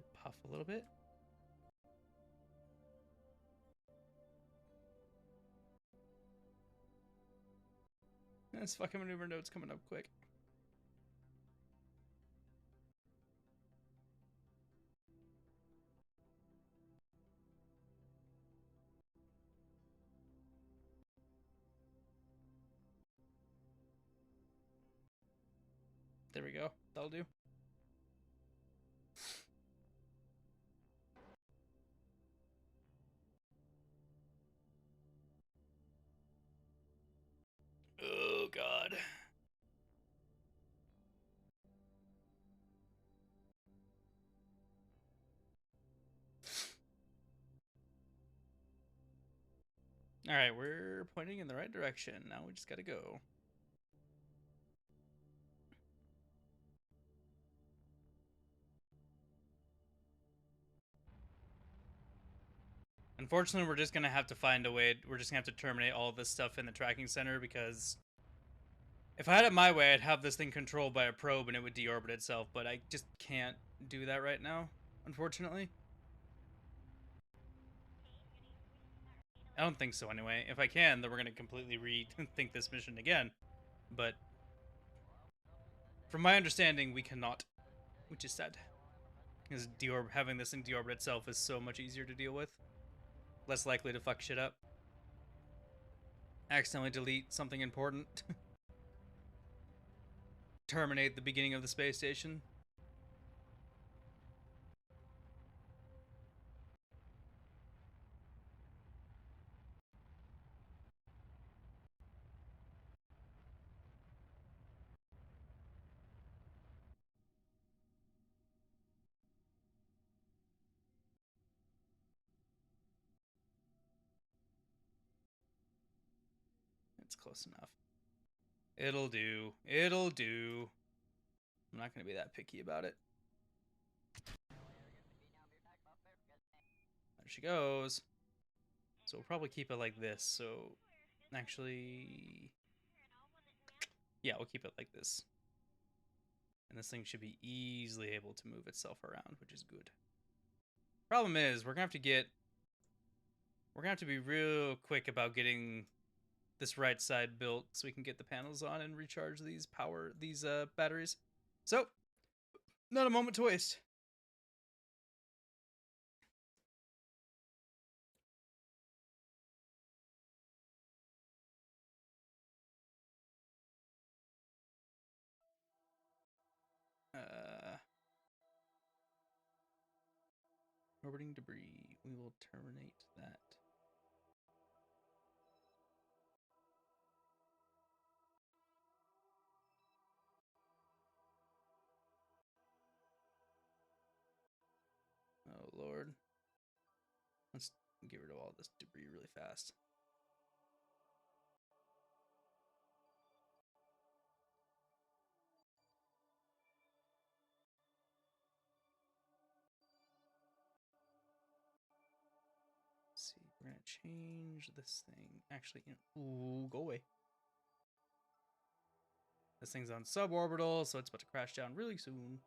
to puff a little bit. This fucking maneuver note's coming up quick. There we go. That'll do. Oh, God. Alright, we're pointing in the right direction. Now we just gotta go. Unfortunately, we're just gonna have to find a way. We're just gonna have to terminate all this stuff in the tracking center because if I had it my way, I'd have this thing controlled by a probe and it would deorbit itself, but I just can't do that right now, unfortunately. I don't think so anyway. If I can, then we're gonna completely rethink this mission again. But from my understanding, we cannot, which is sad. Because having this thing deorbit itself is so much easier to deal with. Less likely to fuck shit up. Accidentally delete something important. Terminate the beginning of the space station. It's close enough. It'll do. It'll do. I'm not going to be that picky about it. There she goes. So we'll probably keep it like this. So actually, yeah, we'll keep it like this. And this thing should be easily able to move itself around, which is good. Problem is, we're gonna have to be real quick about getting this right side built so we can get the panels on and recharge these batteries. So, not a moment to waste. Orbiting debris. We will terminate that. Oh, Lord. Let's get rid of all this debris really fast. Let's see, we're gonna change this thing. Actually, ooh, go away. This thing's on suborbital, so it's about to crash down really soon.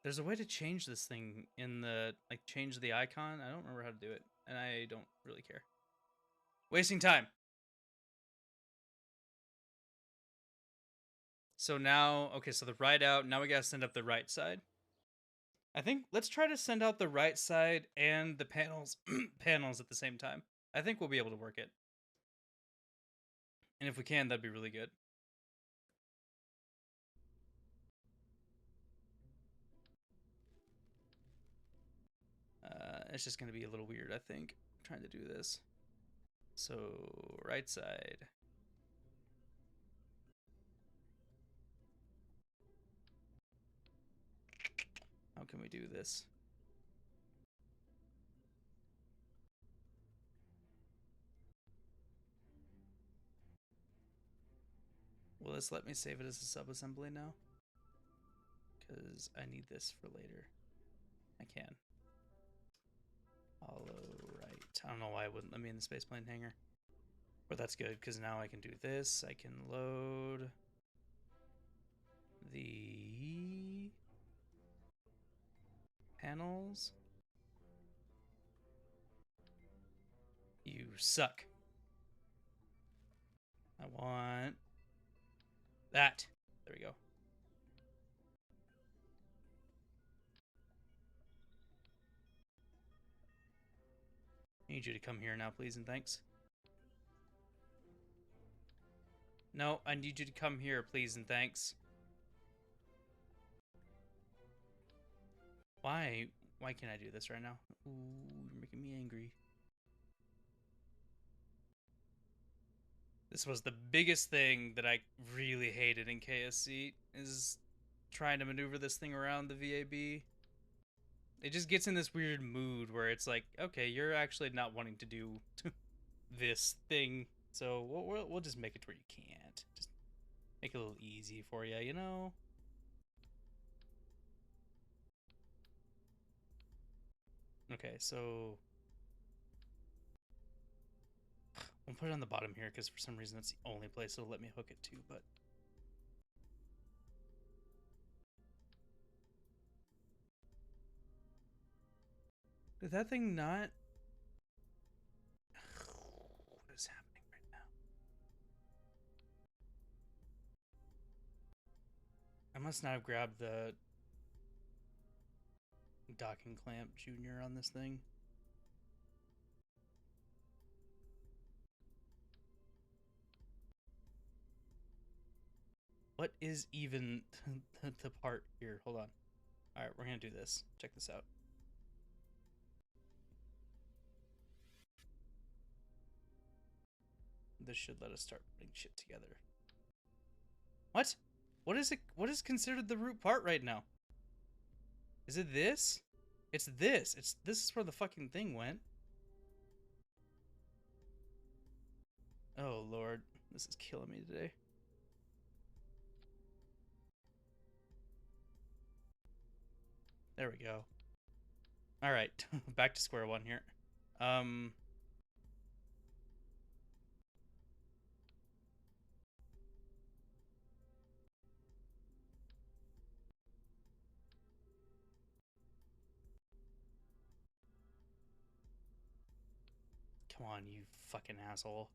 There's a way to change this thing in the, like, change the icon. I don't remember how to do it, and I don't really care. Wasting time. So now, okay, so the right out, now we gotta send up the right side. I think, let's try to send out the right side and the panels, panels at the same time. I think we'll be able to work it. And if we can, that'd be really good. It's just gonna be a little weird, I think, trying to do this. So, right side. How can we do this? Will this let me save it as a sub-assembly now? Because I need this for later. I can. Hollow right. I don't know why it wouldn't let me in the spaceplane hangar. But that's good, because now I can do this. I can load. the panels. You suck. I want that. There we go. I need you to come here now, please, and thanks. No, I need you to come here, please, and thanks. Why? Why can't I do this right now? Ooh, you're making me angry. This was the biggest thing that I really hated in KSC, is trying to maneuver this thing around the VAB. It just gets in this weird mood where it's like, okay, you're actually not wanting to do this thing, so we'll just make it to where you can't. Just make it a little easy for you, you know? Okay, so we'll put it on the bottom here because for some reason that's the only place it'll let me hook it to, but did that thing not? What is happening right now? I must not have grabbed the docking clamp junior on this thing. What is even the part here? Hold on. All right, we're gonna do this. Check this out. This should let us start putting shit together. What? What is it? What is considered the root part right now? Is it this? It's this. This is where the fucking thing went. Oh Lord, this is killing me today. There we go. All right, back to square one here. Come on, you fucking asshole.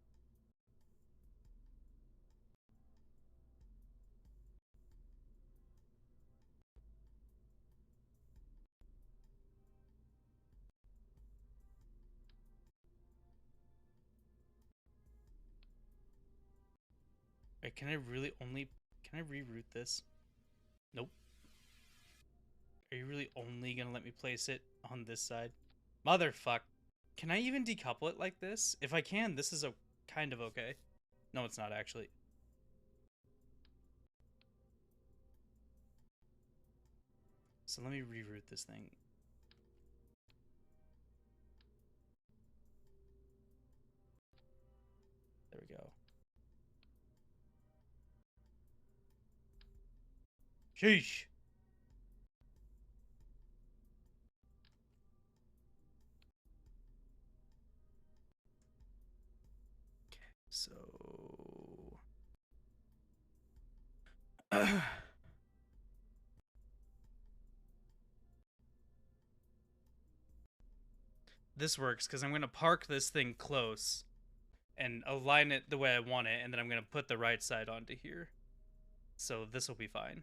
Wait, can I really only... Can I reroute this? Nope. Are you really only gonna let me place it on this side? Motherfuck. Can I even decouple it like this? If I can, this is a kind of okay. No, it's not actually. So let me reroute this thing. There we go. Sheesh. So... this works because I'm going to park this thing close and align it the way I want it, and then I'm going to put the right side onto here. So this will be fine.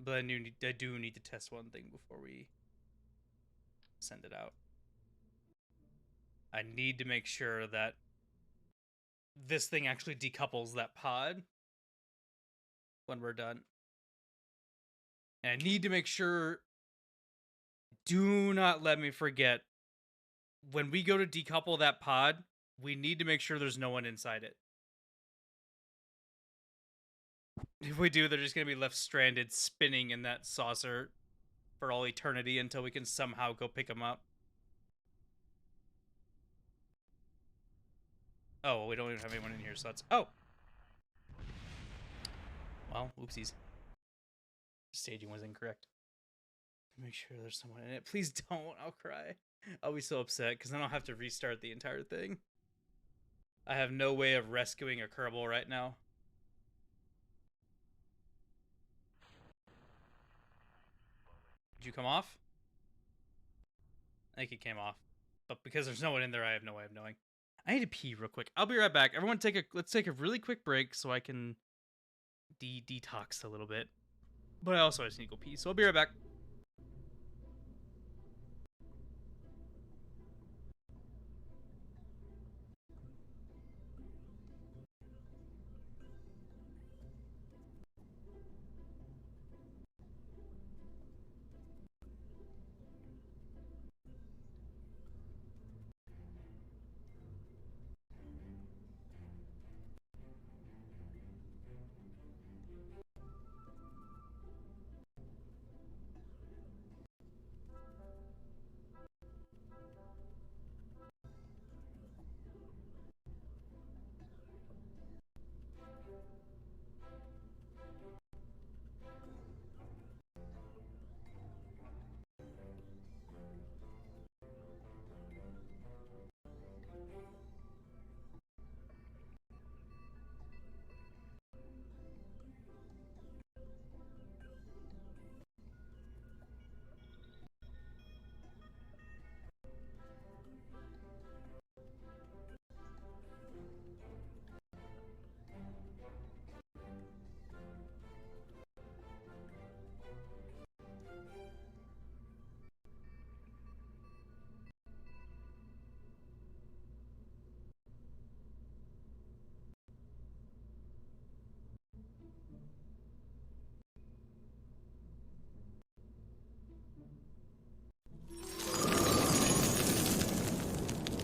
But I do need to test one thing before we send it out. I need to make sure that this thing actually decouples that pod when we're done. And I need to make sure, do not let me forget, when we go to decouple that pod, we need to make sure there's no one inside it. If we do, they're just going to be left stranded spinning in that saucer for all eternity until we can somehow go pick them up. Oh, well, we don't even have anyone in here, so that's... Oh! Well, oopsies. Staging was incorrect. Make sure there's someone in it. Please don't. I'll cry. I'll be so upset because then I'll have to restart the entire thing. I have no way of rescuing a Kerbal right now. Did you come off? I think it came off. But because there's no one in there, I have no way of knowing. I need to pee real quick. I'll be right back. Everyone let's take a really quick break so I can detox a little bit. But I also just need to go pee, so I'll be right back.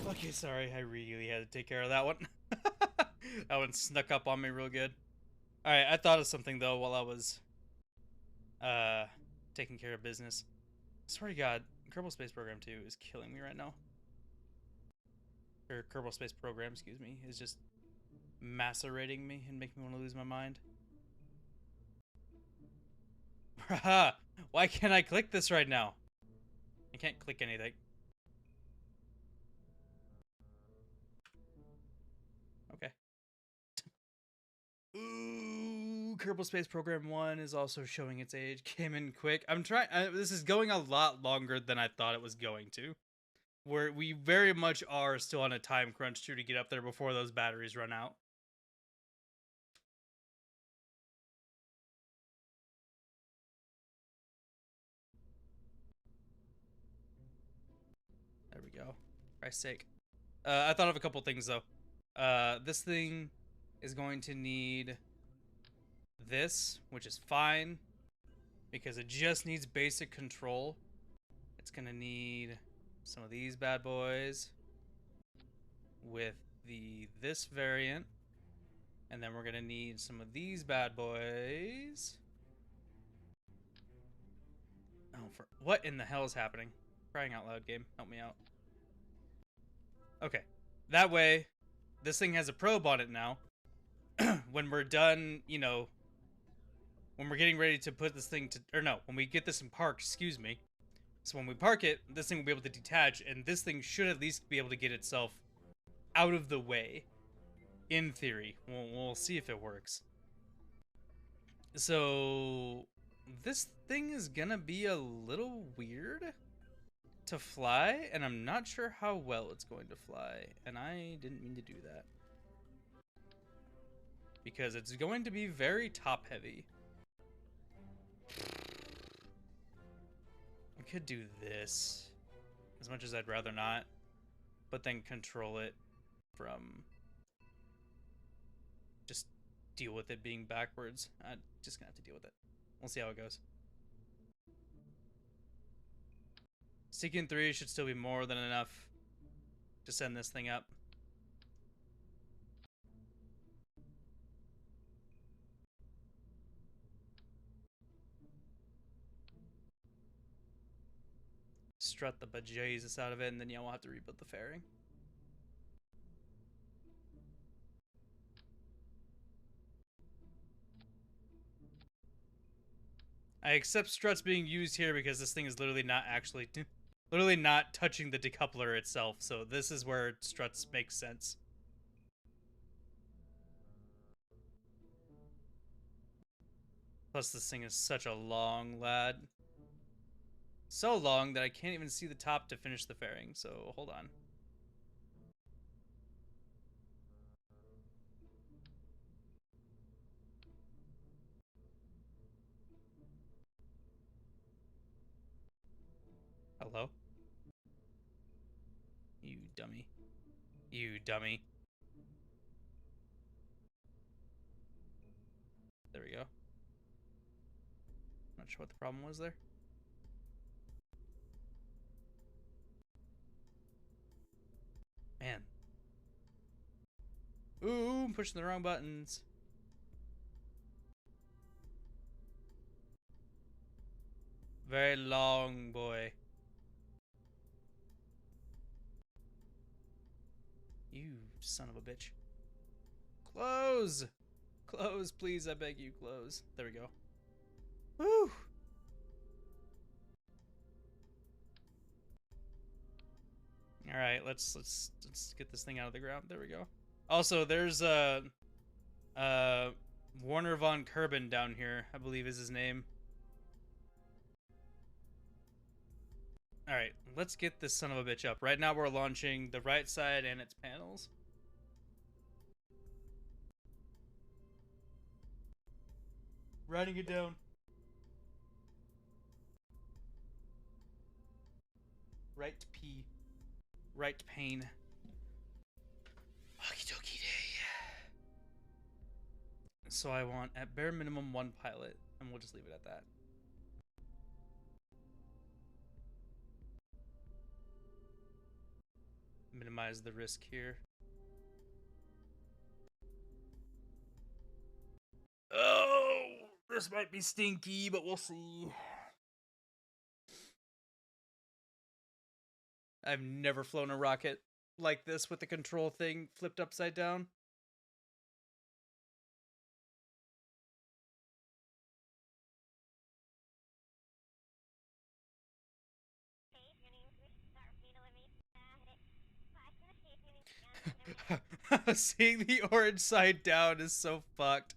Okay, sorry. I really had to take care of that one. That one snuck up on me real good. Alright, I thought of something, though, while I was, uh, taking care of business. I swear to God, Kerbal Space Program 2 is killing me right now. Or Kerbal Space Program, excuse me, is just macerating me and making me want to lose my mind. Haha! Why can't I click this right now? I can't click anything. Okay. Ooh, Kerbal Space Program 1 is also showing its age. Came in quick. I'm trying. This is going a lot longer than I thought it was going to. We very much are still on a time crunch too to get up there before those batteries run out. There we go. For Christ's sake. I thought of a couple things though. This thing is going to need this, which is fine because it just needs basic control. It's gonna need some of these bad boys with this variant, and then we're gonna need some of these bad boys. Oh, for what in the hell is happening? Crying out loud, game, help me out. Okay, that way, this thing has a probe on it now. When we're done, you know, when we're getting ready to put this thing to, or no, when we get this in park, excuse me. So when we park it, this thing will be able to detach, and this thing should at least be able to get itself out of the way. In theory. We'll see if it works. So, this thing is gonna be a little weird to fly, and I'm not sure how well it's going to fly, and I didn't mean to do that. Because it's going to be very top heavy. I could do this, as much as I'd rather not, but then control it from just deal with it being backwards. I'm just gonna have to deal with it. We'll see how it goes. Seeking 3 should still be more than enough to send this thing up. Strut the bejesus out of it, and then yeah, we'll have to rebuild the fairing. I accept struts being used here because this thing is literally not touching the decoupler itself, so this is where struts make sense. Plus, this thing is such a long lad. So long that I can't even see the top to finish the fairing, so hold on. Hello? You dummy. You dummy. There we go. Not sure what the problem was there. Man. Ooh, I'm pushing the wrong buttons. Very long, boy. You son of a bitch. Close! Close, please, I beg you, close. There we go. Woo! Alright, let's get this thing out of the ground. There we go. Also, there's Warner von Kerbin down here, I believe is his name. Alright, let's get this son of a bitch up. Right now we're launching the right side and its panels. Writing it down. Right P. Right pane. Okie dokie day. So I want, at bare minimum, one pilot, and we'll just leave it at that. Minimize the risk here. Oh, this might be stinky, but we'll see. I've never flown a rocket like this with the control thing flipped upside down. Seeing the orange side down is so fucked.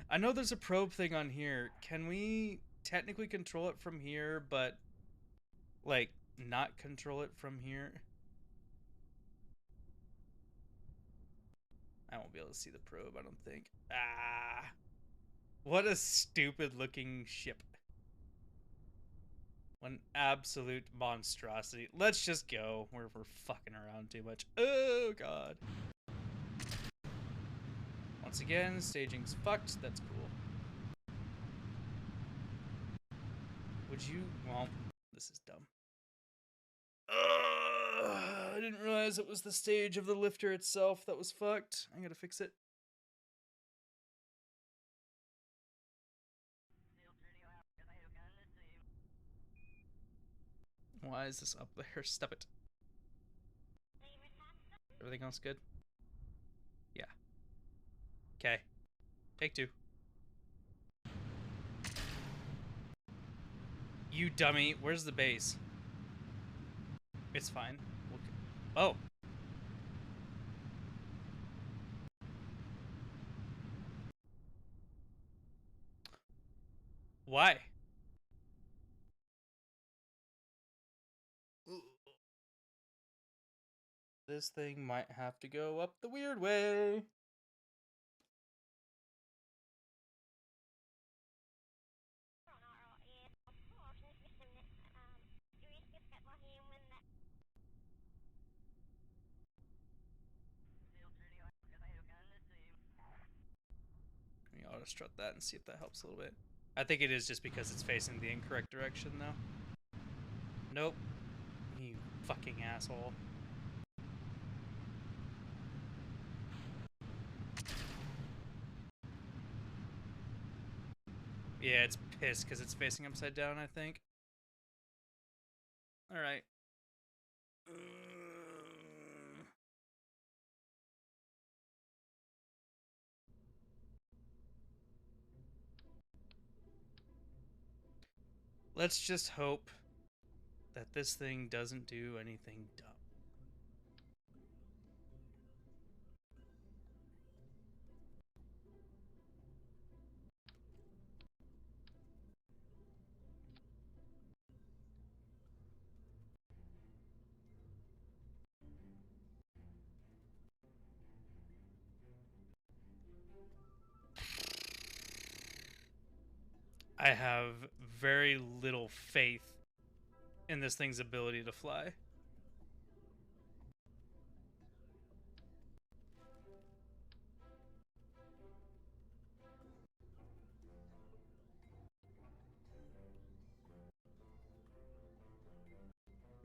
I know there's a probe thing on here. Can we technically control it from here, but like not control it from here? I won't be able to see the probe, I don't think. Ah, what a stupid looking ship. One absolute monstrosity. Let's just go. We're fucking around too much. Oh god. Once again, staging's fucked. That's cool. Would you? Well, this is dumb. I didn't realize it was the stage of the lifter itself that was fucked. I gotta fix it. Why is this up there? Stop it. Everything else good? Yeah. Okay. Take two. You dummy. Where's the base? It's fine. Oh. Why? This thing might have to go up the weird way. Let me auto strut that and see if that helps a little bit. I think it is just because it's facing the incorrect direction, though. Nope. You fucking asshole. Yeah, it's pissed because it's facing upside down, I think. Alright. Let's just hope that this thing doesn't do anything dumb. I have very little faith in this thing's ability to fly.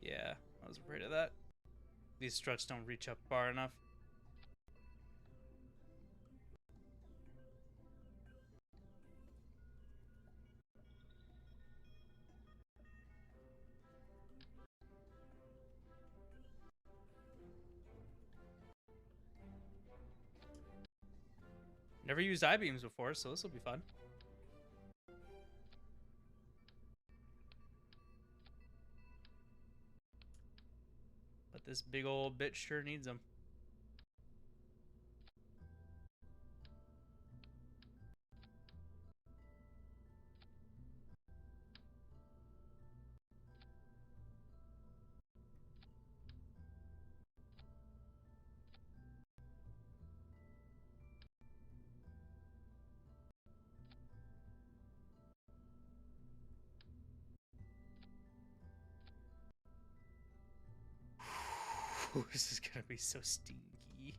Yeah, I was afraid of that. These struts don't reach up far enough. Never used I-beams before, so this will be fun. But this big old bitch sure needs them. This is gonna be so stinky.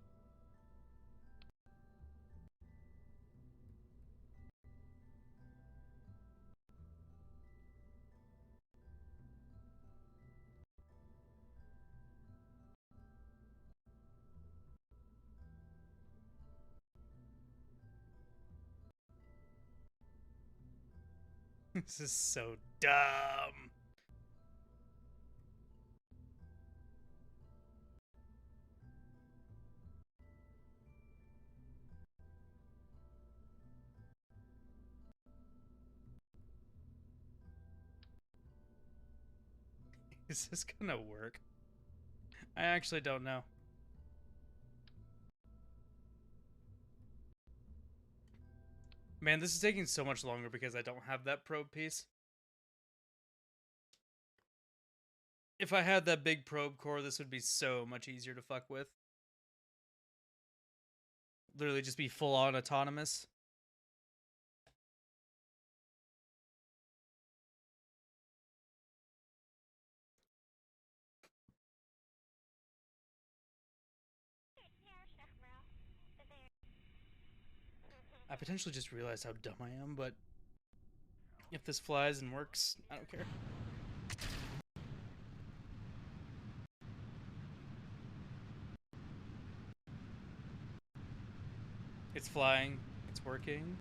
This is so dumb. Is this gonna work? I actually don't know. Man, this is taking so much longer because I don't have that probe piece. If I had that big probe core, this would be so much easier to fuck with. Literally just be full on autonomous. I potentially just realized how dumb I am, but if this flies and works, I don't care. It's flying. It's working.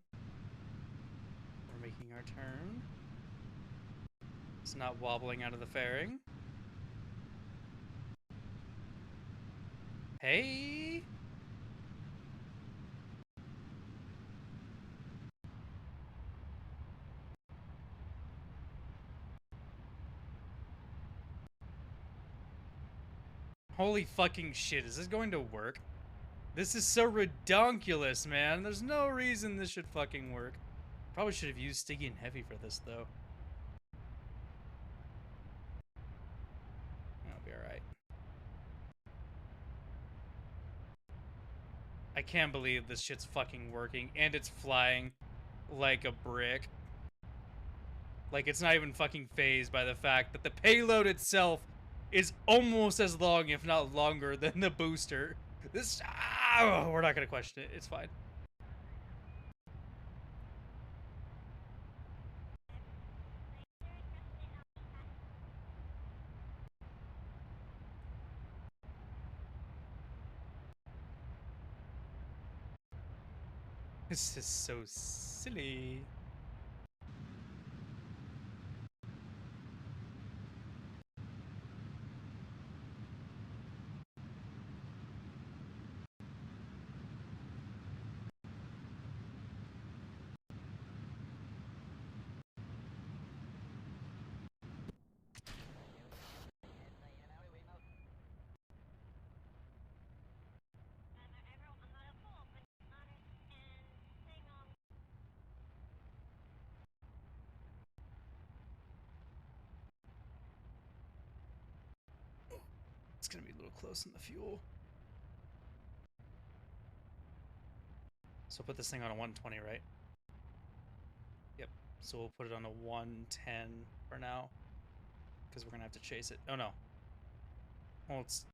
We're making our turn. It's not wobbling out of the fairing. Hey! Holy fucking shit, is this going to work? This is so redonkulous, man. There's no reason this should fucking work. Probably should have used sticky and heavy for this, though. That'll be alright. I can't believe this shit's fucking working, and it's flying like a brick. Like, it's not even fucking phased by the fact that the payload itself is almost as long, if not longer, than the booster. This... we're not gonna question it. It's fine. This is so silly. It's gonna be a little close in the fuel. So put this thing on a 120, right? Yep. So we'll put it on a 110 for now. Because we're going to have to chase it. Oh, no. Well, it's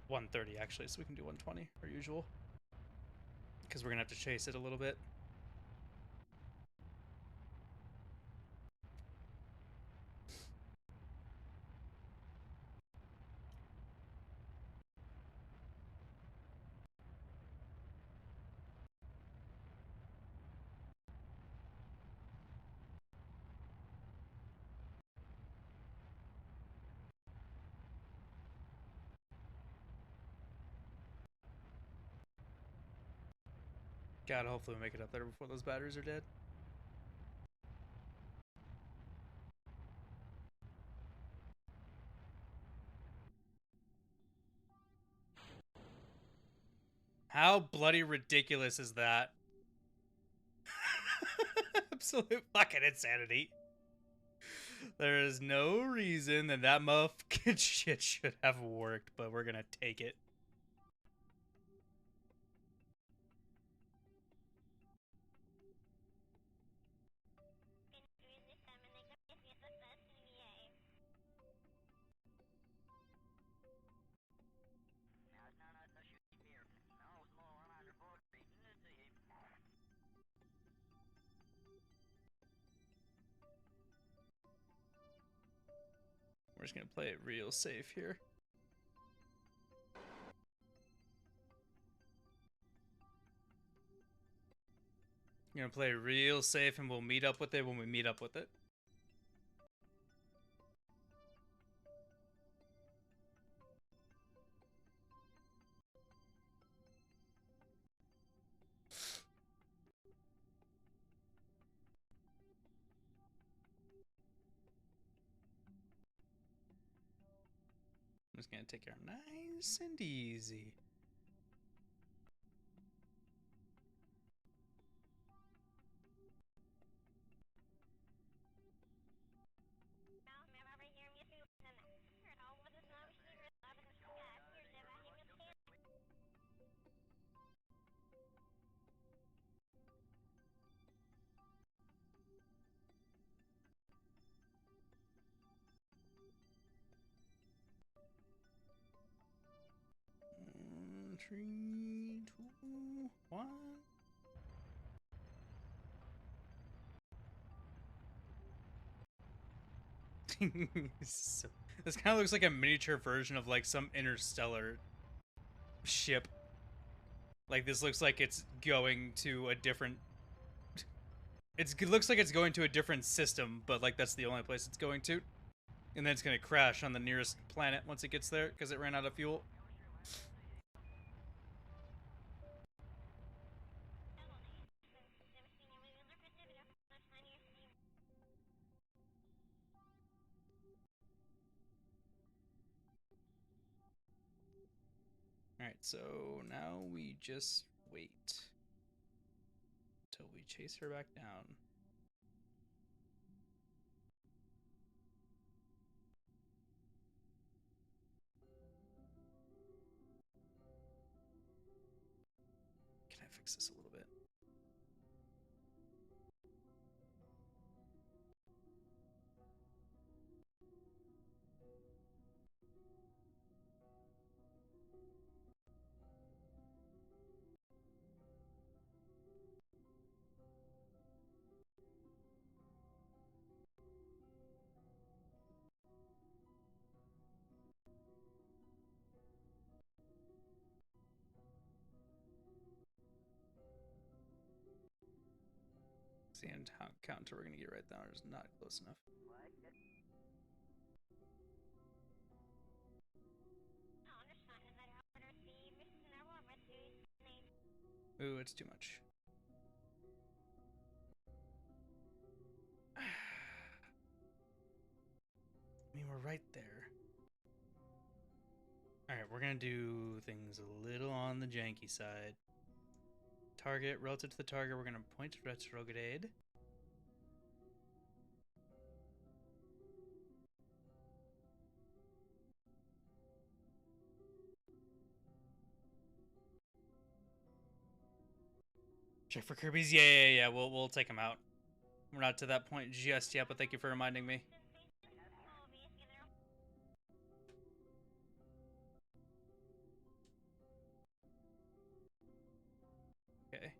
130, actually, so we can do 120, our usual. Because we're going to have to chase it a little bit. God, hopefully we make it up there before those batteries are dead. How bloody ridiculous is that? Absolute fucking insanity. There is no reason that that motherfucking shit should have worked, but we're gonna take it. We're just gonna play it real safe here. I'm gonna play real safe and we'll meet up with it when we meet up with it. I'm just gonna take her nice and easy. Three, two, one. So, this kind of looks like a miniature version of like some interstellar ship. Like this looks like it's going to a different. It looks like it's going to a different system, but like that's the only place it's going to, and then it's gonna crash on the nearest planet once it gets there because it ran out of fuel. Alright, so now we just wait until we chase her back down. Can I fix this a little bit? The end counter we're gonna get right now is not close enough. Ooh, it's too much. I mean, we're right there. Alright, we're gonna do things a little on the janky side. Target, relative to the target, we're gonna point retrograde. Check for Kirby's. Yeah. We'll take him out. We're not to that point just yet, but thank you for reminding me. Okay.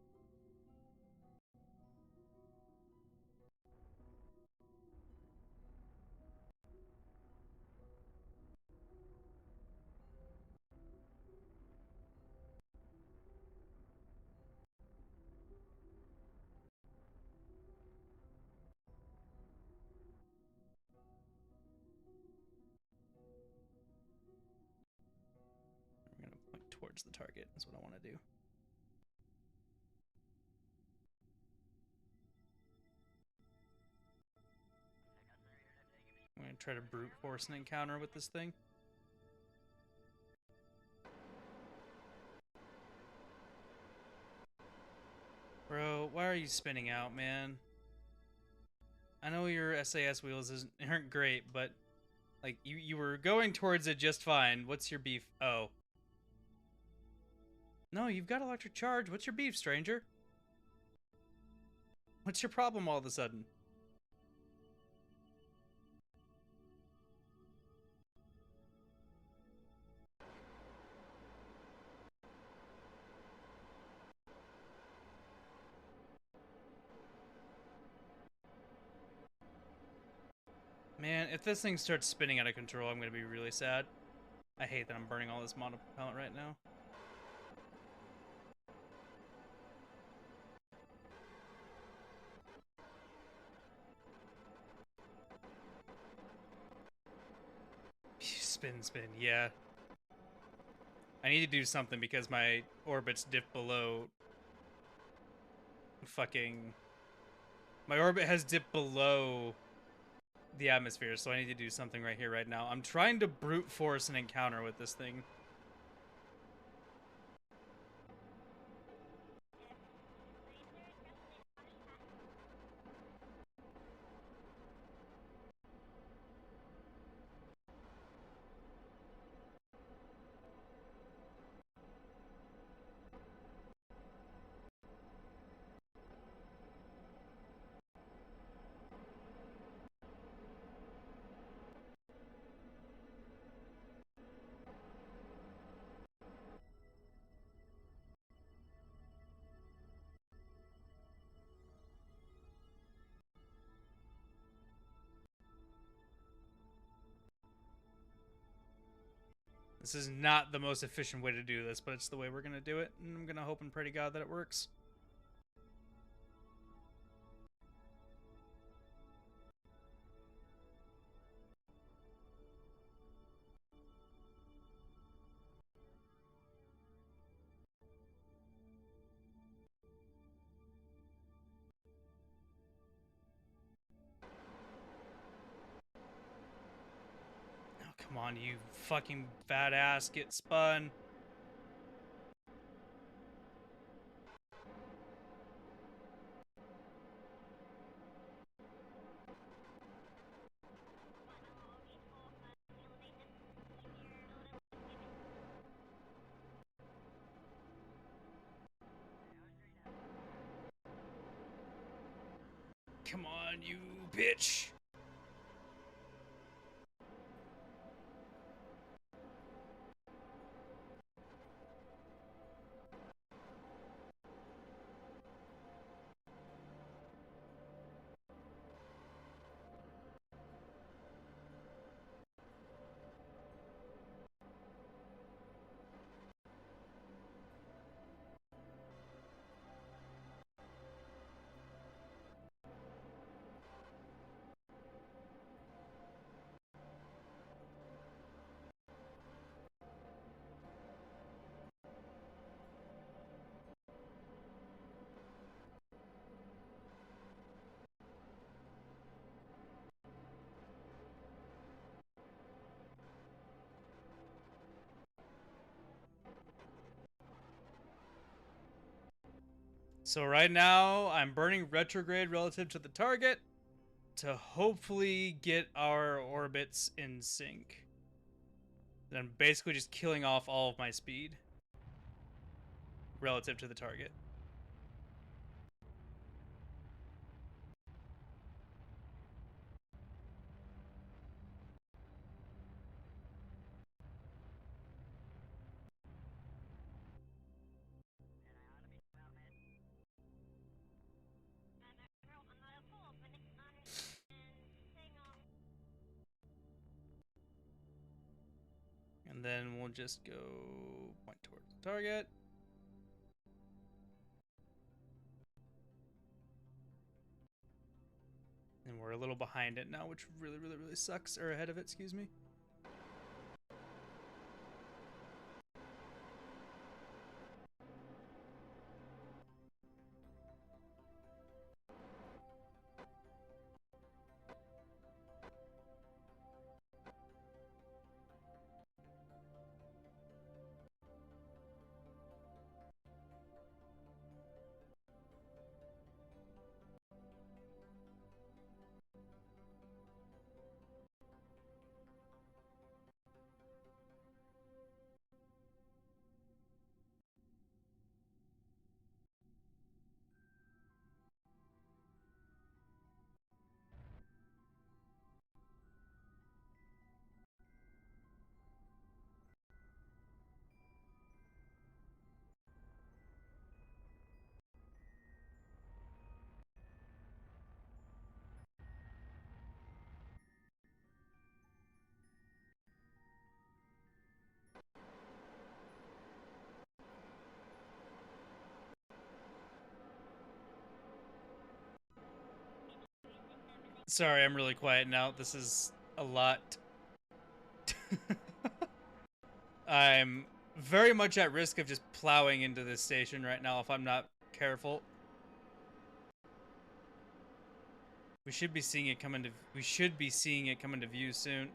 I'm gonna point towards the target, is what I want to do. I'm gonna try to brute force an encounter with this thing. Bro, why are you spinning out, man? I know your SAS wheels aren't great, but like you were going towards it just fine. What's your beef? Oh. No, you've got electric charge. What's your beef, stranger? What's your problem all of a sudden? Man, if this thing starts spinning out of control, I'm gonna be really sad. I hate that I'm burning all this monopropellant right now. Spin, spin, yeah. I need to do something because my orbits dip below fucking... My orbit has dipped below the atmosphere, so I need to do something right here, right now. I'm trying to brute force an encounter with this thing. This is not the most efficient way to do this, but it's the way we're gonna do it, and I'm gonna hope and pray to God that it works. Oh, come on, you fucking fat ass, get spun. Come on, you bitch. So right now, I'm burning retrograde relative to the target to hopefully get our orbits in sync. Then I'm basically just killing off all of my speed relative to the target. And then we'll just go point towards the target. And we're a little behind it now, which really, really, really sucks. Or ahead of it, excuse me. Sorry, I'm really quiet now. This is a lot. I'm very much at risk of just plowing into this station right now if I'm not careful. We should be seeing it come into view soon.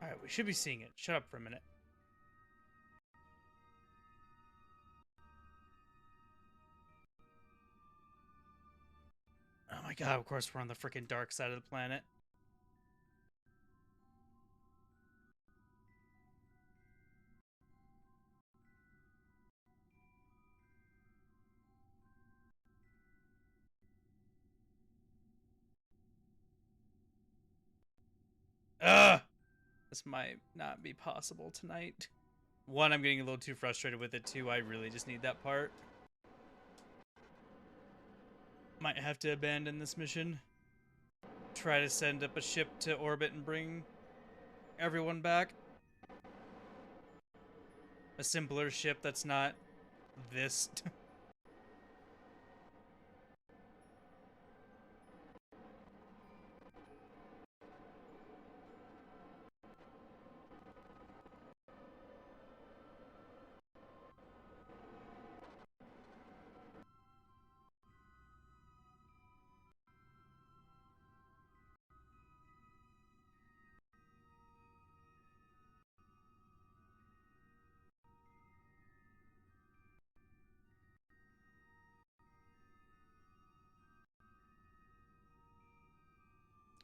Alright, we should be seeing it. Shut up for a minute. Oh my god, of course we're on the freaking dark side of the planet. Ugh! This might not be possible tonight. One, I'm getting a little too frustrated with it. Two, I really just need that part. Might have to abandon this mission. Try to send up a ship to orbit and bring everyone back. A simpler ship that's not this.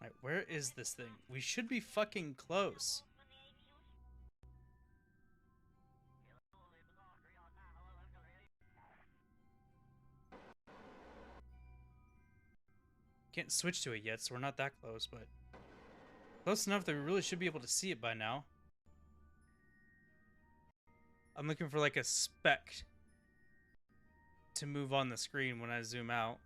Alright, where is this thing? We should be fucking close. Can't switch to it yet, so we're not that close, but close enough that we really should be able to see it by now. I'm looking for like a speck to move on the screen when I zoom out.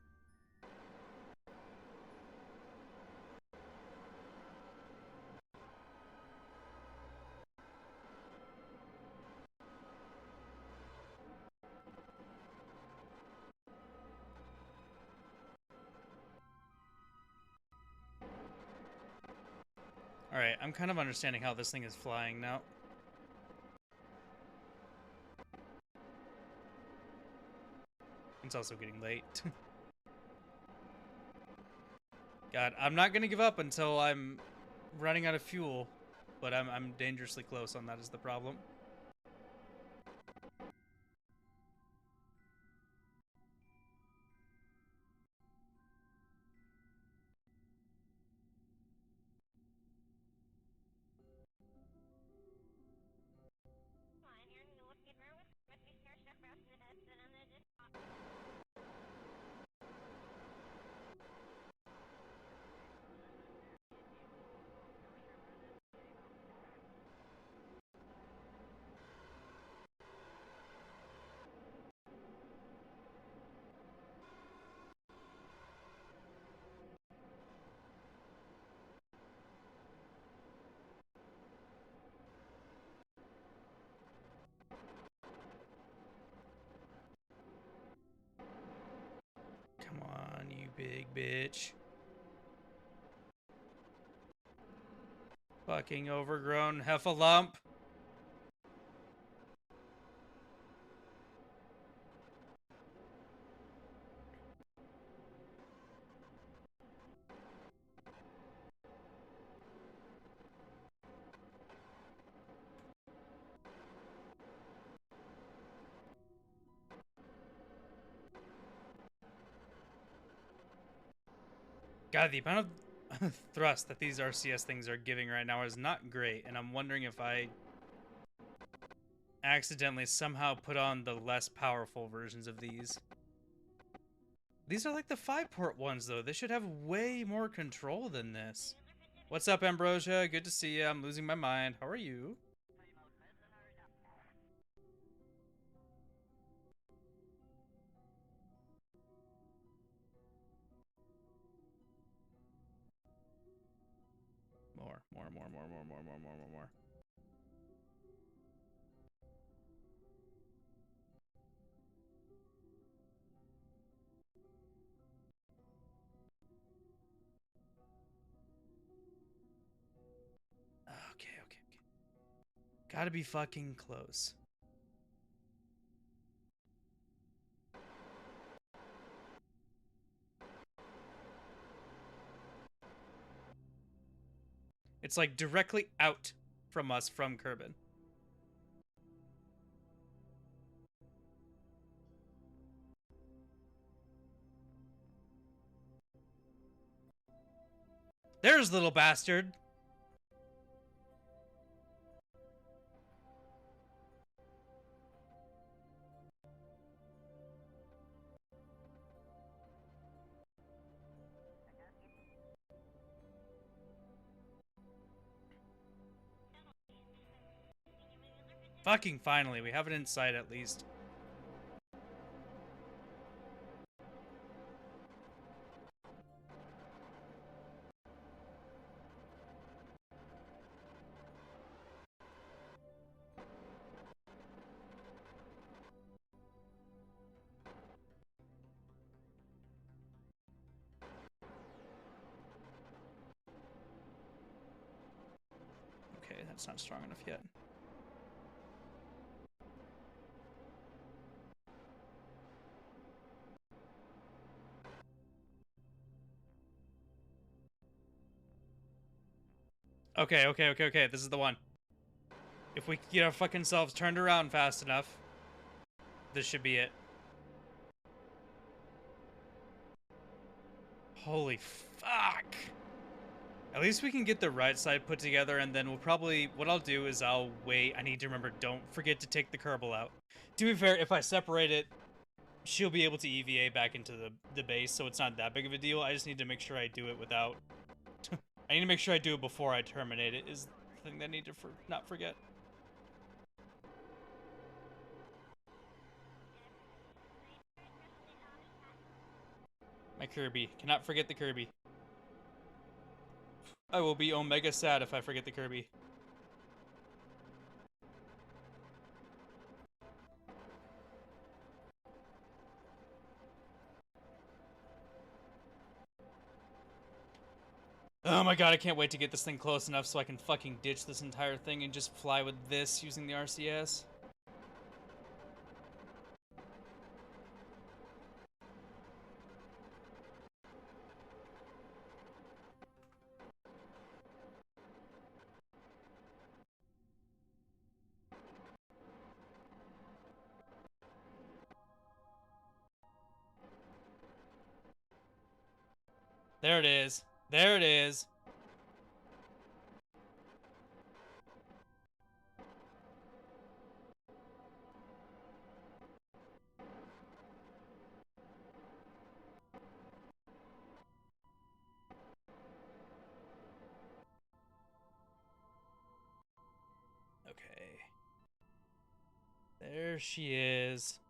Alright, I'm kind of understanding how this thing is flying now. It's also getting late. God, I'm not gonna give up until I'm running out of fuel, but I'm dangerously close on that is the problem. Come on, you big bitch. Fucking overgrown heffalump. God, the amount of thrust that these RCS things are giving right now is not great, and I'm wondering if I accidentally somehow put on the less powerful versions of these. These are like the 5-port ones, though. They should have way more control than this. What's up, Ambrosia? Good to see you. I'm losing my mind. How are you? More. Okay. Gotta be fucking close. It's like directly out from us from Kerbal. There's little bastard. Fucking finally, we have it in sight at least. Okay, that's not strong enough yet. Okay. This is the one. If we get our fucking selves turned around fast enough, this should be it. Holy fuck. At least we can get the right side put together, and then we'll probably... What I'll do is I'll wait. I need to remember, don't forget to take the Kerbal out. To be fair, if I separate it, she'll be able to EVA back into the base, so it's not that big of a deal. I just need to make sure I do it without... I need to make sure I do it before I terminate it, is the thing that I need to not forget. My Kirby. Cannot forget the Kirby. I will be omega sad if I forget the Kirby. Oh my god, I can't wait to get this thing close enough so I can fucking ditch this entire thing and just fly with this using the RCS. There it is. There it is. Okay. There she is.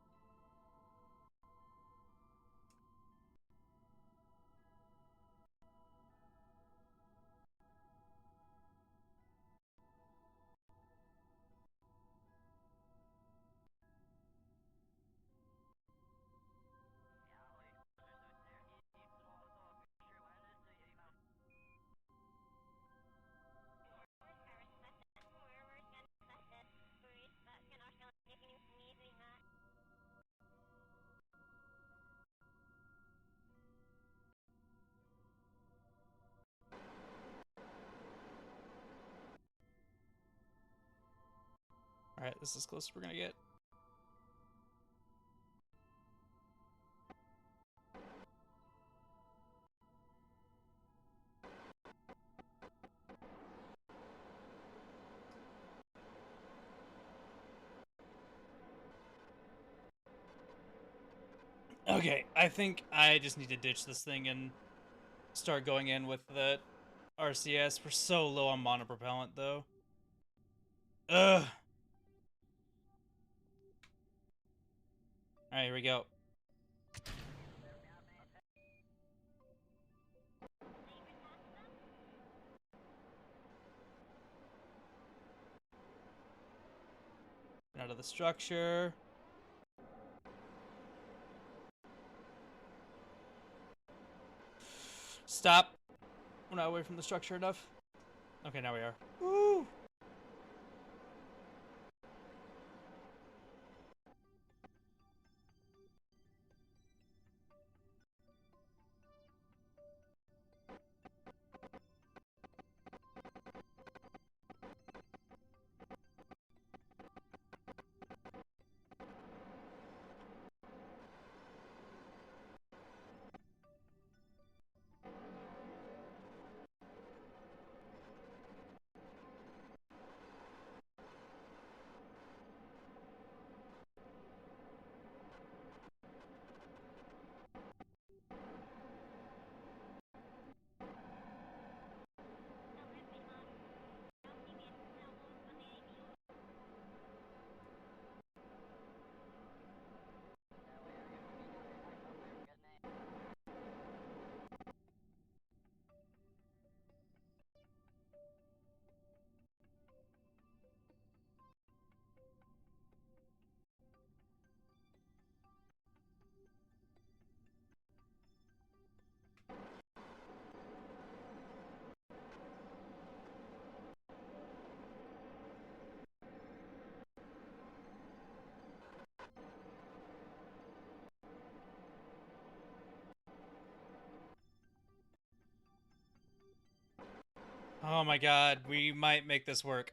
Alright, this is as close as we're gonna get. Okay, I think I just need to ditch this thing and start going in with the RCS. We're so low on monopropellant, though. Ugh. Alright, here we go. Out of the structure. Stop. We're not away from the structure enough. Okay, now we are. Woo! Oh my god, we might make this work.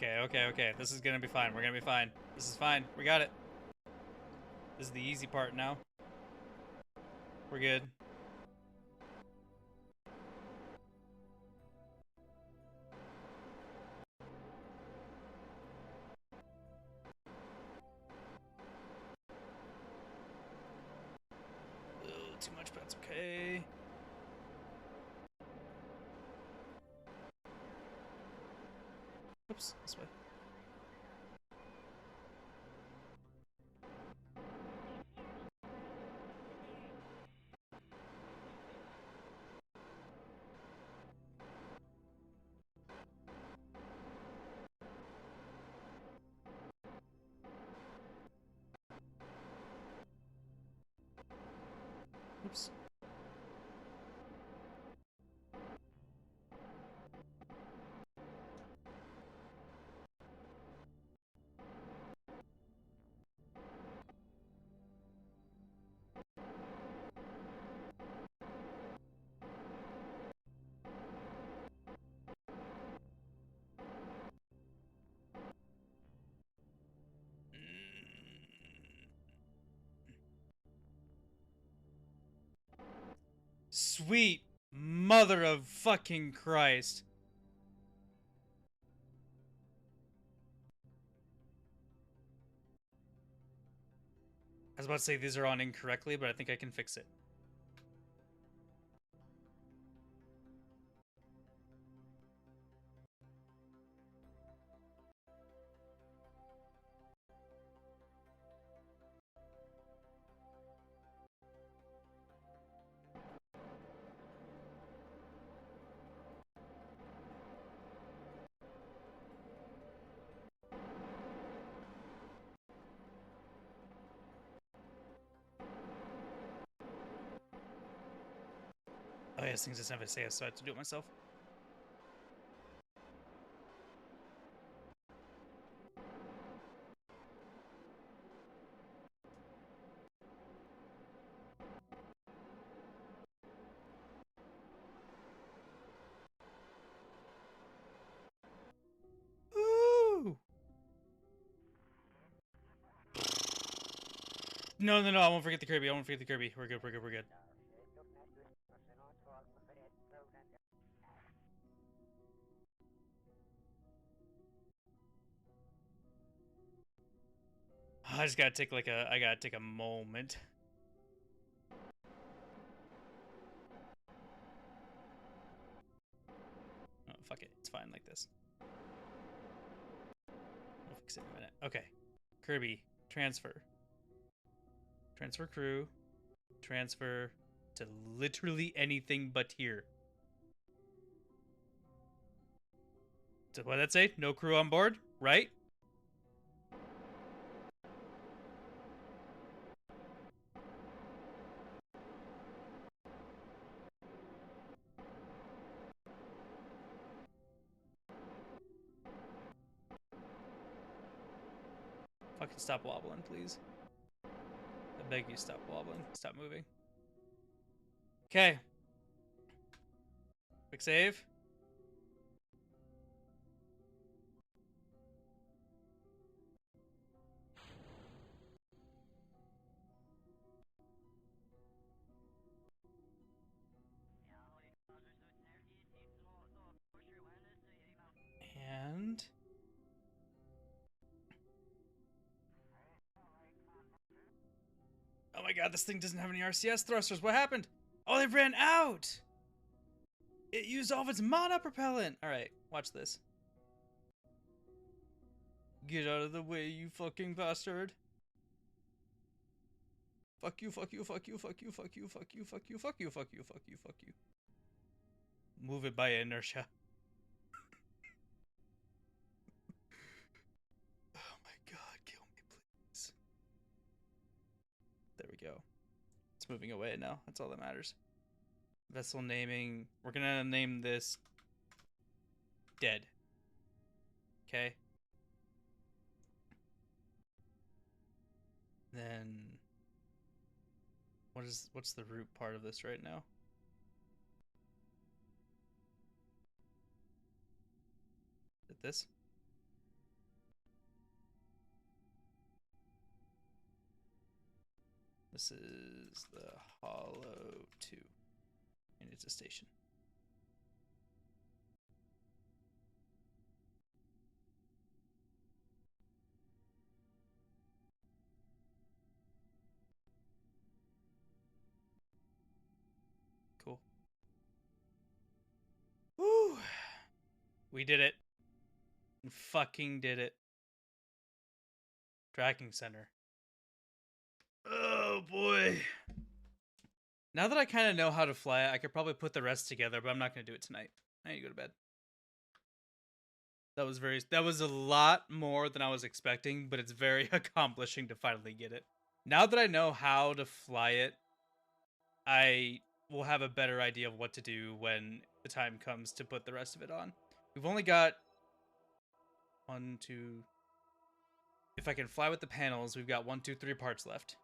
Okay, okay, okay. This is gonna be fine. We're gonna be fine. This is fine. We got it. This is the easy part now. We're good. A little too much, but that's okay. Oops, this way. Oops. Sweet mother of fucking Christ. I was about to say these are on incorrectly, but I think I can fix it. Oh yeah, this thing doesn't have a say, so I have to do it myself. Ooh! No, no, no, I won't forget the Kirby. I won't forget the Kirby. We're good, we're good, we're good. I just gotta take like a, I gotta take a moment. Oh, fuck it. It's fine like this. We'll fix it in a minute. Okay. Kirby, transfer. Transfer crew. Transfer to literally anything but here. So what did that say? No crew on board, right? Fucking stop wobbling, please. I beg you, stop wobbling. Stop moving. Okay. Quick save. And oh my god, this thing doesn't have any RCS thrusters. What happened? Oh, they ran out. It used all of its mana propellant. All right, watch this. Get out of the way, you fucking bastard. Fuck you, fuck you, fuck you, fuck you, fuck you, fuck you, fuck you, fuck you, fuck you, fuck you, fuck you. Move it by inertia. Oh my god, kill me, please. There we go. It's moving away now. That's all that matters. Vessel naming. We're gonna name this Dead. Okay. Then what's the root part of this right now? Is it this? This is the Hollow 2. And it's a station. Cool. Woo! We did it. We fucking did it. Tracking center. Oh boy. Now that I kind of know how to fly it, I could probably put the rest together, but I'm not going to do it tonight. I need to go to bed. That was a lot more than I was expecting, but it's very accomplishing to finally get it. Now that I know how to fly it, I will have a better idea of what to do when the time comes to put the rest of it on. We've only got 1, 2. If I can fly with the panels, we've got 1, 2, 3 parts left.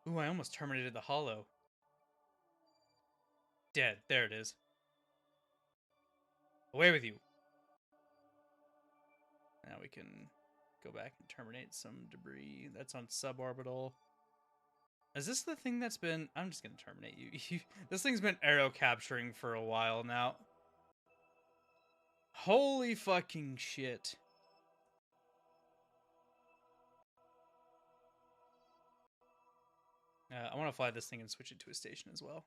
Ooh, I almost terminated the hollow. Dead. There it is. Away with you. Now we can go back and terminate some debris. That's on suborbital. Is this the thing that's been... I'm just going to terminate you. This thing's been arrow capturing for a while now. Holy fucking shit. I want to fly this thing and switch it to a station as well.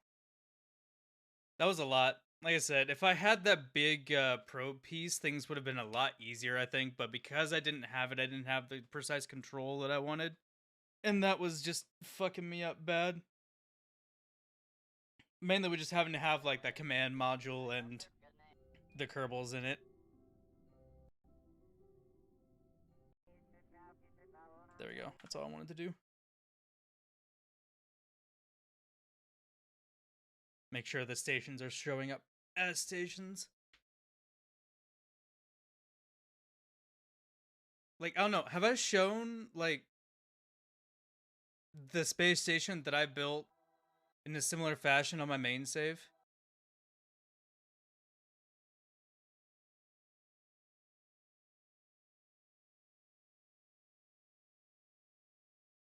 That was a lot. Like I said, if I had that big probe piece, things would have been a lot easier, I think. But because I didn't have it, I didn't have the precise control that I wanted. And that was just fucking me up bad. Mainly with just having to have like that command module and the Kerbals in it. There we go. That's all I wanted to do. Make sure the stations are showing up as stations. Like, I don't know. Have I shown, like, the space station that I built in a similar fashion on my main save?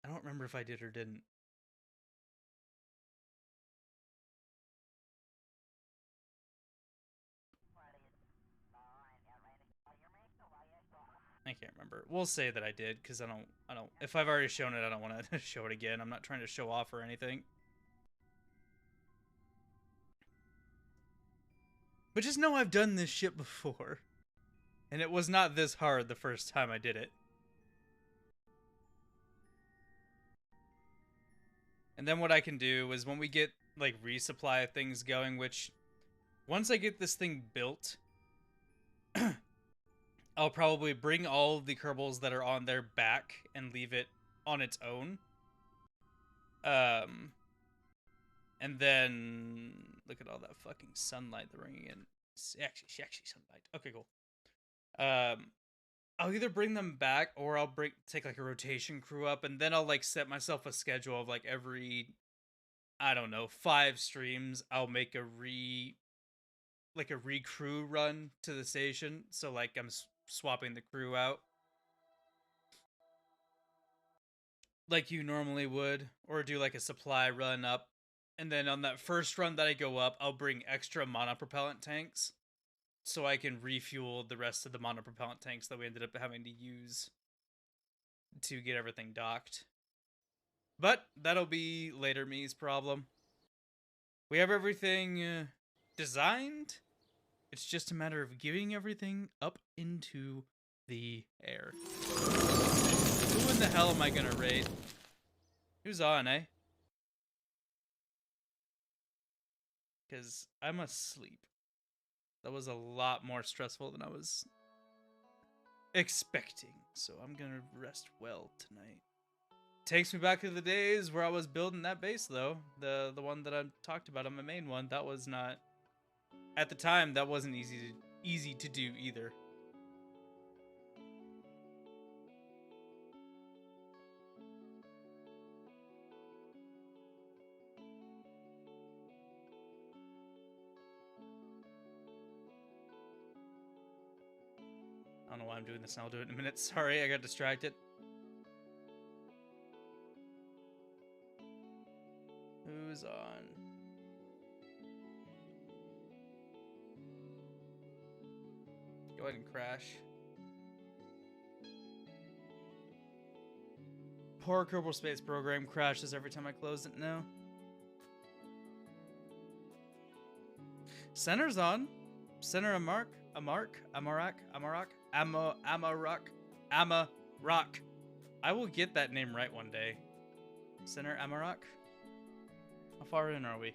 I don't remember if I did or didn't. I can't remember. We'll say that I did, because I don't, if I've already shown it, I don't want to show it again. I'm not trying to show off or anything. But just know I've done this shit before. And it was not this hard the first time I did it. And then what I can do is when we get, like, resupply things going, which, once I get this thing built, I'll probably bring all the Kerbals that are on there back and leave it on its own. And then look at all that fucking sunlight they're bringing in. It's actually sunlight. Okay, cool. I'll either bring them back or I'll take like a rotation crew up, and then I'll like set myself a schedule of like every, I don't know, 5 streams I'll make a recrew run to the station. So like I'm swapping the crew out like you normally would, or do like a supply run up, and then on that first run that I go up, I'll bring extra monopropellant tanks so I can refuel the rest of the monopropellant tanks that we ended up having to use to get everything docked. But that'll be later me's problem. We have everything designed. It's just a matter of getting everything up into the air. Who in the hell am I gonna raid? Who's on, eh? Because I'm asleep. That was a lot more stressful than I was expecting. So I'm gonna rest well tonight. Takes me back to the days where I was building that base, though. The one that I talked about on my main one. That was not... At the time, that wasn't easy to do either. don't know why I'm doing this, and I'll do it in a minute. Sorry, I got distracted. Who's on? Go ahead and crash. Poor Kerbal Space Program crashes every time I close it now. Center's on. Center Amarok. I will get that name right one day. Center Amarok. How far in are we?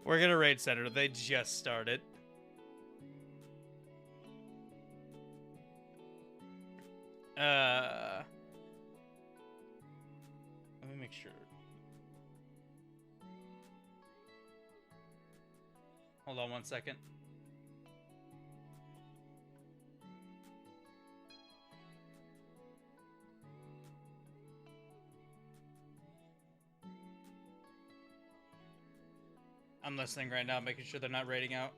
We're gonna raid Center. They just started. Let me make sure. Hold on 1 second. I'm listening right now, making sure they're not raiding out.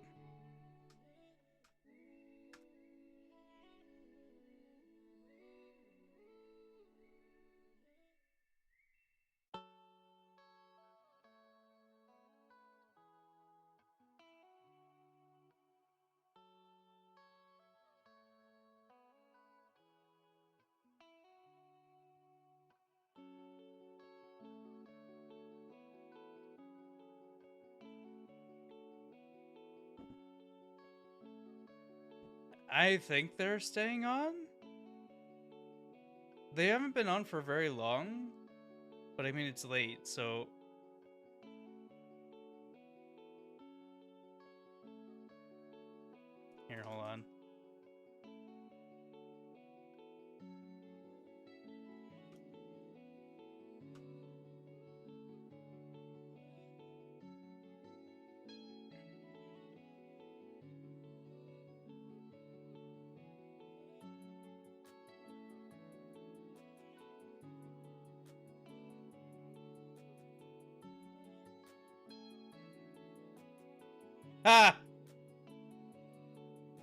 I think they're staying on. They haven't been on for very long, but I mean, it's late, so... Here, hold on. Ah!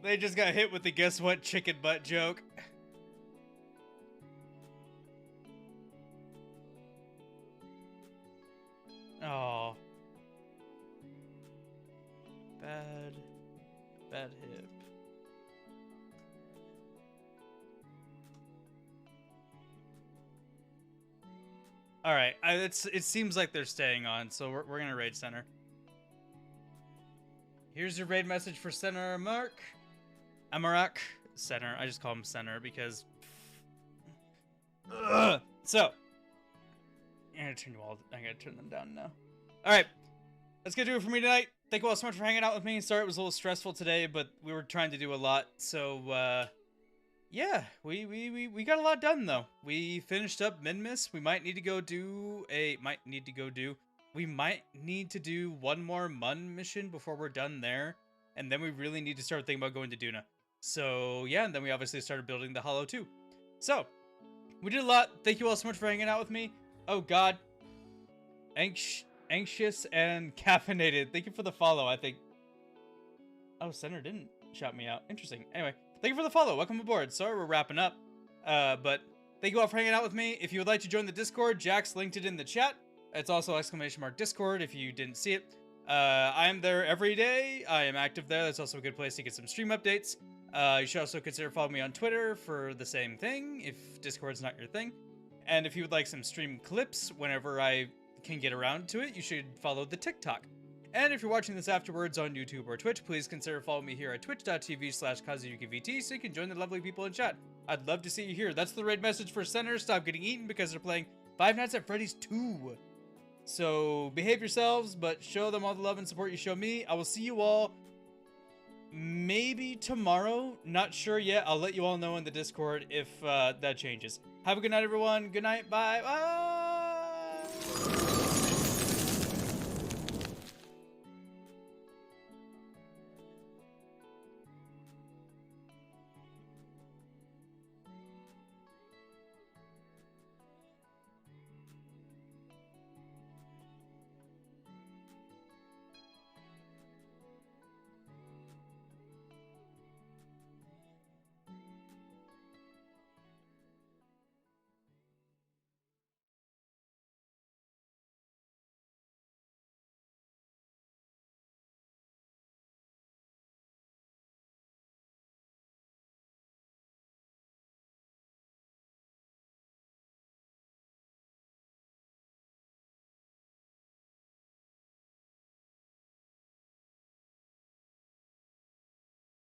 They just got hit with the guess what chicken butt joke. Oh. Bad hip. Alright, it seems like they're staying on, so we're gonna raid Center. Here's your raid message for Center Amarok. Center. I just call him Center because... Ugh. So. I'm gonna turn them down now. Alright. That's gonna do it for me tonight. Thank you all so much for hanging out with me. Sorry it was a little stressful today, but we were trying to do a lot. So, yeah. We got a lot done, though. We finished up Minmus. We might need to go do We might need to do one more Mun mission before we're done there. And then we really need to start thinking about going to Duna. So, yeah, and then we obviously started building the Hollow 2. So, we did a lot. Thank you all so much for hanging out with me. Oh, God. Anxious and caffeinated. Thank you for the follow, I think. Oh, Center didn't shout me out. Interesting. Anyway, thank you for the follow. Welcome aboard. Sorry we're wrapping up. But thank you all for hanging out with me. If you would like to join the Discord, Jax linked it in the chat. It's also !Discord if you didn't see it. I am there every day. I am active there. That's also a good place to get some stream updates. You should also consider following me on Twitter for the same thing, if Discord's not your thing. And if you would like some stream clips whenever I can get around to it, you should follow the TikTok. And if you're watching this afterwards on YouTube or Twitch, please consider following me here at twitch.tv/KazuyukiVT so you can join the lovely people in chat. I'd love to see you here. That's the raid message for Center. Stop getting eaten because they're playing Five Nights at Freddy's 2. So behave yourselves, but show them all the love and support you show me. I will see you all maybe tomorrow. Not sure yet. I'll let you all know in the Discord if that changes. Have a good night, everyone. Good night. Bye. Bye.